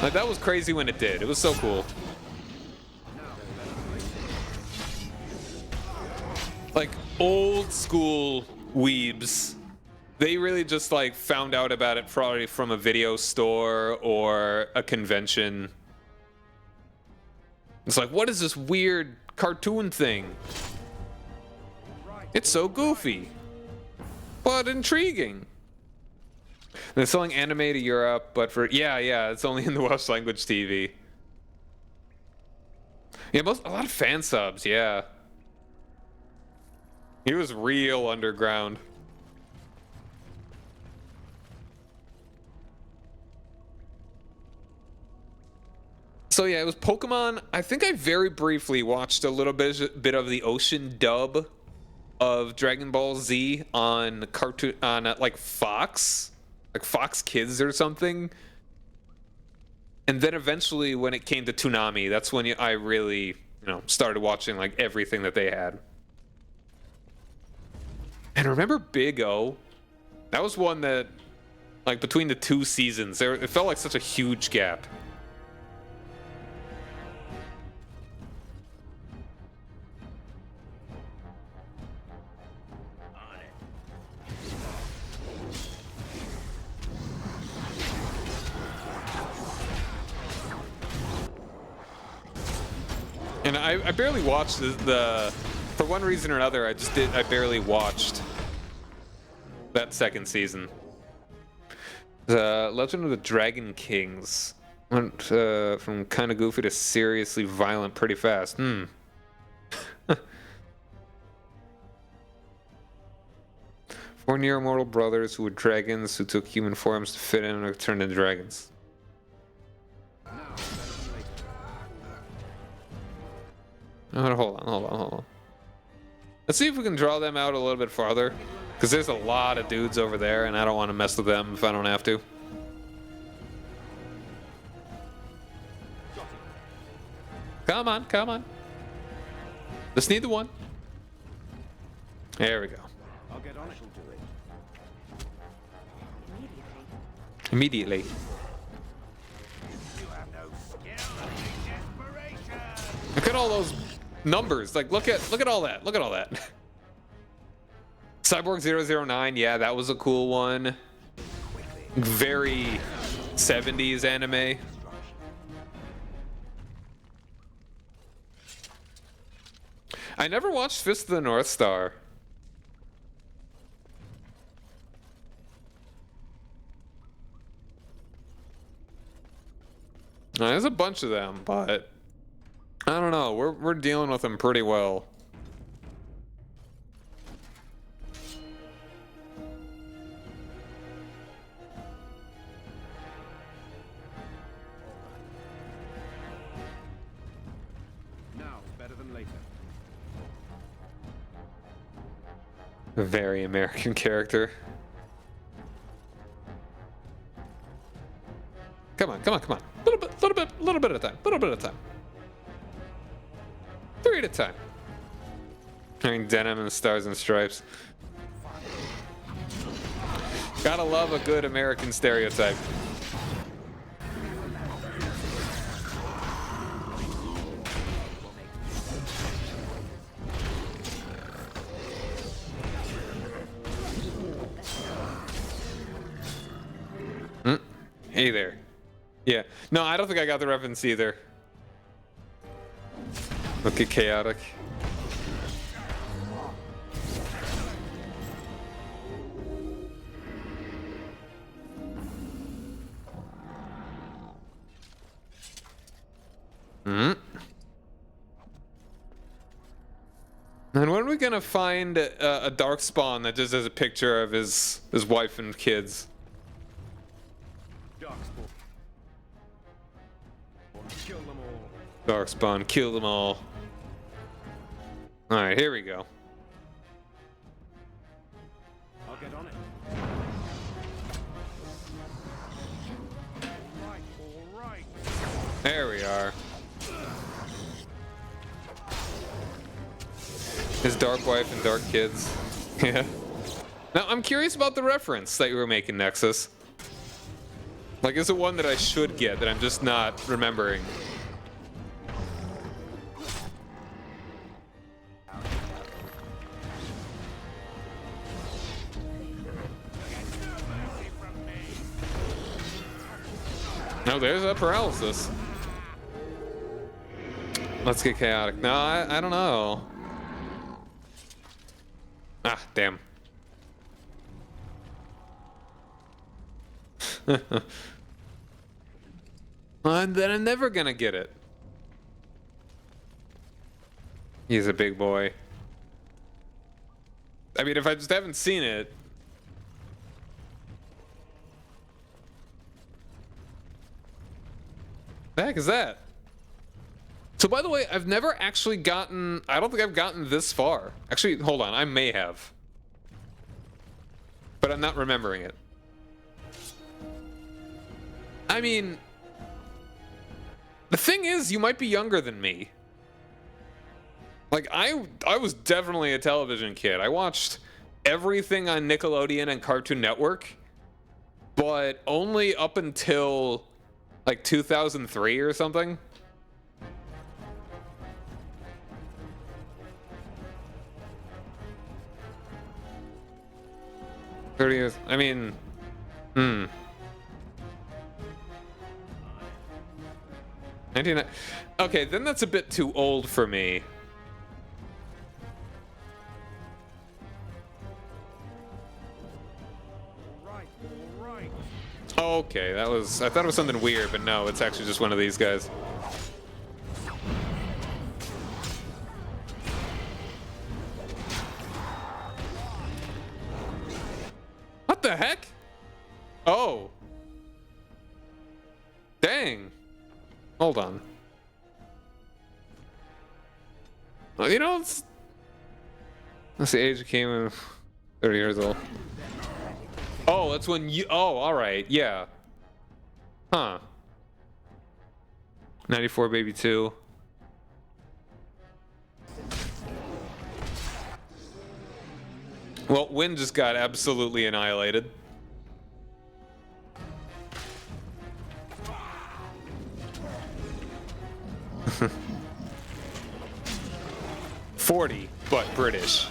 Like, that was crazy when it did. It was so cool. Like, old school weebs, they really just like found out about it probably from a video store or a convention. It's like, what is this weird cartoon thing? It's so goofy, but intriguing. They're selling anime to Europe, but for yeah, it's only in the Welsh language TV. Yeah, a lot of fan subs, yeah. He was real underground. So yeah, it was Pokemon. I think I very briefly watched a little bit of the Ocean dub of Dragon Ball Z on cartoon like Fox Kids or something. And then eventually, when it came to Toonami, that's when I really, started watching like everything that they had. And remember Big O? That was one that, like, between the two seasons, it felt like such a huge gap. And I barely watched the for one reason or another, I barely watched that second season. The Legend of the Dragon Kings went from kind of goofy to seriously violent pretty fast. Four near immortal brothers who were dragons who took human forms to fit in or turn into dragons. Hold on. Let's see if we can draw them out a little bit farther. Because there's a lot of dudes over there, and I don't want to mess with them if I don't have to. Come on. Just need the one. There we go.
I'll get on it.
Immediately. Look at all those numbers. Like, look at all that. Look at all that. Cyborg 009, yeah, that was a cool one. Very 70s anime. I never watched Fist of the North Star. There's a bunch of them, but I don't know. We're dealing with them pretty well.
Now is better than later.
A very American character. Come on. Little bit at a time. 3 at a time. Wearing denim and stars and stripes. Gotta love a good American stereotype. Hey there. Yeah. No, I don't think I got the reference either. Look at chaotic. And when are we gonna find a Darkspawn that just has a picture of his wife and kids?
Kill them all.
Darkspawn, kill them all. Alright, here we go.
I'll get on it.
There we are. His dark wife and dark kids. Yeah. Now, I'm curious about the reference that you were making, Nexus. Like, is it one that I should get that I'm just not remembering? No, there's a paralysis. Let's get chaotic. No, I don't know. Ah, damn. And then I'm never gonna get it. He's a big boy. I mean, if I just haven't seen it. The heck is that? So by the way, I've never actually gotten, I don't think I've gotten this far. Actually, hold on, I may have. But I'm not remembering it. I mean, the thing is, you might be younger than me. Like, I was definitely a television kid. I watched everything on Nickelodeon and Cartoon Network, but only up until like 2003 or something. $30 years. I mean, 19. Okay, then that's a bit too old for me. Okay, that was. I thought it was something weird, but no, it's actually just one of these guys. What the heck? Oh. Dang. Hold on. Well, you know, that's the age it came in. 30 years old. Oh, that's when you. Oh, all right. Yeah. Huh. 94 baby 2. Well, Wynn just got absolutely annihilated. $40, but British.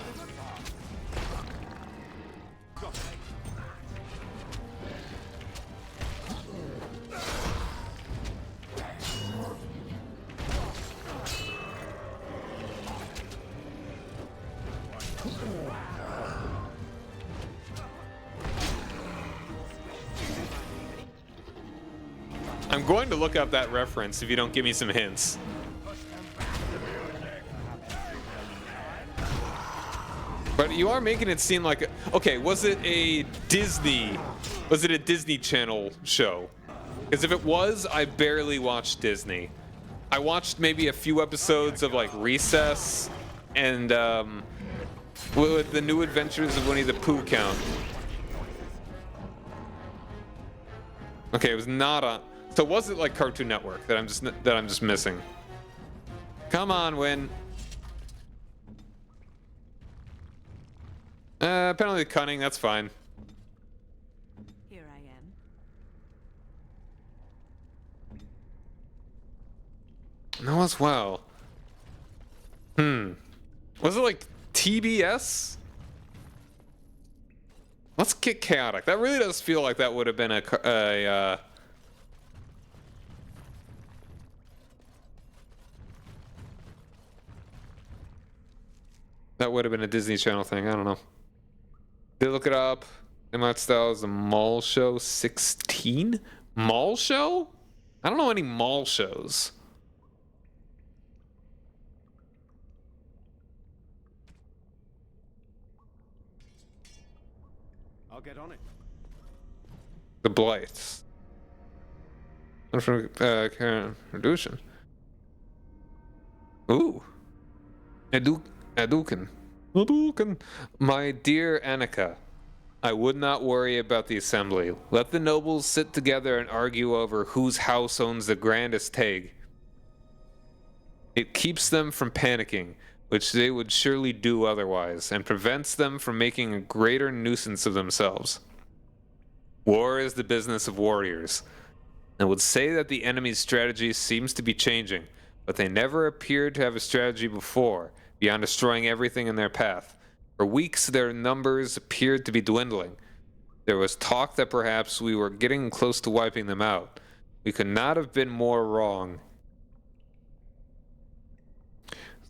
I'm going to look up that reference if you don't give me some hints. But you are making it seem like, okay, was it a Disney Channel show? Because if it was, I barely watched Disney. I watched maybe a few episodes of like Recess and with the New Adventures of Winnie the Pooh count. Okay, it was not on. So was it like Cartoon Network that I'm just missing? Come on, Win. Penalty cunning, that's fine.
Here I am.
No, as well. Was it like TBS? Let's get chaotic. That really does feel like that would have been a that would have been a Disney Channel thing. I don't know. Did look it up. Emma Style is a mall show 16? Mall show? I don't know any mall shows.
I'll get on it.
The Blythes. And from Karen Reduction. Ooh. Aduken. My dear Annika, I would not worry about the assembly. Let the nobles sit together and argue over whose house owns the grandest tag. It keeps them from panicking, which they would surely do otherwise, and prevents them from making a greater nuisance of themselves. War is the business of warriors. I would say that the enemy's strategy seems to be changing, but they never appeared to have a strategy before, beyond destroying everything in their path. For weeks, their numbers appeared to be dwindling. There was talk that perhaps we were getting close to wiping them out. We could not have been more wrong.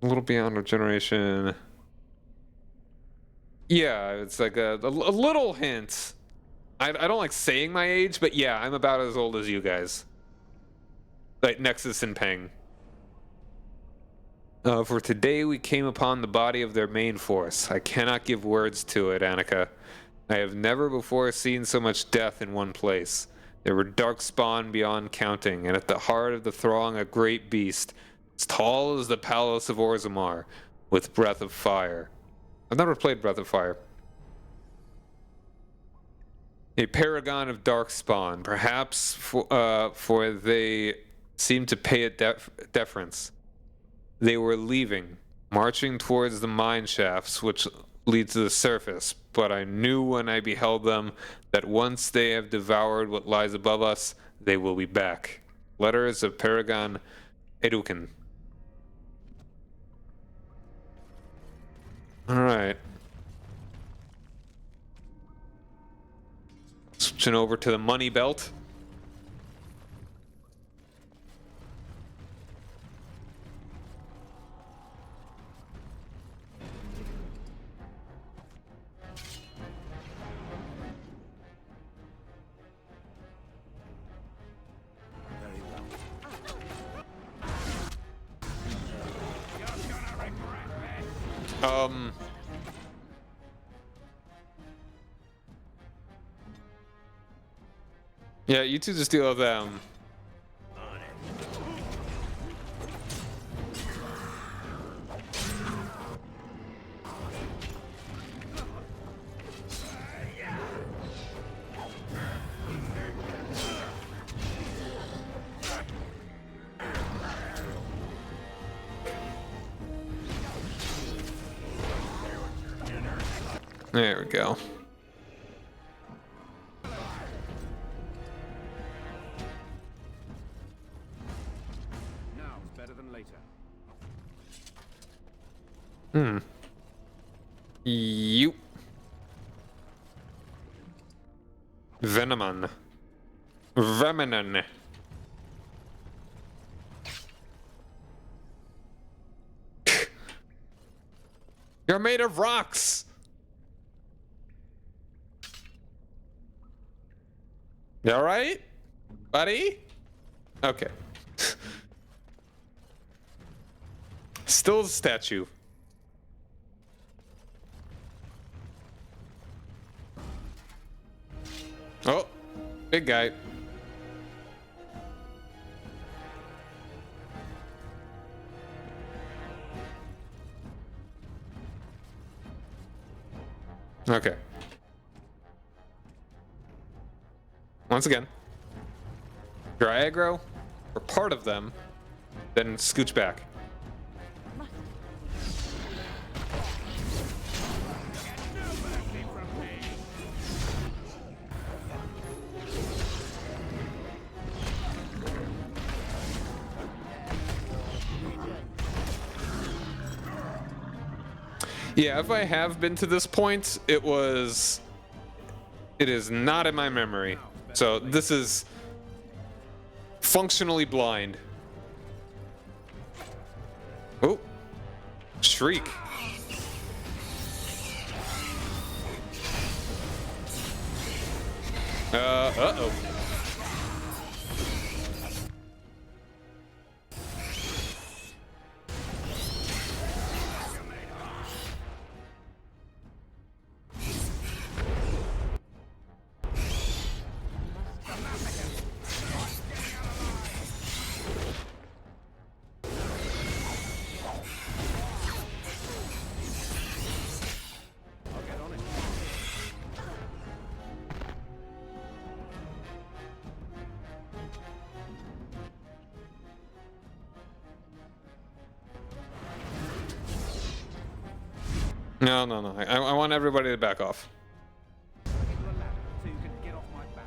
A little beyond our generation. Yeah, it's like a little hint. I don't like saying my age, but yeah, I'm about as old as you guys. Like Nexus and Peng. For today we came upon the body of their main force. I cannot give words to it, Annika. I have never before seen so much death in one place. There were darkspawn beyond counting, and at the heart of the throng a great beast, as tall as the palace of Orzammar, with breath of fire. I've never played Breath of Fire. A paragon of darkspawn, perhaps for they seemed to pay it deference. They were leaving, marching towards the mine shafts which lead to the surface, but I knew when I beheld them that once they have devoured what lies above us, they will be back. Letters of Paragon Edukin. Alright. Switching over to the money belt. Yeah, you two just deal with them. There we go.
Now is better than later.
You. Venomon. Veminon. You're made of rocks. You all right, buddy? Okay. Still a statue. Oh, big guy. Okay. Once again, you're aggro, or part of them, then scooch back. Yeah, if I have been to this point, it is not in my memory. So this is functionally blind. Oh, shriek. Uh-oh. No, no, no. I want everybody to back off.
I'll get you a ladder so you can get off my back.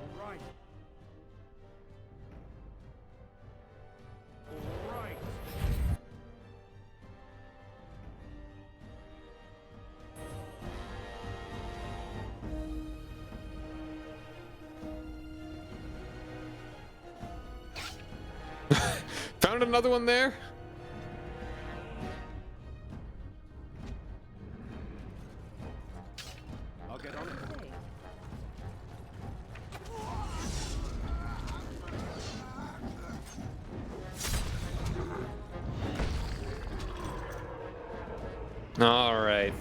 All right. All right.
Found another one there.
I'll get on it.
All right.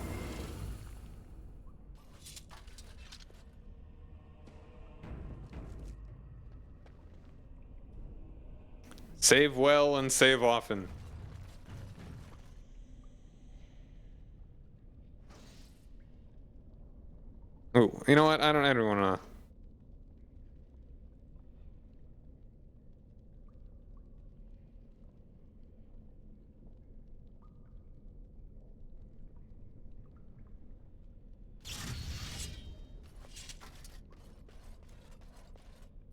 Save well and save often. Oh, you know what? I don't want to.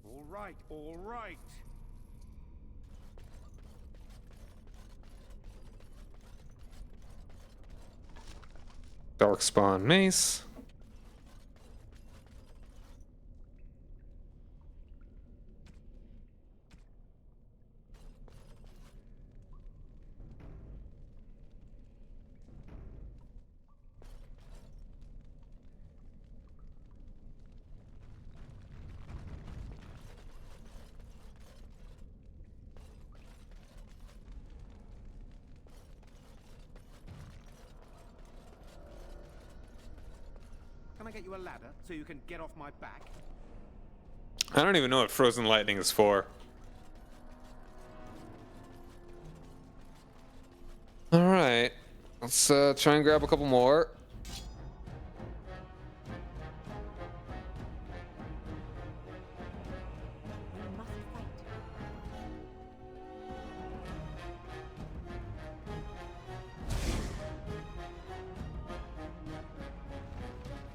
All right, all right.
Darkspawn mace.
Can I get you a ladder so you can get off my back?
I don't even know what frozen lightning is for. All right, let's try and grab a couple more.
We must fight.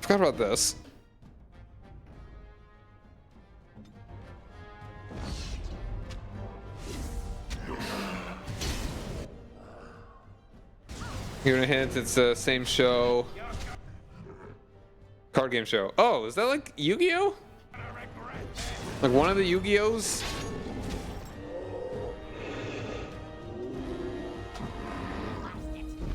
Forgot about this. Here in a hint, it's the same show. Card game show. Oh, is that like Yu-Gi-Oh? Like one of the Yu-Gi-Ohs?
Immediately.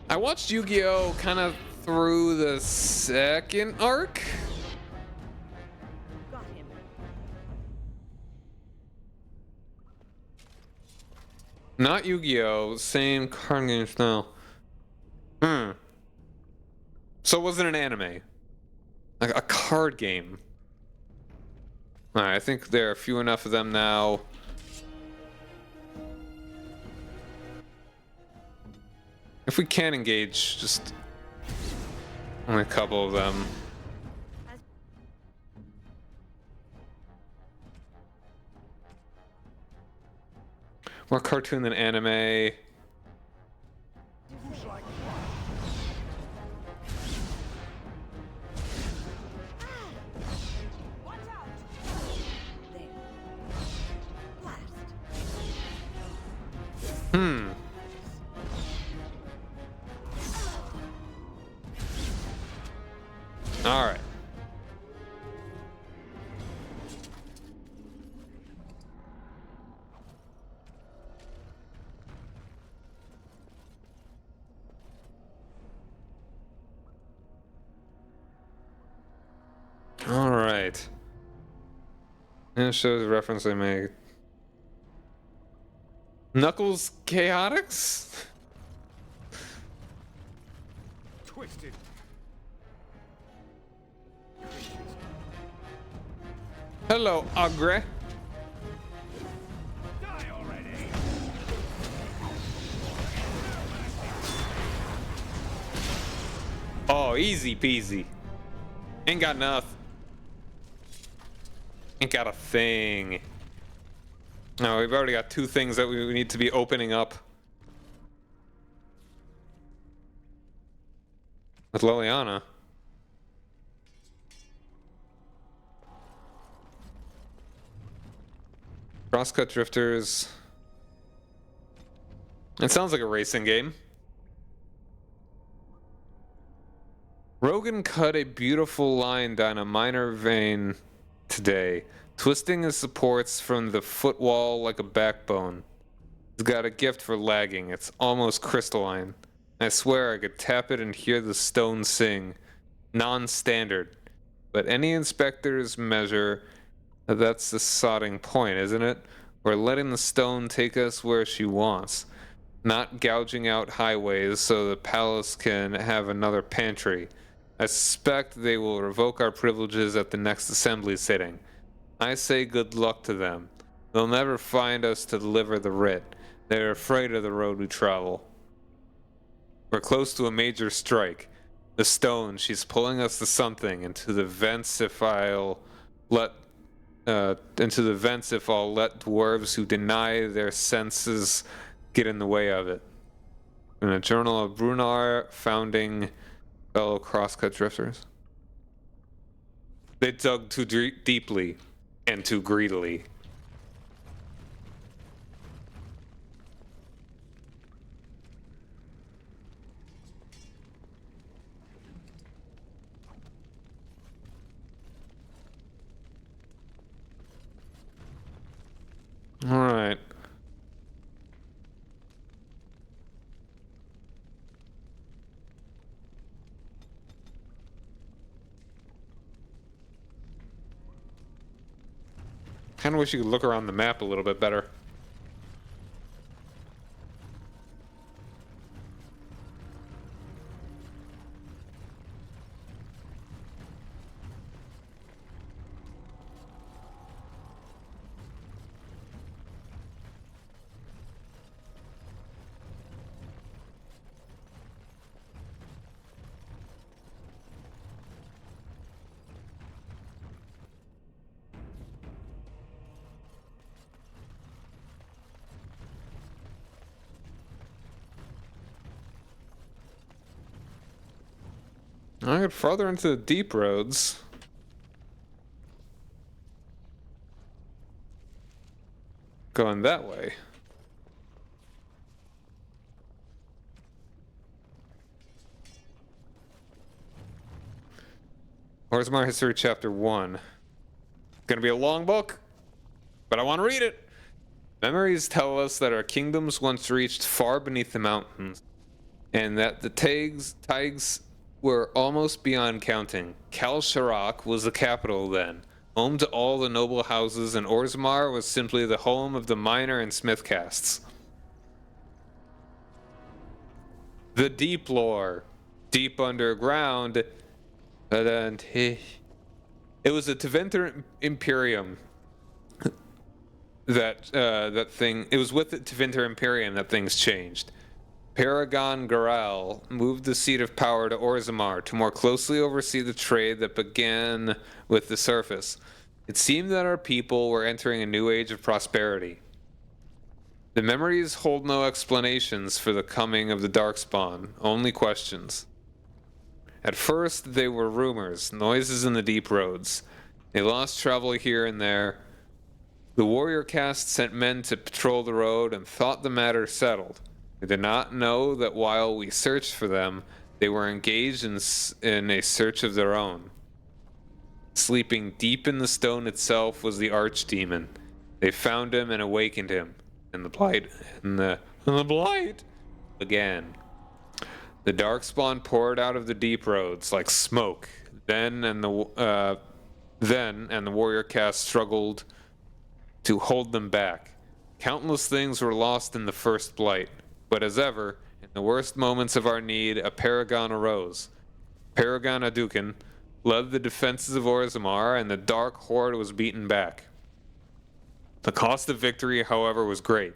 I watched Yu-Gi-Oh kind of through the second arc.
Got him.
Not Yu-Gi-Oh, same card game style. So it wasn't an anime. Like a card game. Alright, I think there are a few enough of them now. If we can engage, just only a couple of them. More cartoon than anime.
Watch out! There. Blast.
All right. All right. And it shows a reference I made. Knuckles Chaotix?
Twisted.
Hello, Agre. Oh, easy peasy. Ain't got enough. Ain't got a thing. No, we've already got 2 things that we need to be opening up. With Leliana. Crosscut Drifters. It sounds like a racing game. Rogan cut a beautiful line down a minor vein today, twisting his supports from the footwall like a backbone. He's got a gift for lagging. It's almost crystalline. I swear I could tap it and hear the stone sing. Non-standard. But any inspector's measure, that's the sodding point, isn't it? We're letting the stone take us where she wants. Not gouging out highways so the palace can have another pantry. I suspect they will revoke our privileges at the next assembly sitting. I say good luck to them. They'll never find us to deliver the writ. They're afraid of the road we travel. We're close to a major strike. The stone, she's pulling us to something, into the vents if I'll let dwarves who deny their senses get in the way of it. In a journal of Brunar, founding fellow crosscut drifters. They dug too deeply and too greedily. All right. Kind of wish you could look around the map a little bit better. I get farther into the deep roads. Going that way. Orzammar History Chapter 1. Gonna be a long book, but I want to read it. Memories tell us that our kingdoms once reached far beneath the mountains, and that the Taigs were almost beyond counting. Kal Sharak was the capital then, home to all the noble houses, and Orzammar was simply the home of the miner and smith castes. The deep lore, deep underground, it was the Tevinter Imperium it was with the Tevinter Imperium that things changed. Paragon Garal moved the seat of power to Orzammar to more closely oversee the trade that began with the surface. It seemed that our people were entering a new age of prosperity. The memories hold no explanations for the coming of the Darkspawn, only questions. At first, they were rumors, noises in the deep roads. They lost travel here and there. The warrior caste sent men to patrol the road and thought the matter settled. We did not know that while we searched for them, they were engaged in a search of their own. Sleeping deep in the stone itself was the archdemon. They found him and awakened him, and the blight began. The darkspawn poured out of the deep roads like smoke. Then the warrior caste struggled to hold them back. Countless things were lost in the first blight. But as ever, in the worst moments of our need, a paragon arose. Paragon Adukin led the defenses of Orzammar, and the dark horde was beaten back. The cost of victory, however, was great.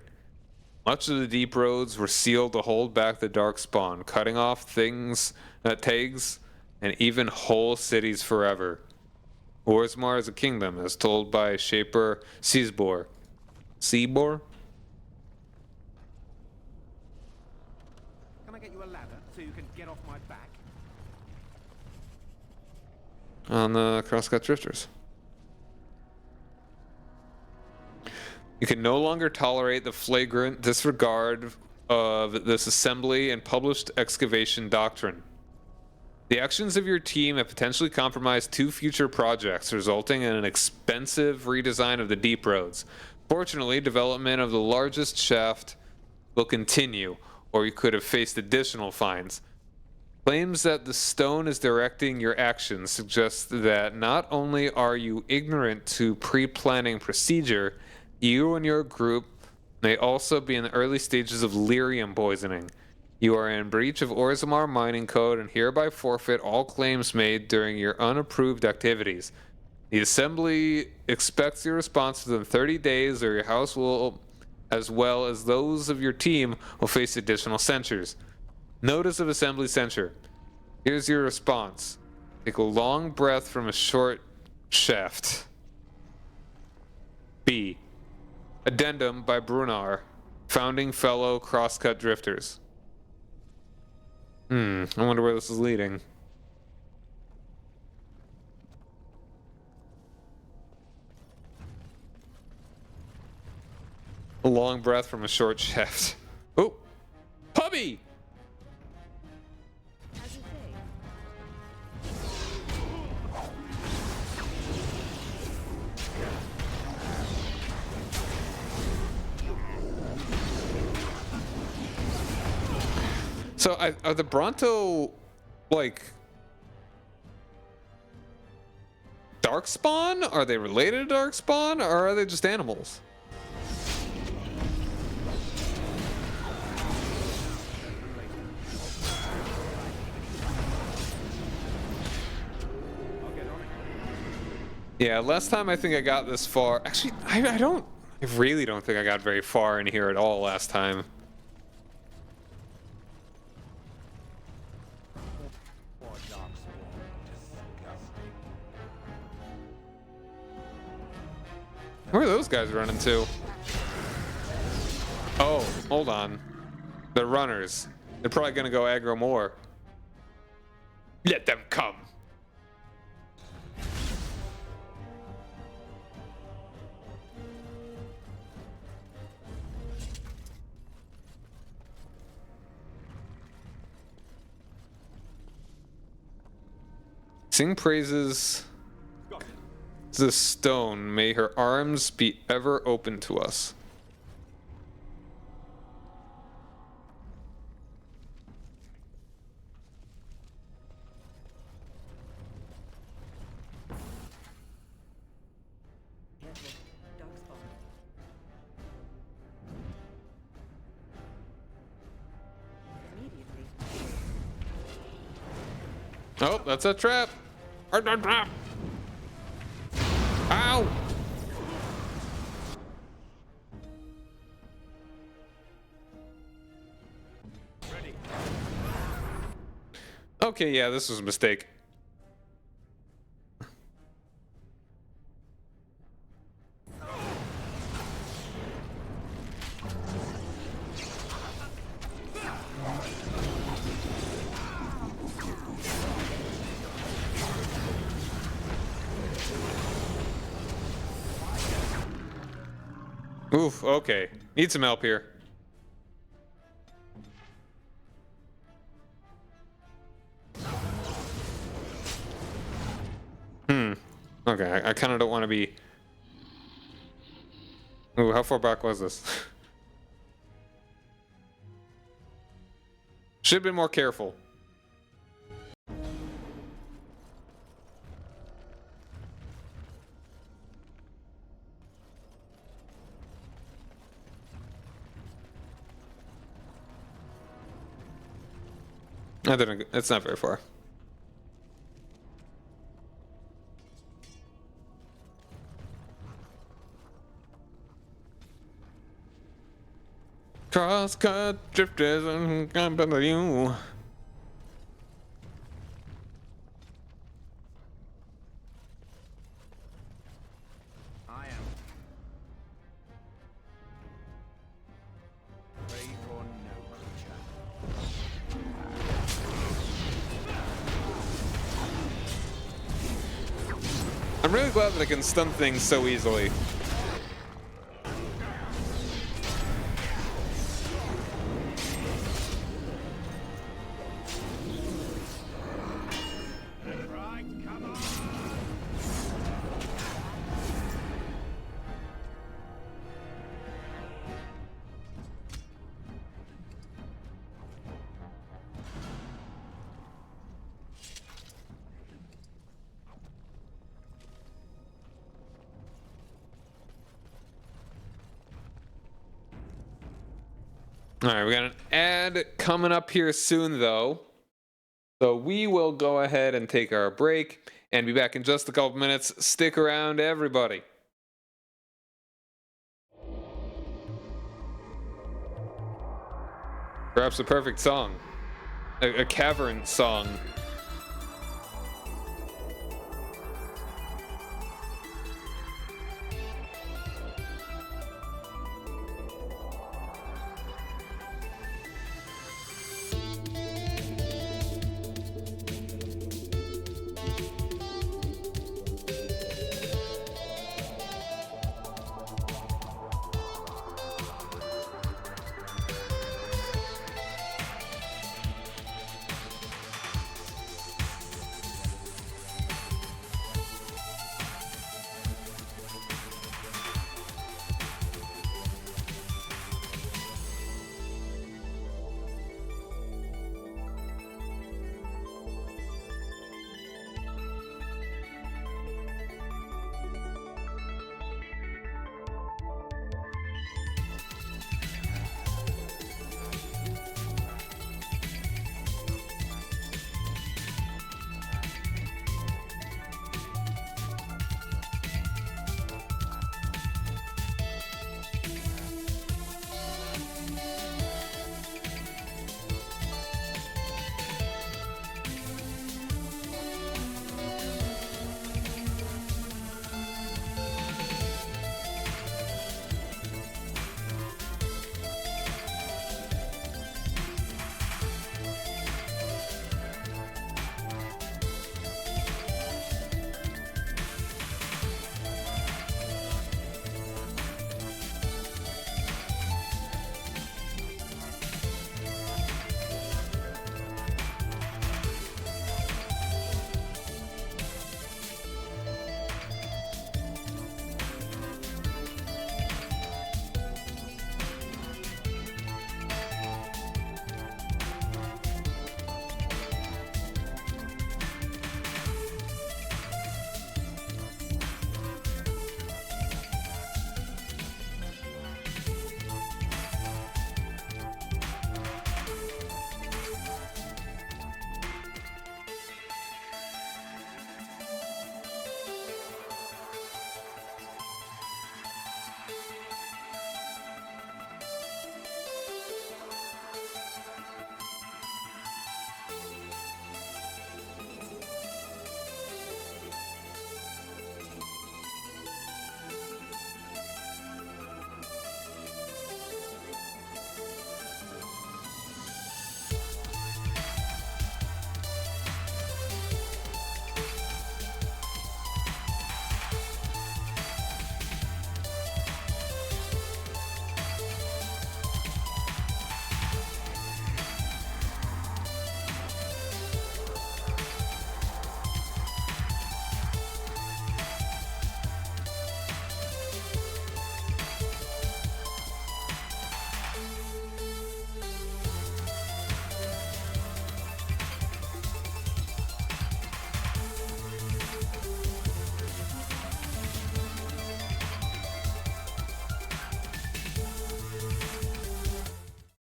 Much of the deep roads were sealed to hold back the darkspawn, cutting off Taigs and even whole cities forever. Orzammar is a kingdom, as told by Shaper Seasbor. Seabor?
Can I get you a ladder so you can get off my back?
On the Crosscut Drifters. You can no longer tolerate the flagrant disregard of this assembly and published excavation doctrine. The actions of your team have potentially compromised 2 future projects, resulting in an expensive redesign of the deep roads. Fortunately, development of the largest shaft will continue, or you could have faced additional fines. Claims that the stone is directing your actions suggest that not only are you ignorant to pre-planning procedure, you and your group may also be in the early stages of lyrium poisoning. You are in breach of Orzammar Mining Code and hereby forfeit all claims made during your unapproved activities. The Assembly expects your response within 30 days, or your house will, as well as those of your team, will face additional censures. Notice of Assembly censure. Here's your response. Take a long breath from a short shaft. B. Addendum by Brunnar, founding fellow Crosscut Drifters. I wonder where this is leading. A long breath from a short shaft. Oh! Puppy! So, are the Bronto, like, Darkspawn? Are they related to Darkspawn, or are they just animals? Yeah, last time I think I got this far. Actually, I really don't think I got very far in here at all last time. Where are those guys running to? Oh, hold on. They're runners. They're probably gonna go aggro more. Let them come. Sing praises the stone. May her arms be ever open to us. Oh, that's a trap. Ow! Okay, yeah, this was a mistake. Oof, okay. Need some help here. Okay, I kind of don't want to be... Ooh, how far back was this? Should have been more careful. It's not very far. Crosscut drifters and you. I'm really glad that I can stun things so easily. All right, we got an ad coming up here soon, though. So we will go ahead and take our break and be back in just a couple minutes. Stick around, everybody. Perhaps a perfect song. A cavern song.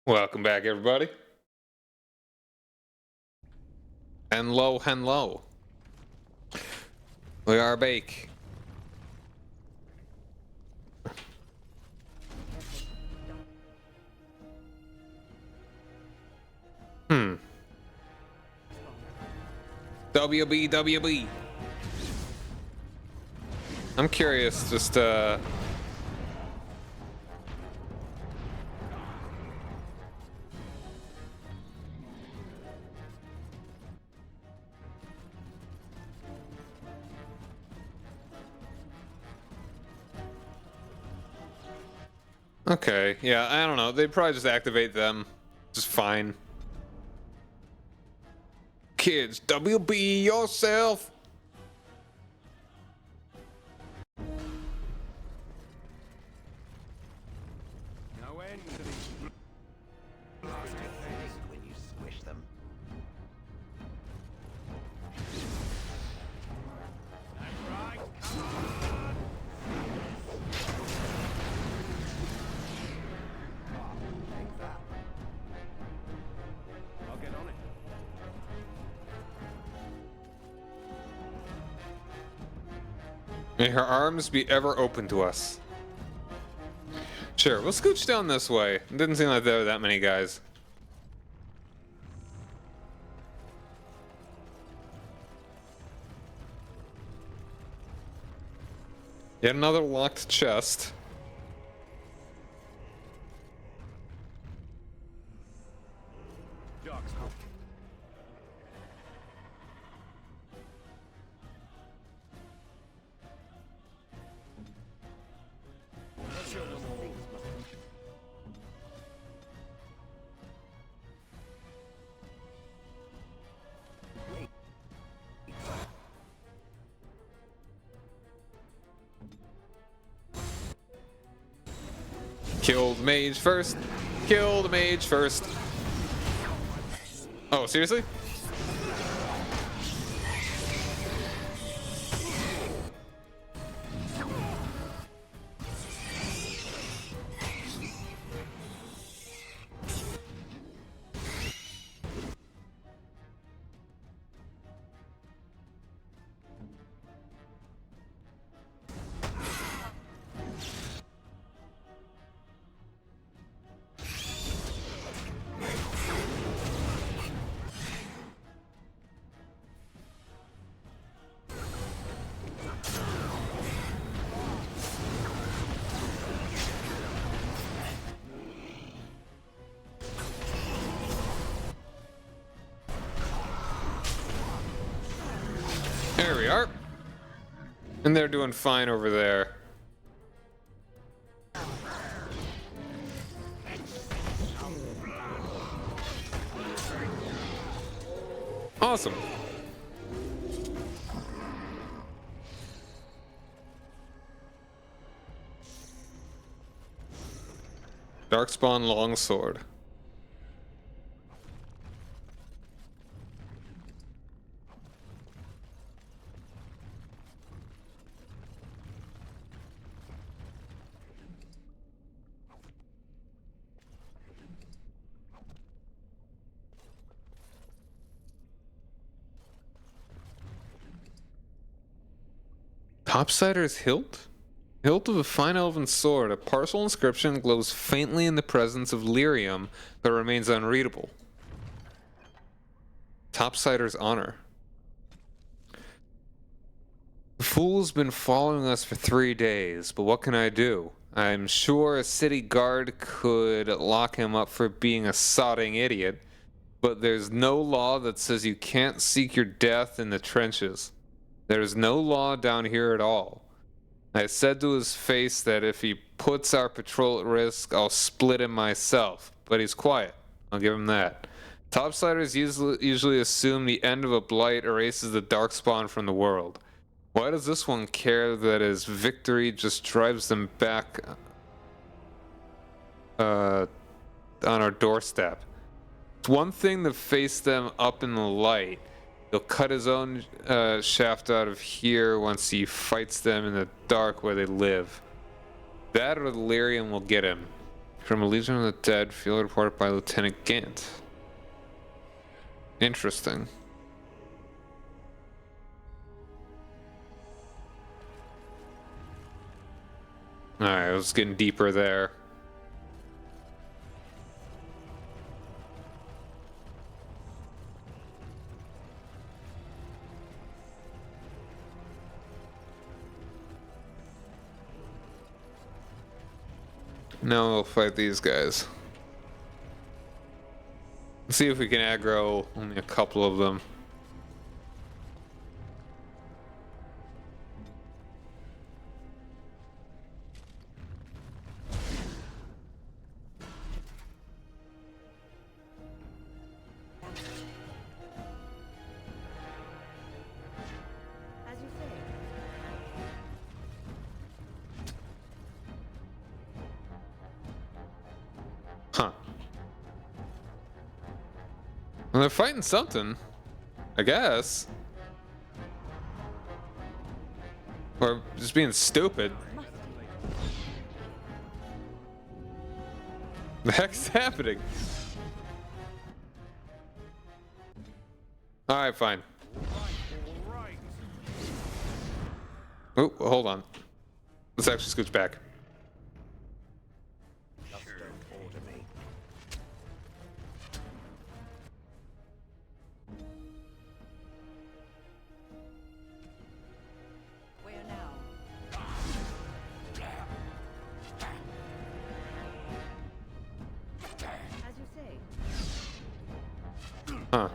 Welcome back, everybody. Hello, hello. We are back. WB. I'm curious, just Okay, yeah, I don't know. They'd probably just activate them. Just fine. Kids, WB yourself!
No end to these blasted things when you squish them. Take that. I'll get on it.
May her arms be ever open to us. Sure, we'll scooch down this way. It didn't seem like there were that many guys. Yet another locked chest. Killed mage first. Killed mage first. Oh, seriously? There we are. And they're doing fine over there. Awesome. Darkspawn longsword. Topsider's hilt? Hilt of a fine elven sword. A partial inscription glows faintly in the presence of lyrium, but remains unreadable. Topsider's honor. The fool's been following us for 3 days, but what can I do? I'm sure a city guard could lock him up for being a sodding idiot, but there's no law that says you can't seek your death in the trenches. There's no law down here at all. I said to his face that if he puts our patrol at risk, I'll split him myself, but he's quiet. I'll give him that. Topsiders usually assume the end of a blight erases the darkspawn from the world. Why does this one care that his victory just drives them back on our doorstep? It's one thing to face them up in the light. He'll cut his own shaft out of here once he fights them in the dark where they live. That or the lyrium will get him. From a Legion of the Dead, field report by Lieutenant Gant. Interesting. Alright, I was getting deeper there. Now we'll fight these guys. Let's see if we can aggro only a couple of them. Well, they're fighting something, I guess. Or just being stupid. The heck's happening? Alright, fine. Oh, hold on. Let's actually scooch back.
Where now? As you say.
Huh.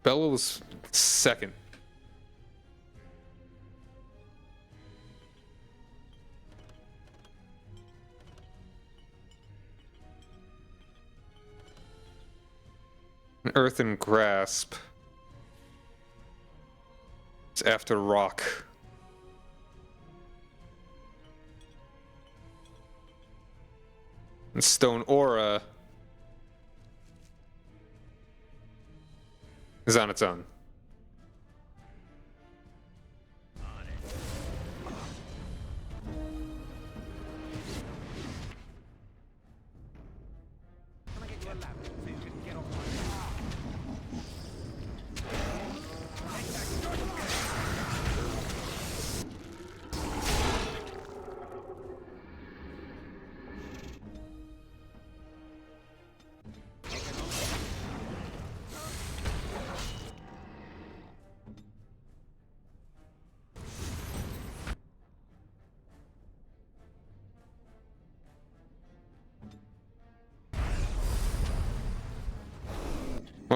Bella was second. Earthen Grasp. It's after Rock. And Stone Aura is on its own.
Can I get you a ladder so you can get off my back?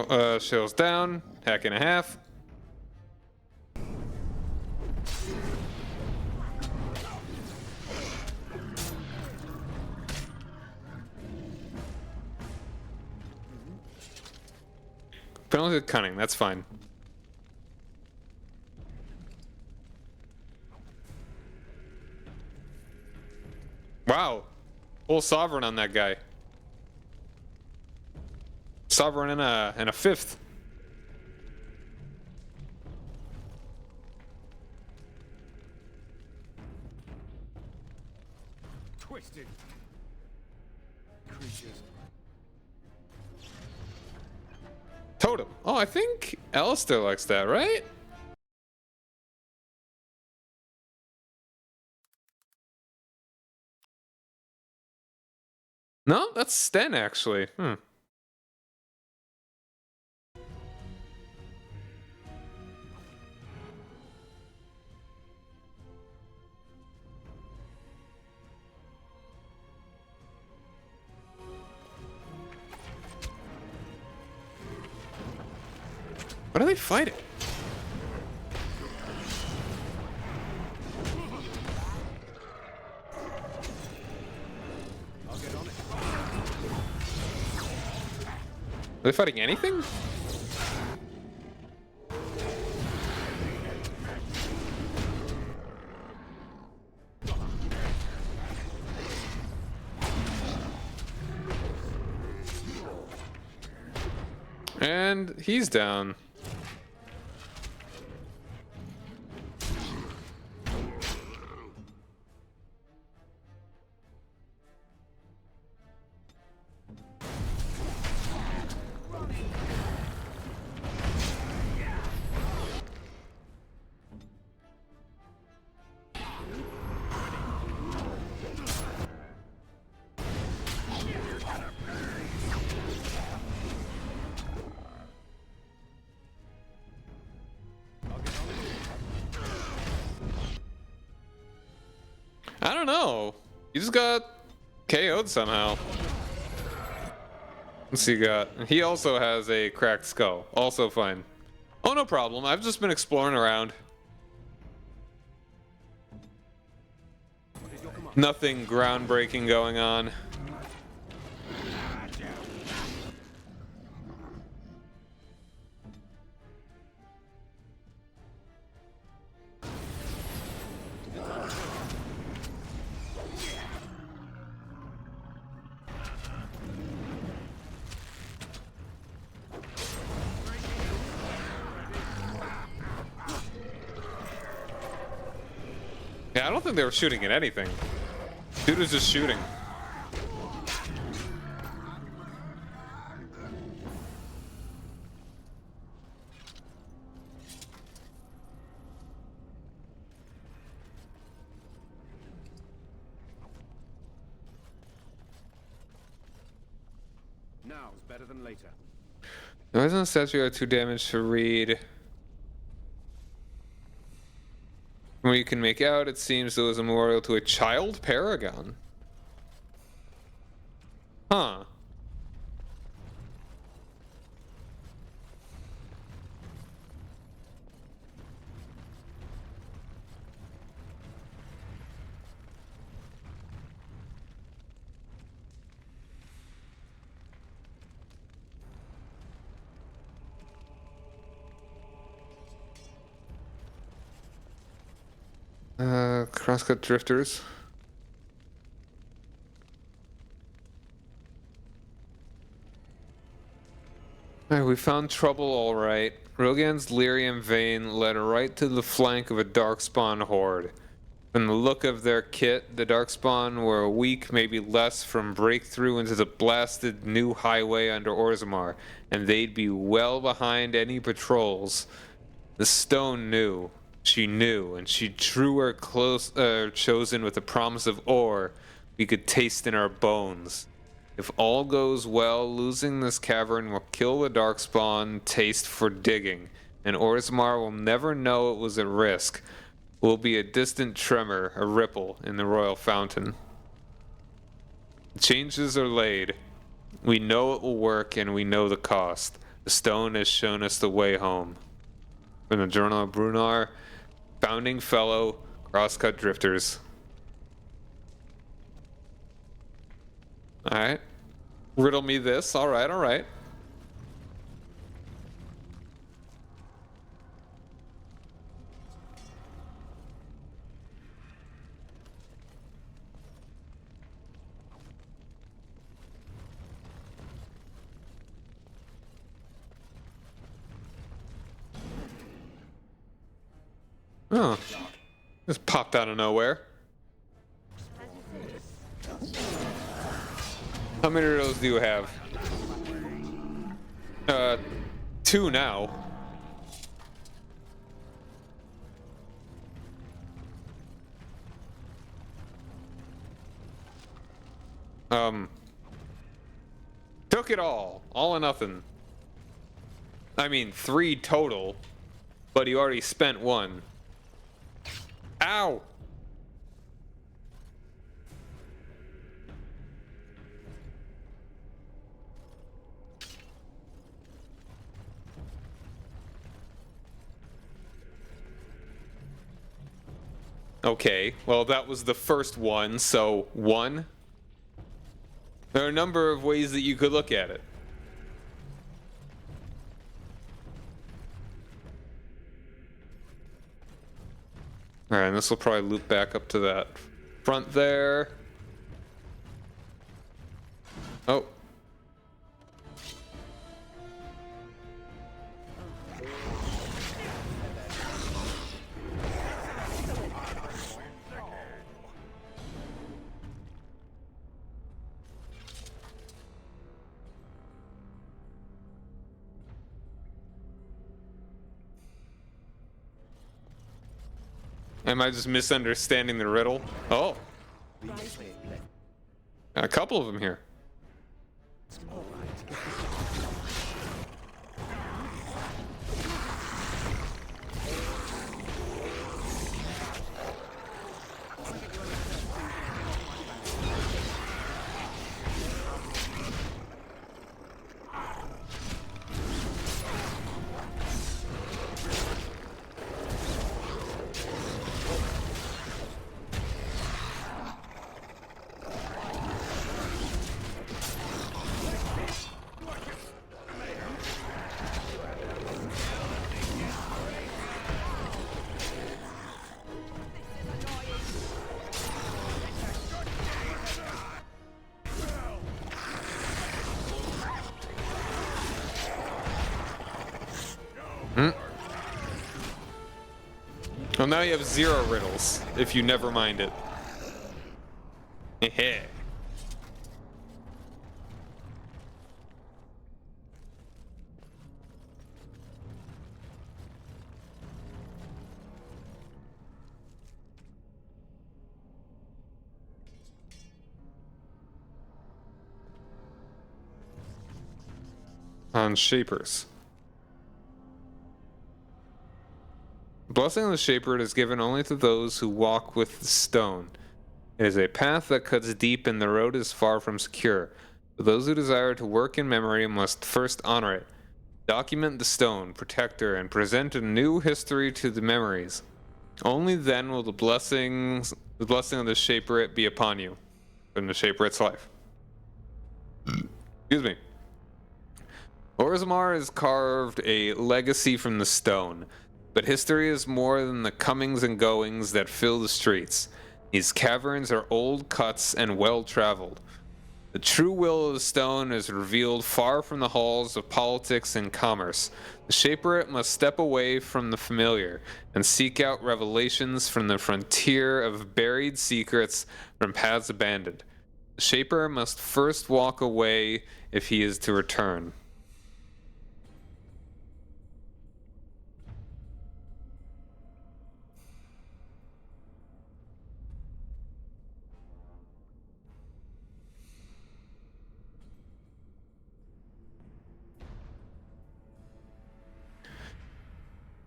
Well, shill's down. Hack and a half. Penalty of cunning, that's fine. Wow. Full sovereign on that guy. Sovereign and a fifth.
Twisted creatures.
Totem. Oh, I think Alistair likes that, right? No, that's Sten actually. What are they fighting?
I'll get on it.
Are they fighting anything? And he's down. I don't know. He just got KO'd somehow. What's he got? He also has a cracked skull. Also fine. Oh, no problem. I've just been exploring around. Nothing groundbreaking going on. Yeah, I don't think they were shooting at anything. Dude was just shooting.
Now's better than later.
Noise on the statue are too damaged to read. From what you can make out, it seems it was a memorial to a child paragon. Huh. Crosscut drifters. Alright, we found trouble alright. Rogan's lyrium vein led right to the flank of a darkspawn horde. From the look of their kit, the darkspawn were a week, maybe less, from breakthrough into the blasted new highway under Orzammar, and they'd be well behind any patrols. The stone knew. She knew, and she drew her close, chosen with the promise of ore we could taste in our bones. If all goes well, losing this cavern will kill the darkspawn taste for digging, and Orzammar will never know it was at risk. Will be a distant tremor, a ripple in the royal fountain. The changes are laid. We know it will work, and we know the cost. The stone has shown us the way home. From the Journal of Brunar, founding fellow, Crosscut Drifters. Alright. Riddle me this. Alright, alright. Oh. Just popped out of nowhere. How many of those do you have? 2 now. Took it all or nothing. I mean, 3 total, but he already spent 1. Ow! Okay, well that was the first one, so 1. There are a number of ways that you could look at it. Alright, and this will probably loop back up to that front there. Oh. Am I just misunderstanding the riddle? Oh. A couple of them here. Well, now you have 0 riddles, if you never mind it. Heh. On Shapers. Blessing of the Shaper is given only to those who walk with the stone. It is a path that cuts deep and the road is far from secure. But those who desire to work in memory must first honor it. Document the stone, protect her, and present a new history to the memories. Only then will the blessing of the Shaper be upon you, from the Shaperit's life. Excuse me. Orzammar has carved a legacy from the stone, but history is more than the comings and goings that fill the streets. These caverns are old cuts and well-traveled. The true will of the stone is revealed far from the halls of politics and commerce. The Shaperit must step away from the familiar and seek out revelations from the frontier of buried secrets from paths abandoned. The Shaper must first walk away if he is to return.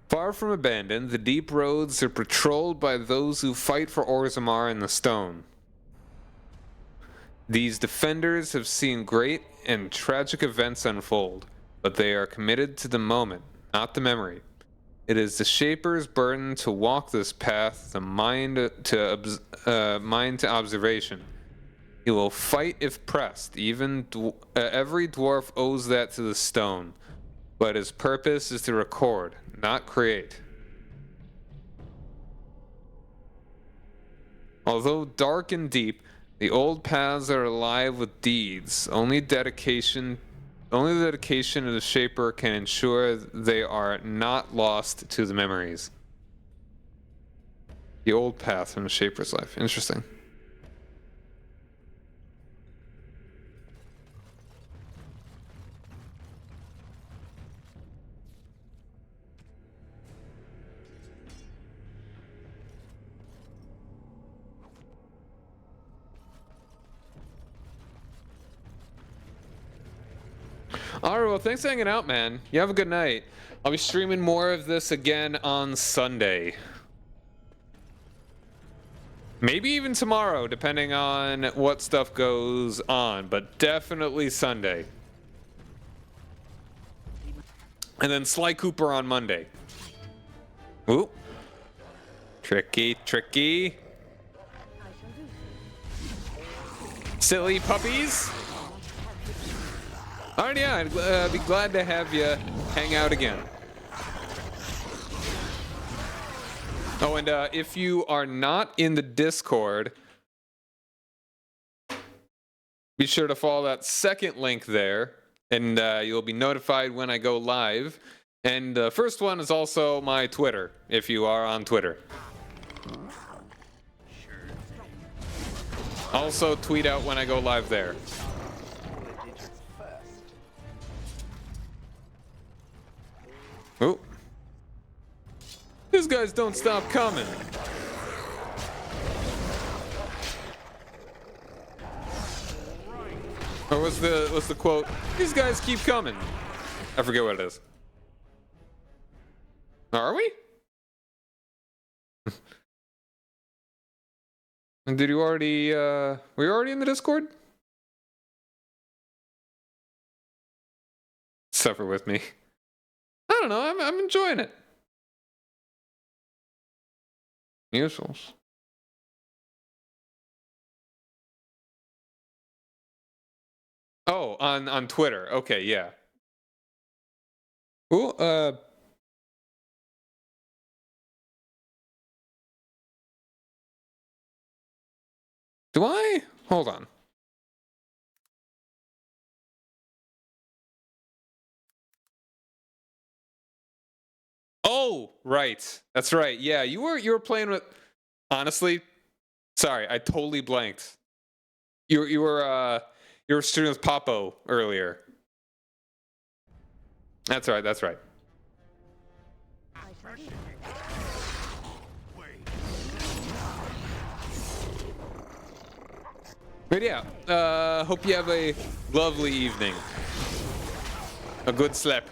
Far from abandoned, the deep roads are patrolled by those who fight for Orzammar and the stone. These defenders have seen great and tragic events unfold, but they are committed to the moment, not the memory. It is the Shaper's burden to walk this path, the mind to observation. He will fight if pressed. Every dwarf owes that to the stone, but his purpose is to record, not create. Although dark and deep, the old paths are alive with deeds. Only the dedication of the Shaper can ensure they are not lost to the memories. The old path in the Shaper's life. Interesting. Alright, well, thanks for hanging out, man. You have a good night. I'll be streaming more of this again on Sunday. Maybe even tomorrow, depending on what stuff goes on, but definitely Sunday. And then Sly Cooper on Monday. Ooh. Tricky, tricky. Silly puppies. Alright, yeah, I'd be glad to have you hang out again. Oh, and if you are not in the Discord, be sure to follow that second link there, and you'll be notified when I go live. And the first one is also my Twitter, if you are on Twitter. Also tweet out when I go live there. Oh. These guys don't stop coming. Or what's the quote? These guys keep coming. I forget what it is. Are we? And did you already were you already in the Discord? Suffer with me. I don't know, I'm enjoying it. Musicals. Oh, on Twitter. Okay, yeah. Ooh, do I? Hold on. Oh, right. That's right. Yeah, you were playing with. Honestly, sorry, I totally blanked. You were student with Papo earlier. That's right. That's right. But yeah, hope you have a lovely evening. A good sleep.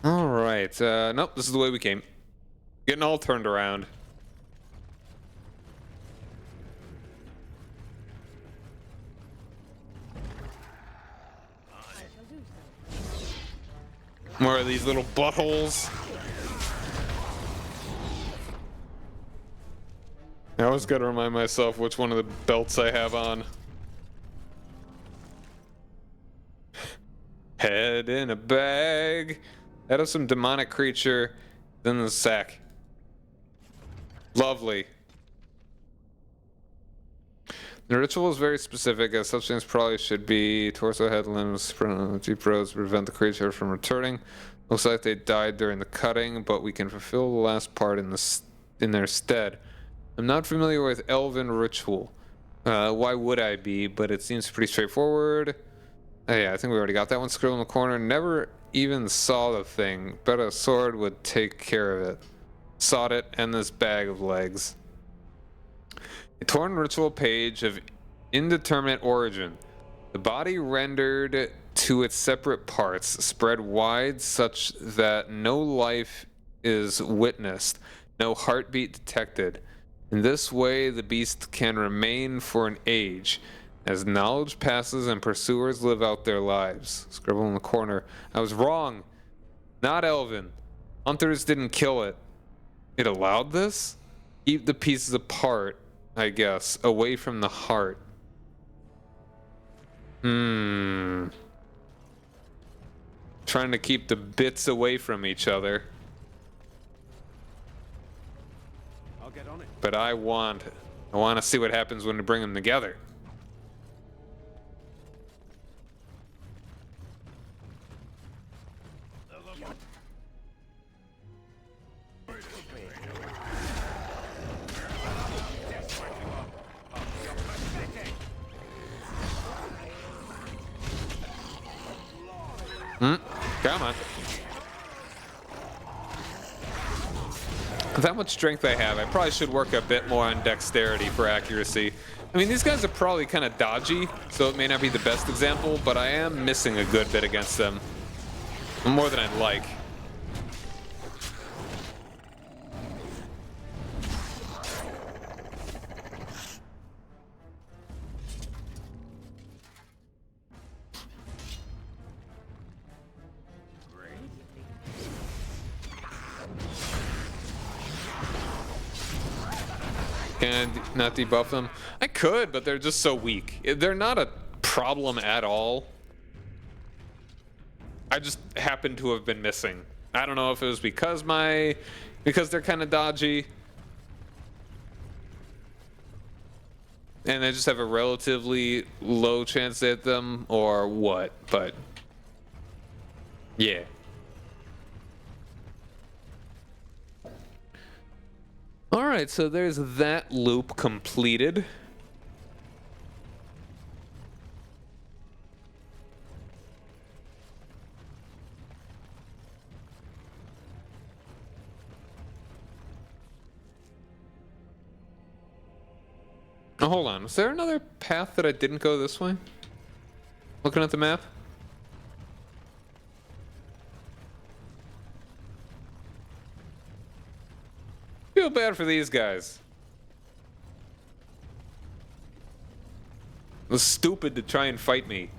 All right. Nope, this is the way we came. Getting all turned around. More of these little buttholes. I always gotta remind myself which one of the belts I have on. Head in a bag. Head of some demonic creature. Then the sack. Lovely. The ritual is very specific, as such things probably should be torso, head, limbs, deep roads to prevent the creature from returning. Looks like they died during the cutting, but we can fulfill the last part in their stead. I'm not familiar with elven ritual. Why would I be? But it seems pretty straightforward. Yeah, I think we already got that one. Scribble in the corner. Never even saw the thing. Bet a sword would take care of it. Sought it and this bag of legs. A torn ritual page of indeterminate origin. The body rendered to its separate parts, spread wide such that no life is witnessed, no heartbeat detected. In this way, the beast can remain for an age. As knowledge passes and pursuers live out their lives. Scribble in the corner. I was wrong. Not Elvin. Hunters didn't kill it. It allowed this? Keep the pieces apart, I guess, away from the heart. Trying to keep the bits away from each other.
I'll get on it.
But I want to see what happens when we bring them together. Come on. With that much strength I have, I probably should work a bit more on dexterity for accuracy. I mean, these guys are probably kind of dodgy, so it may not be the best example, but I am missing a good bit against them. More than I'd like. Can I not debuff them? I could, but they're just so weak. They're not a problem at all. I just happen to have been missing. I don't know if it was because they're kind of dodgy. And I just have a relatively low chance to hit them or what, but yeah. All right, so there's that loop completed. Oh, hold on. Was there another path that I didn't go this way? Looking at the map? Feel bad for these guys. It was stupid to try and fight me.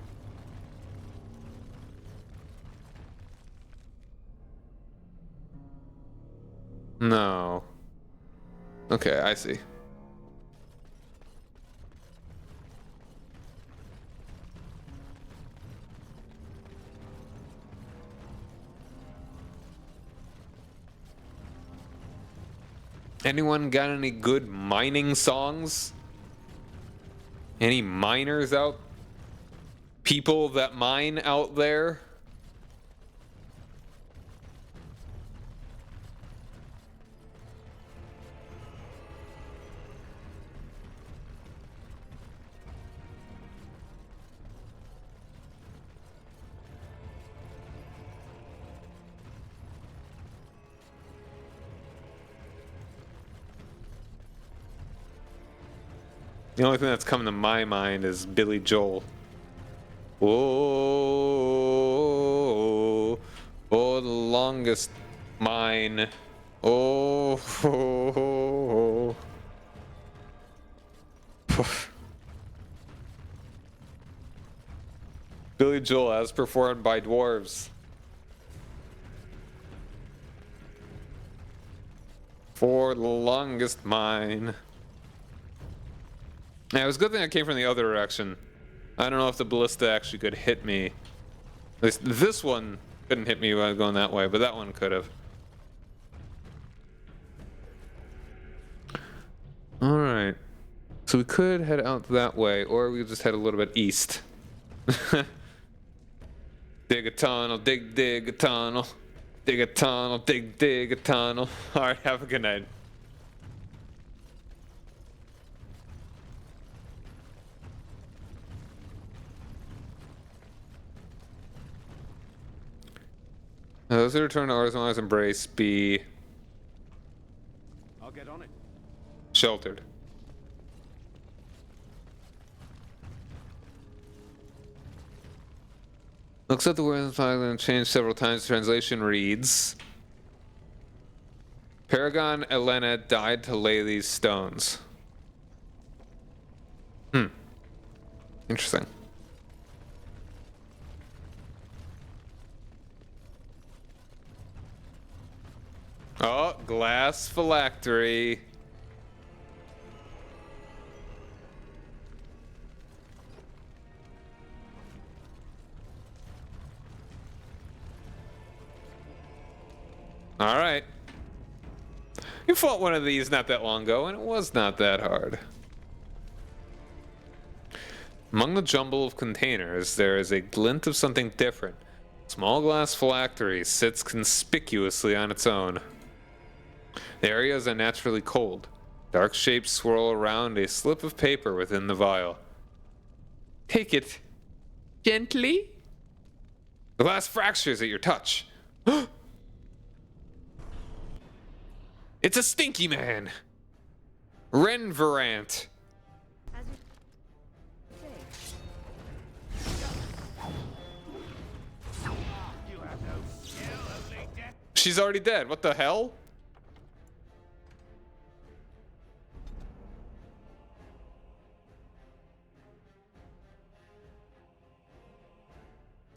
No. Okay, I see. Anyone got any good mining songs? Any miners out? People that mine out there? The only thing that's coming to my mind is Billy Joel. Oh, for the longest mine. Oh, Billy Joel as performed by dwarves. For the longest mine. Yeah, it was a good thing I came from the other direction. I don't know if the ballista actually could hit me. At least this one couldn't hit me when I was going that way, but that one could have. Alright. So we could head out that way, or we could just head a little bit east. Dig a tunnel, dig a tunnel. Dig a tunnel, dig a tunnel. Alright, have a good night. Those who return to Arsenal's embrace be
I'll get on it.
sheltered. Looks like the word is going to change several times. The translation reads: Paragon Elena died to lay these stones. Interesting. Oh, glass phylactery. All right. You fought one of these not that long ago, and it was not that hard. Among the jumble of containers, there is a glint of something different. Small glass phylactery sits conspicuously on its own. The area is unnaturally cold. Dark shapes swirl around a slip of paper within the vial. Take it gently. The glass fractures at your touch. It's a stinky man. Renverant. She's already dead. What the hell?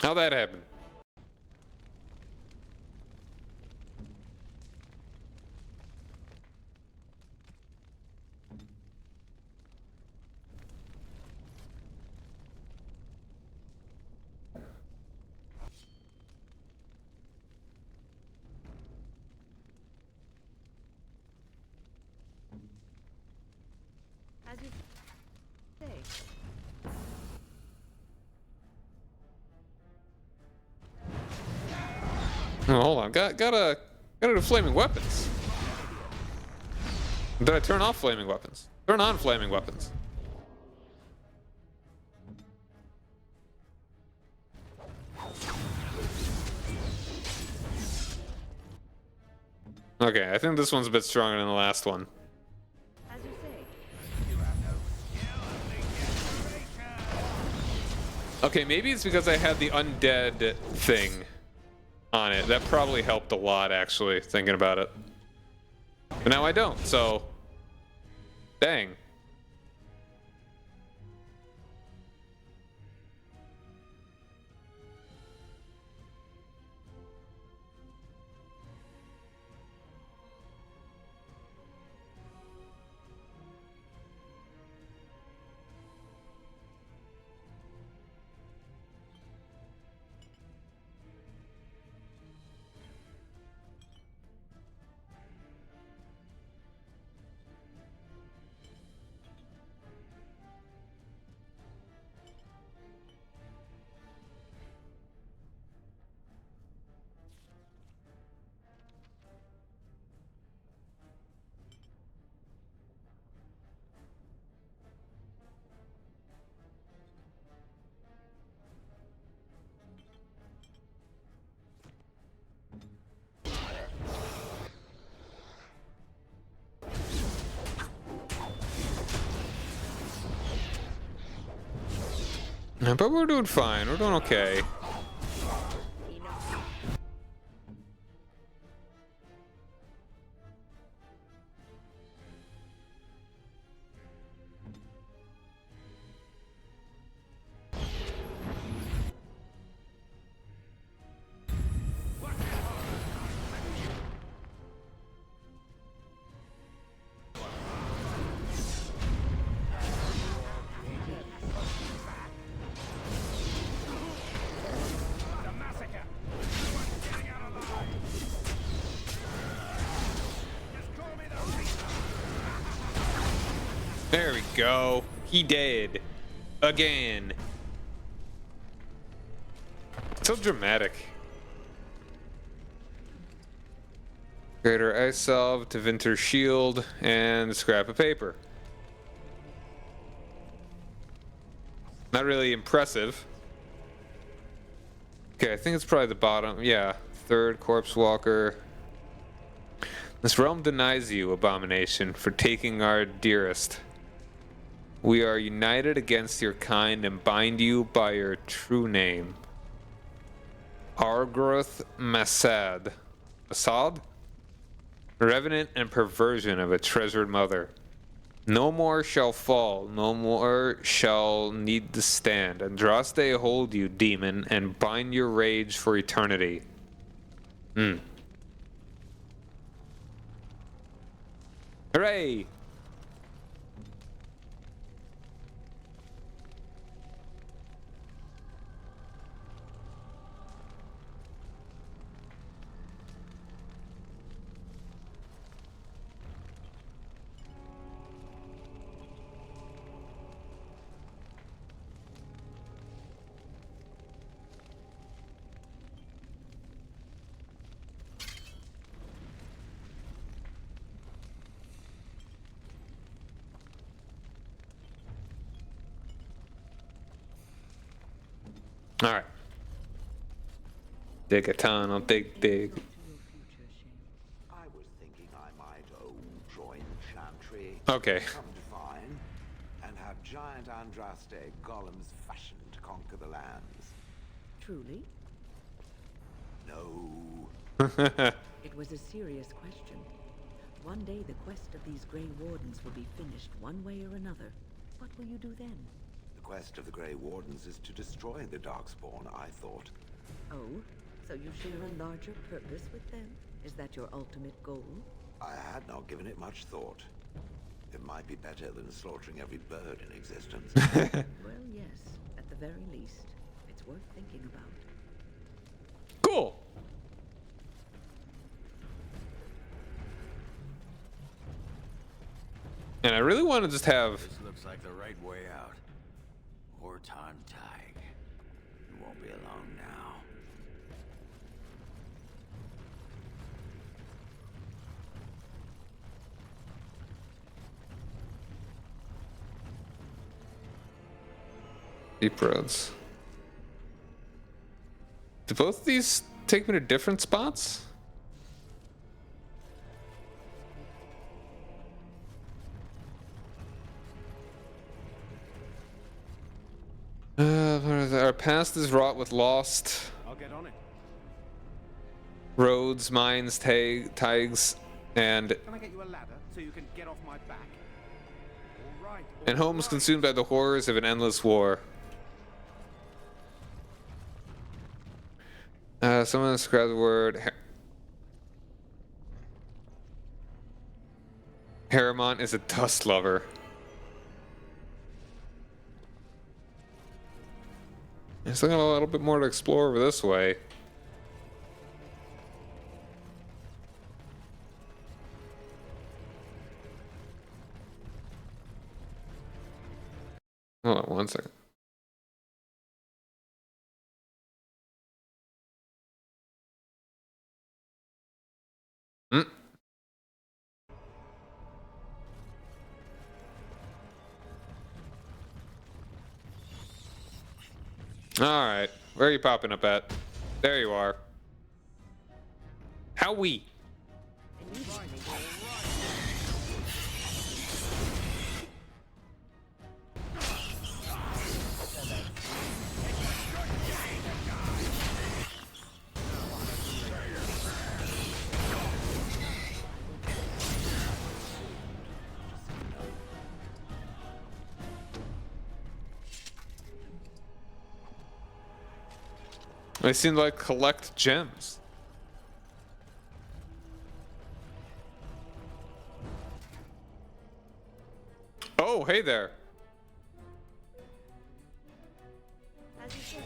How'd that happen?
As you say.
Oh, hold on. Gotta do flaming weapons. Did I turn off flaming weapons? Turn on flaming weapons. Okay, I think this one's a bit stronger than the last one.
As you say.
Okay, maybe it's because I had the undead thing on it. That probably helped a lot, actually, thinking about it. But now I don't, so... Dang. But we're doing fine. We're doing okay. There we go. He dead. Again. So dramatic. Greater Ice Salve to Vinter Shield and a scrap of paper. Not really impressive. Okay, I think it's probably the bottom. Yeah. Third Corpse Walker. This realm denies you, Abomination, for taking our dearest. We are united against your kind and bind you by your true name. Argroth Masad. Assad? Revenant and perversion of a treasured mother. No more shall fall, no more shall need to stand. Andraste hold you, demon, and bind your rage for eternity. Hooray! All right. Dig a tunnel, dig.
I was thinking I might join Chantry.
Okay.
Come to find, and have giant Andraste golems fashioned to conquer the lands.
Truly?
No.
It was a serious question. One day the quest of these Grey Wardens will be finished one way or another. What will you do then?
The quest of the Grey Wardens is to destroy the Darkspawn, I thought.
Oh, so you share a larger purpose with them? Is that your ultimate goal?
I had not given it much thought. It might be better than slaughtering every bird in existence.
Well, yes. At the very least, it's worth thinking about.
Cool. And I really want to just have...
This looks like the right way out. Wartime Tig. You won't be alone now.
Deep roads. Do both of these take me to different spots? Our past is wrought with lost
I'll get on it.
roads, mines, tags, and
Can I get you a ladder so you can get off my back? All right.
and homes consumed by the horrors of an endless war. Someone described the word Harriman is a dust lover. There's a little bit more to explore over this way. Hold on one second. Alright, where are you popping up at? There you are. Howie! They seem to like collect gems. Oh, hey there.
As you say.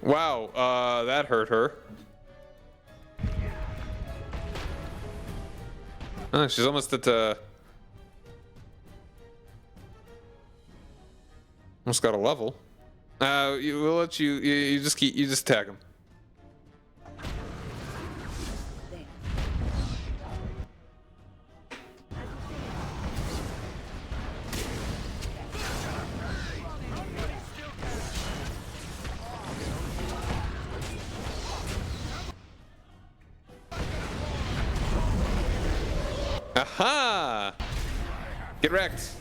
Wow, that hurt her. Oh, she's almost at almost got a level. We'll let you just attack him. Aha! Get wrecked.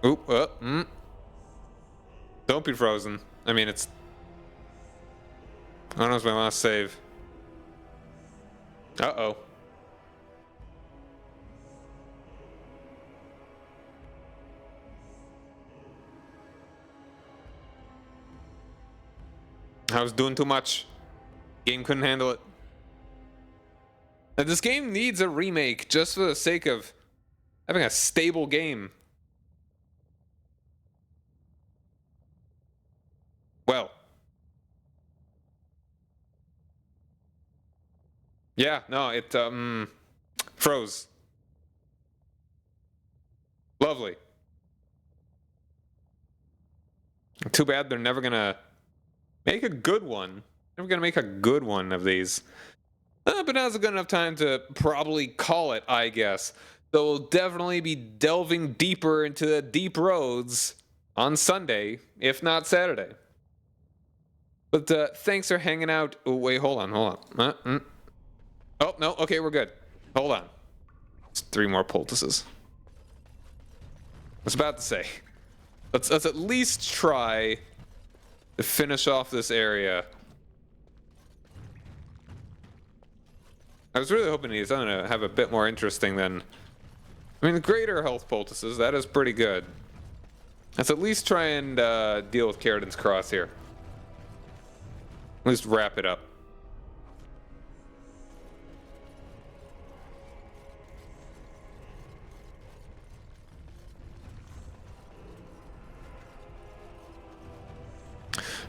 Oop, Don't be frozen. I mean, it's... I don't know if my last save. Uh-oh. I was doing too much. Game couldn't handle it. And this game needs a remake just for the sake of having a stable game. Well. Yeah, no, it froze. Lovely. Too bad they're never gonna make a good one. Never gonna make a good one of these. But now's a good enough time to probably call it, I guess. So we'll definitely be delving deeper into the deep roads on Sunday, if not Saturday. But thanks for hanging out. Oh, wait, hold on. Oh, no, okay, we're good. Hold on. It's 3 more poultices. I was about to say. Let's at least try to finish off this area. I was really hoping he's going to have a bit more interesting than... I mean, the greater health poultices, that is pretty good. Let's at least try and deal with Carradin's Cross here. At least wrap it up.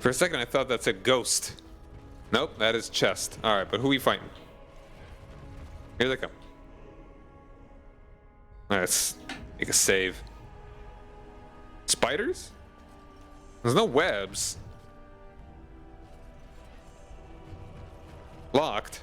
For a second, I thought that said ghost. Nope, that is chest. Alright, but who are we fighting? Here they come. Let's make a save. Spiders? There's no webs. Locked.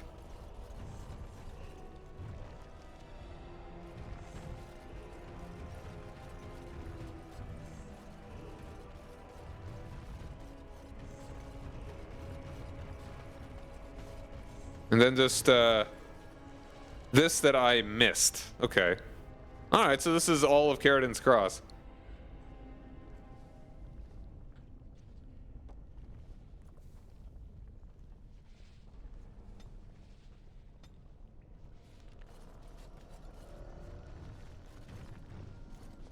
And then just, this that I missed. Okay. Alright, so this is all of Carradin's Cross.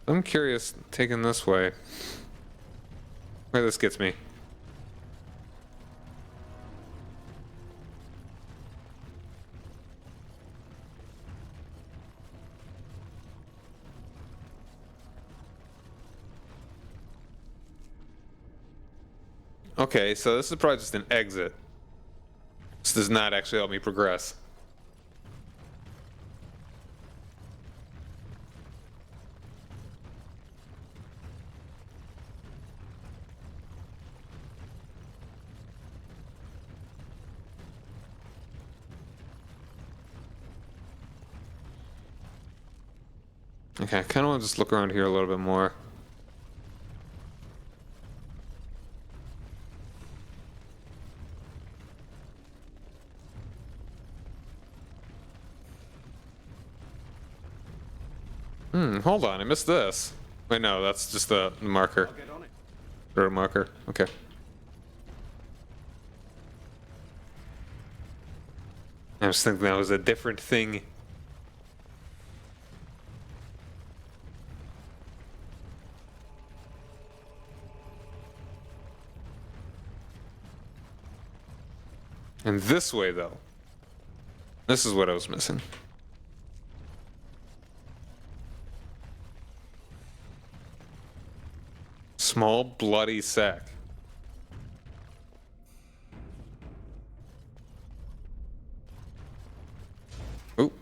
I'm curious, taking this way, where this gets me. Okay, so this is probably just an exit. This does not actually help me progress. Okay, I kind of want to just look around here a little bit more. Hold on, I missed this. Wait, no, that's just the marker. Or marker, okay. I was thinking that was a different thing. And this way, though. This is what I was missing. Small bloody sack. Ooh.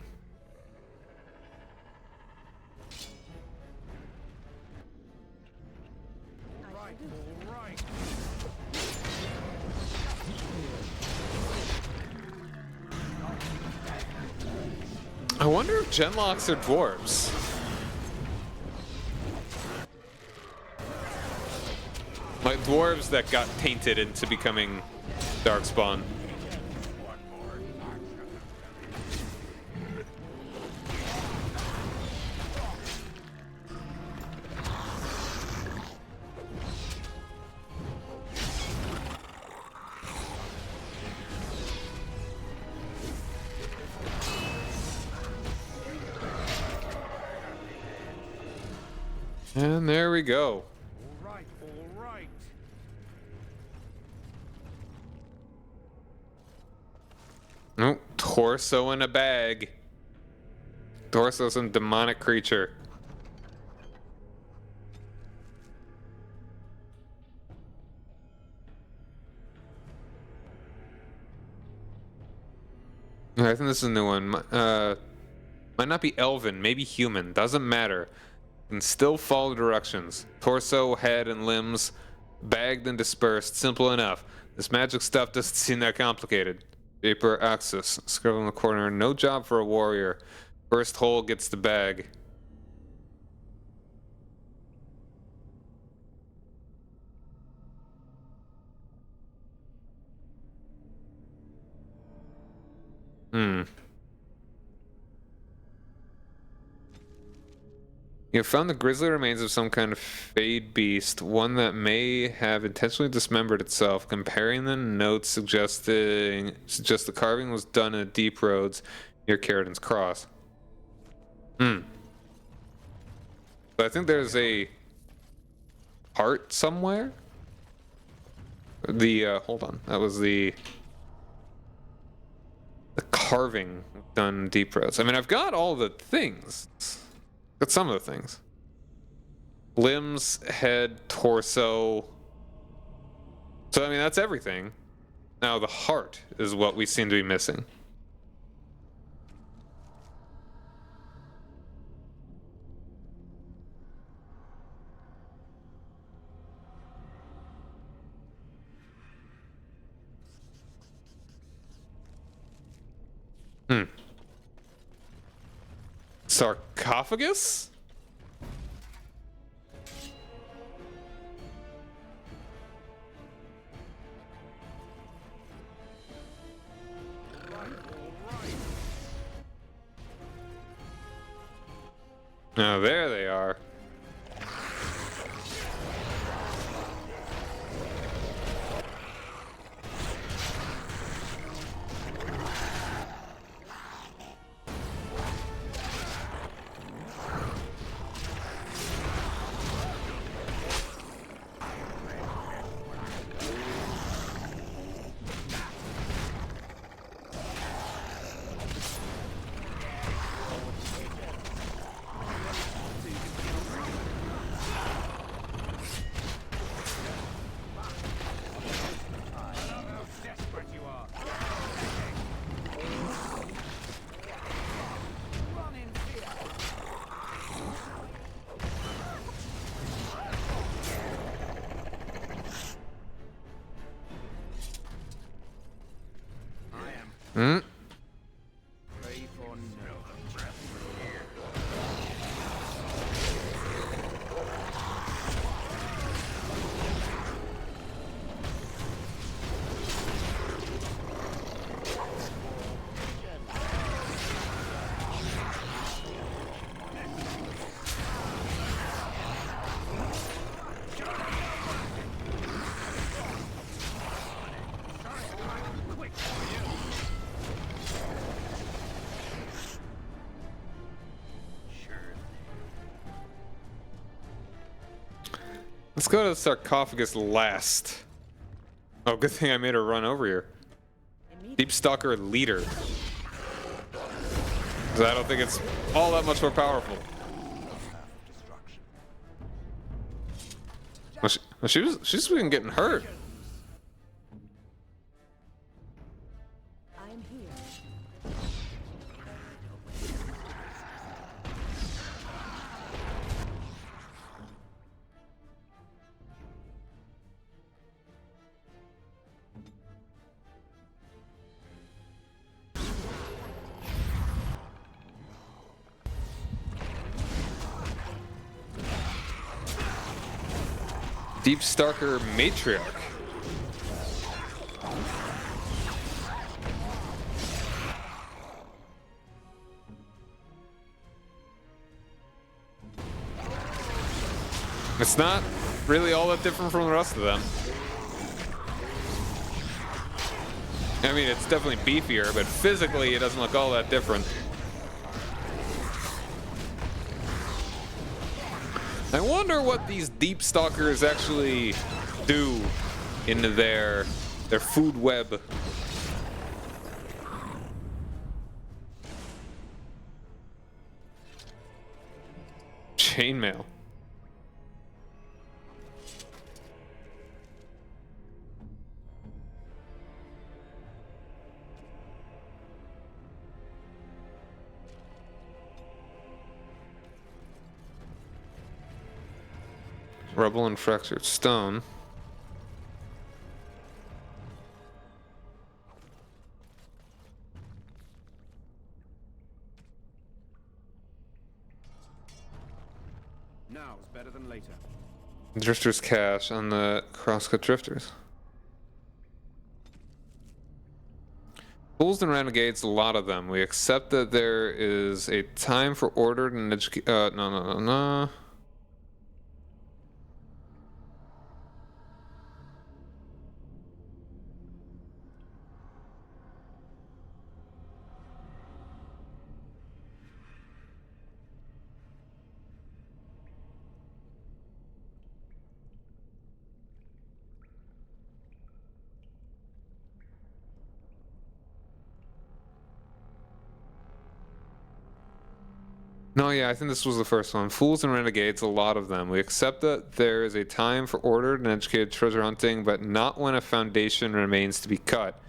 I wonder if genlocks are dwarves. Like dwarves that got tainted into becoming darkspawn. And there we go.
All right.
Oh, torso in a bag. Torso, some demonic creature. I think this is a new one. Might not be elven, maybe human. Doesn't matter. Can still follow directions. Torso, head, and limbs bagged and dispersed. Simple enough. This magic stuff doesn't seem that complicated. Vapor axis. Scribble in the corner. No job for a warrior. First hole gets the bag. You have found the grisly remains of some kind of feyed beast, one that may have intentionally dismembered itself. Comparing the notes suggest the carving was done in the deep roads near Carradon's Cross. But I think there's a heart somewhere. Hold on, that was the carving done in deep roads. I mean, I've got all the things. Got some of the things. Limbs, head, torso. So, I mean, that's everything. Now, the heart is what we seem to be missing. Sarcophagus? Oh, there they are. Let's go to the sarcophagus last. Oh, good thing I made her run over here. Deep Stalker leader. 'Cause I don't think it's all that much more powerful. Well, she's been getting hurt.
I am here.
Deep Stalker matriarch. It's not really all that different from the rest of them. I mean, it's definitely beefier, but physically it doesn't look all that different. I wonder what these Deep Stalkers actually do in their food web. Chainmail. Rubble and fractured stone.
Now is better than later.
Drifter's cache on the crosscut drifters. Fools and renegades, a lot of them. We accept that there is a time for ordered and no. No, yeah, I think this was the first one. Fools and renegades, a lot of them. We accept that there is a time for ordered and educated treasure hunting, but not when a foundation remains to be cut.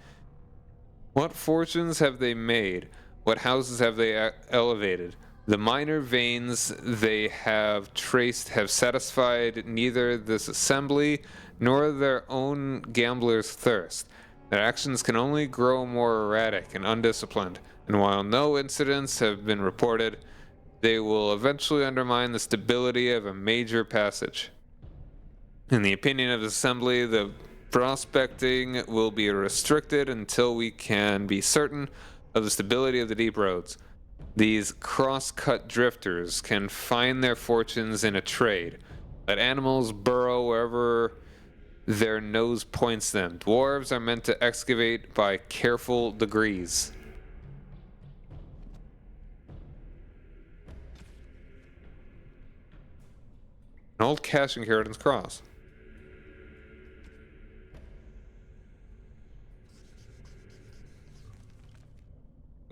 What fortunes have they made? What houses have they elevated? The minor veins they have traced have satisfied neither this assembly nor their own gambler's thirst. Their actions can only grow more erratic and undisciplined, and while no incidents have been reported, they will eventually undermine the stability of a major passage. In the opinion of the Assembly, the prospecting will be restricted until we can be certain of the stability of the deep roads. These cross-cut drifters can find their fortunes in a trade. Let animals burrow wherever their nose points them. Dwarves are meant to excavate by careful degrees. An old cache in Carradon's Cross.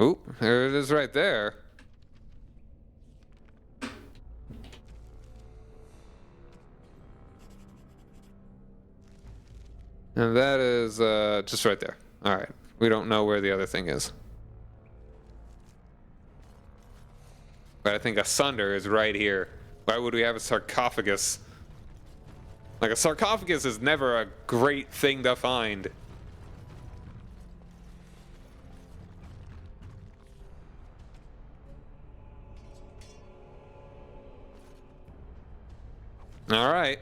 Ooh, there it is right there. And that is just right there. All right. We don't know where the other thing is. But I think Asunder is right here. Why would we have a sarcophagus? Like, a sarcophagus is never a great thing to find. All right.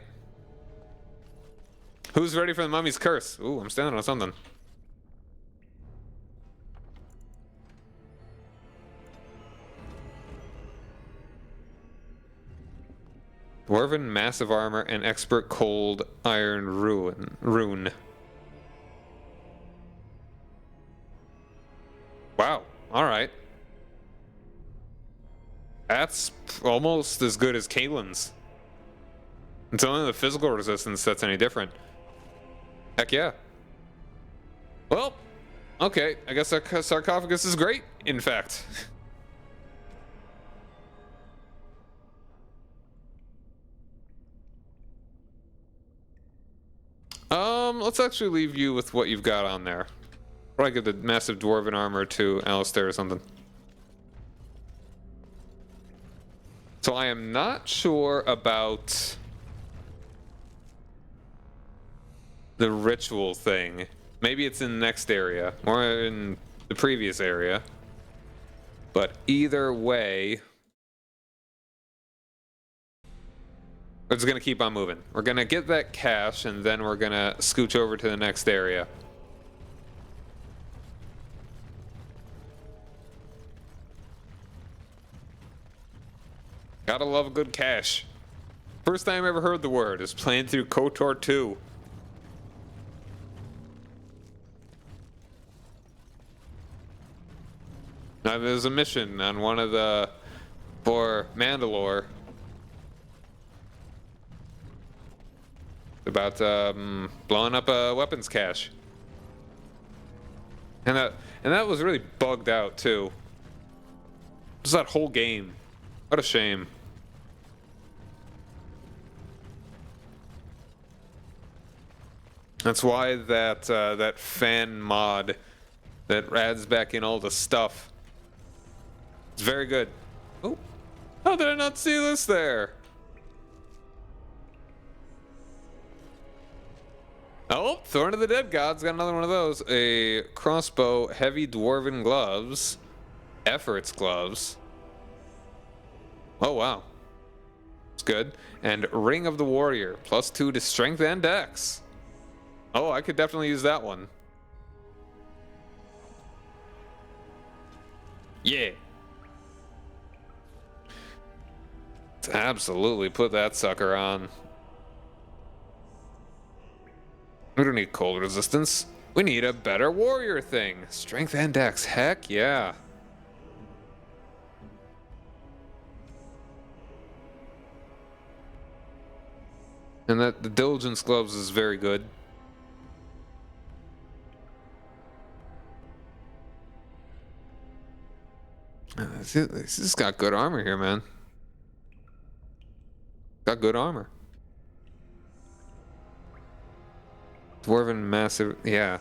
Who's ready for the mummy's curse? Ooh, I'm standing on something. Dwarven massive armor and expert cold iron rune. Wow. All right. That's almost as good as Kaylin's. It's only the physical resistance that's any different. Heck yeah. Well, okay. I guess our sarcophagus is great, in fact. Let's actually leave you with what you've got on there. Probably give the massive dwarven armor to Alistair or something. So I am not sure about the ritual thing. Maybe it's in the next area, or in the previous area. But either way, we're just gonna keep on moving. We're gonna get that cash, and then we're gonna scooch over to the next area. Gotta love a good cache. First time I ever heard the word is playing through KOTOR 2. Now there's a mission on one of the... for Mandalore. About blowing up a weapons cache. And that was really bugged out too. Just that whole game. What a shame. That's why that fan mod that adds back in all the stuff. It's very good. Oh, how did I not see this there? Oh, Thorn of the Dead Gods got another one of those. A crossbow, heavy dwarven gloves, efforts gloves. Oh wow, it's good. And Ring of the Warrior, +2 to strength and dex. Oh, I could definitely use that one. Yeah. Let's absolutely put that sucker on. We don't need cold resistance. We need a better warrior thing. Strength and dex, heck yeah. And the diligence gloves is very good. This has got good armor here, man. Got good armor. Dwarven massive, yeah.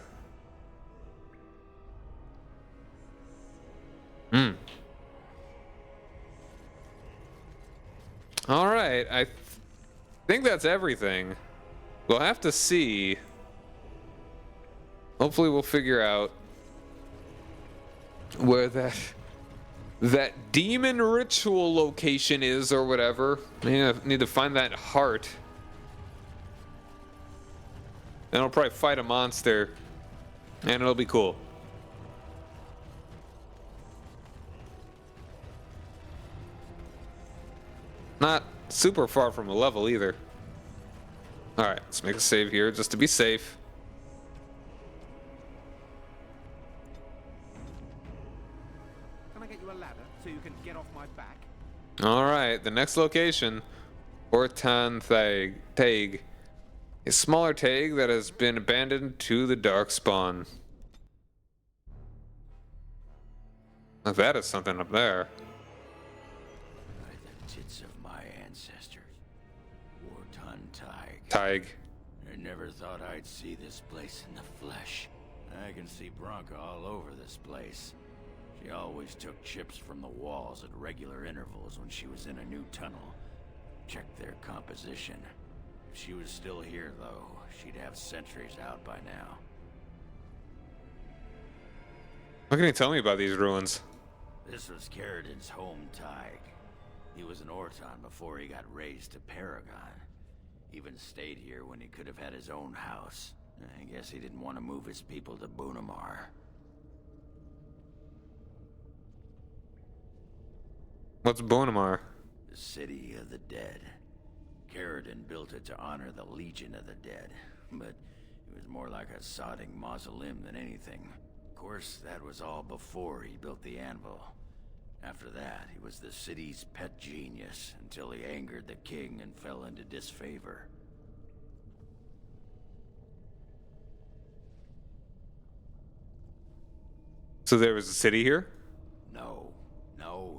All right, I think that's everything. We'll have to see. Hopefully we'll figure out where that demon ritual location is or whatever. Need to find that heart. Then I'll probably fight a monster, and it'll be cool. Not super far from a level either. Alright, let's make a save here just to be safe.
Can I get you a ladder so you can get off my back?
Alright, the next location, Ortan Thaig. A smaller Thaig that has been abandoned to the Darkspawn. Now that is something up there.
By the tits of my ancestors, Ortan Thaig.
Thaig.
I never thought I'd see this place in the flesh. I can see Branka all over this place. She always took chips from the walls at regular intervals when she was in a new tunnel. Checked their composition. If she was still here, though, she'd have sentries out by now.
What can you tell me about these ruins?
This was Carradin's home Thaig. He was an Orton before he got raised to Paragon. Even stayed here when he could have had his own house. I guess he didn't want to move his people to Bunamar.
What's Bunamar?
The city of the dead. Carradin built it to honor the Legion of the Dead, but it was more like a sodding mausoleum than anything. Of course, that was all before he built the anvil. After that, he was the city's pet genius until he angered the king and fell into disfavor.
So there was a city here?
No,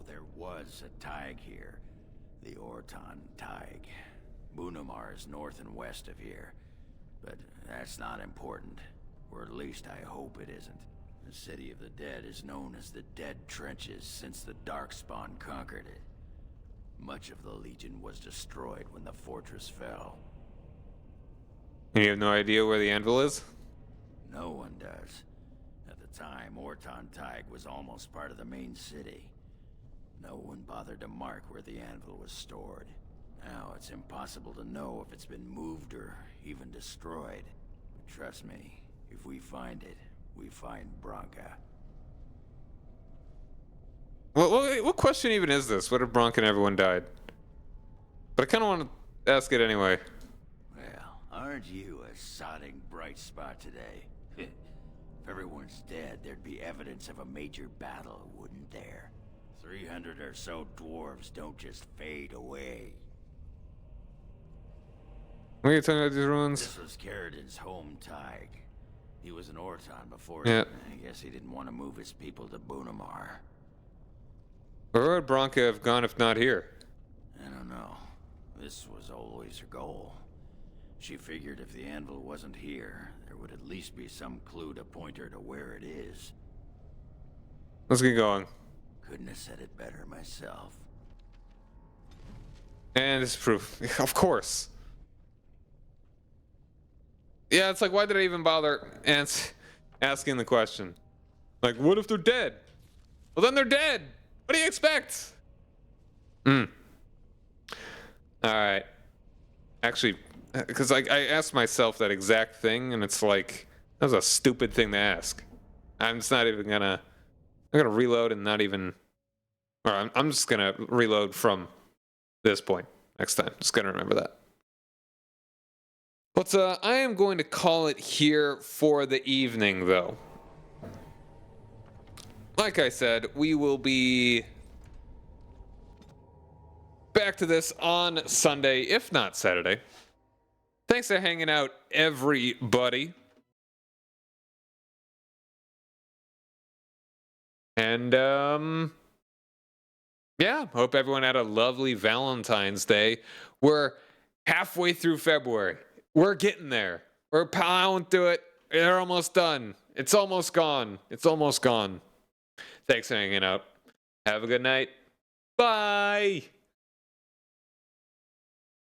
there was a Tig here. The Orton Tig. Bunamar is north and west of here. But that's not important. Or at least I hope it isn't. The City of the Dead is known as the Dead Trenches since the Darkspawn conquered it. Much of the Legion was destroyed when the fortress fell.
And you have no idea where the anvil is?
No one does. At the time, Orton Tig was almost part of the main city. No one bothered to mark where the anvil was stored. Now it's impossible to know if it's been moved or even destroyed. But trust me, if we find it, we find Branka.
What question even is this? What if Branka and everyone died? But I kind of want to ask it anyway.
Well, aren't you a sodding bright spot today? If everyone's dead, there'd be evidence of a major battle, wouldn't there? 300 or so dwarves don't just fade away.
What are you talking about these ruins?
This was Carradin's home Tig. He was an Orton before.
Yeah.
I guess he didn't want to move his people to Bunamar.
Where would Branka have gone if not here?
I don't know. This was always her goal. She figured if the anvil wasn't here, there would at least be some clue to point her to where it is.
Let's get going.
Couldn't have said it better myself.
And this is proof. Of course. Yeah, it's like, why did I even bother asking the question? Like, what if they're dead? Well, then they're dead. What do you expect? Alright. Actually, because I asked myself that exact thing, and it's like, that was a stupid thing to ask. I'm just not even gonna... I'm gonna reload and not even... Or I'm just gonna reload from this point next time. Just gonna remember that. But I am going to call it here for the evening, though. Like I said, we will be back to this on Sunday, if not Saturday. Thanks for hanging out, everybody. And, yeah, hope everyone had a lovely Valentine's Day. We're halfway through February. We're getting there. We're plowing through it. They're almost done. It's almost gone. It's almost gone. Thanks for hanging out. Have a good night. Bye.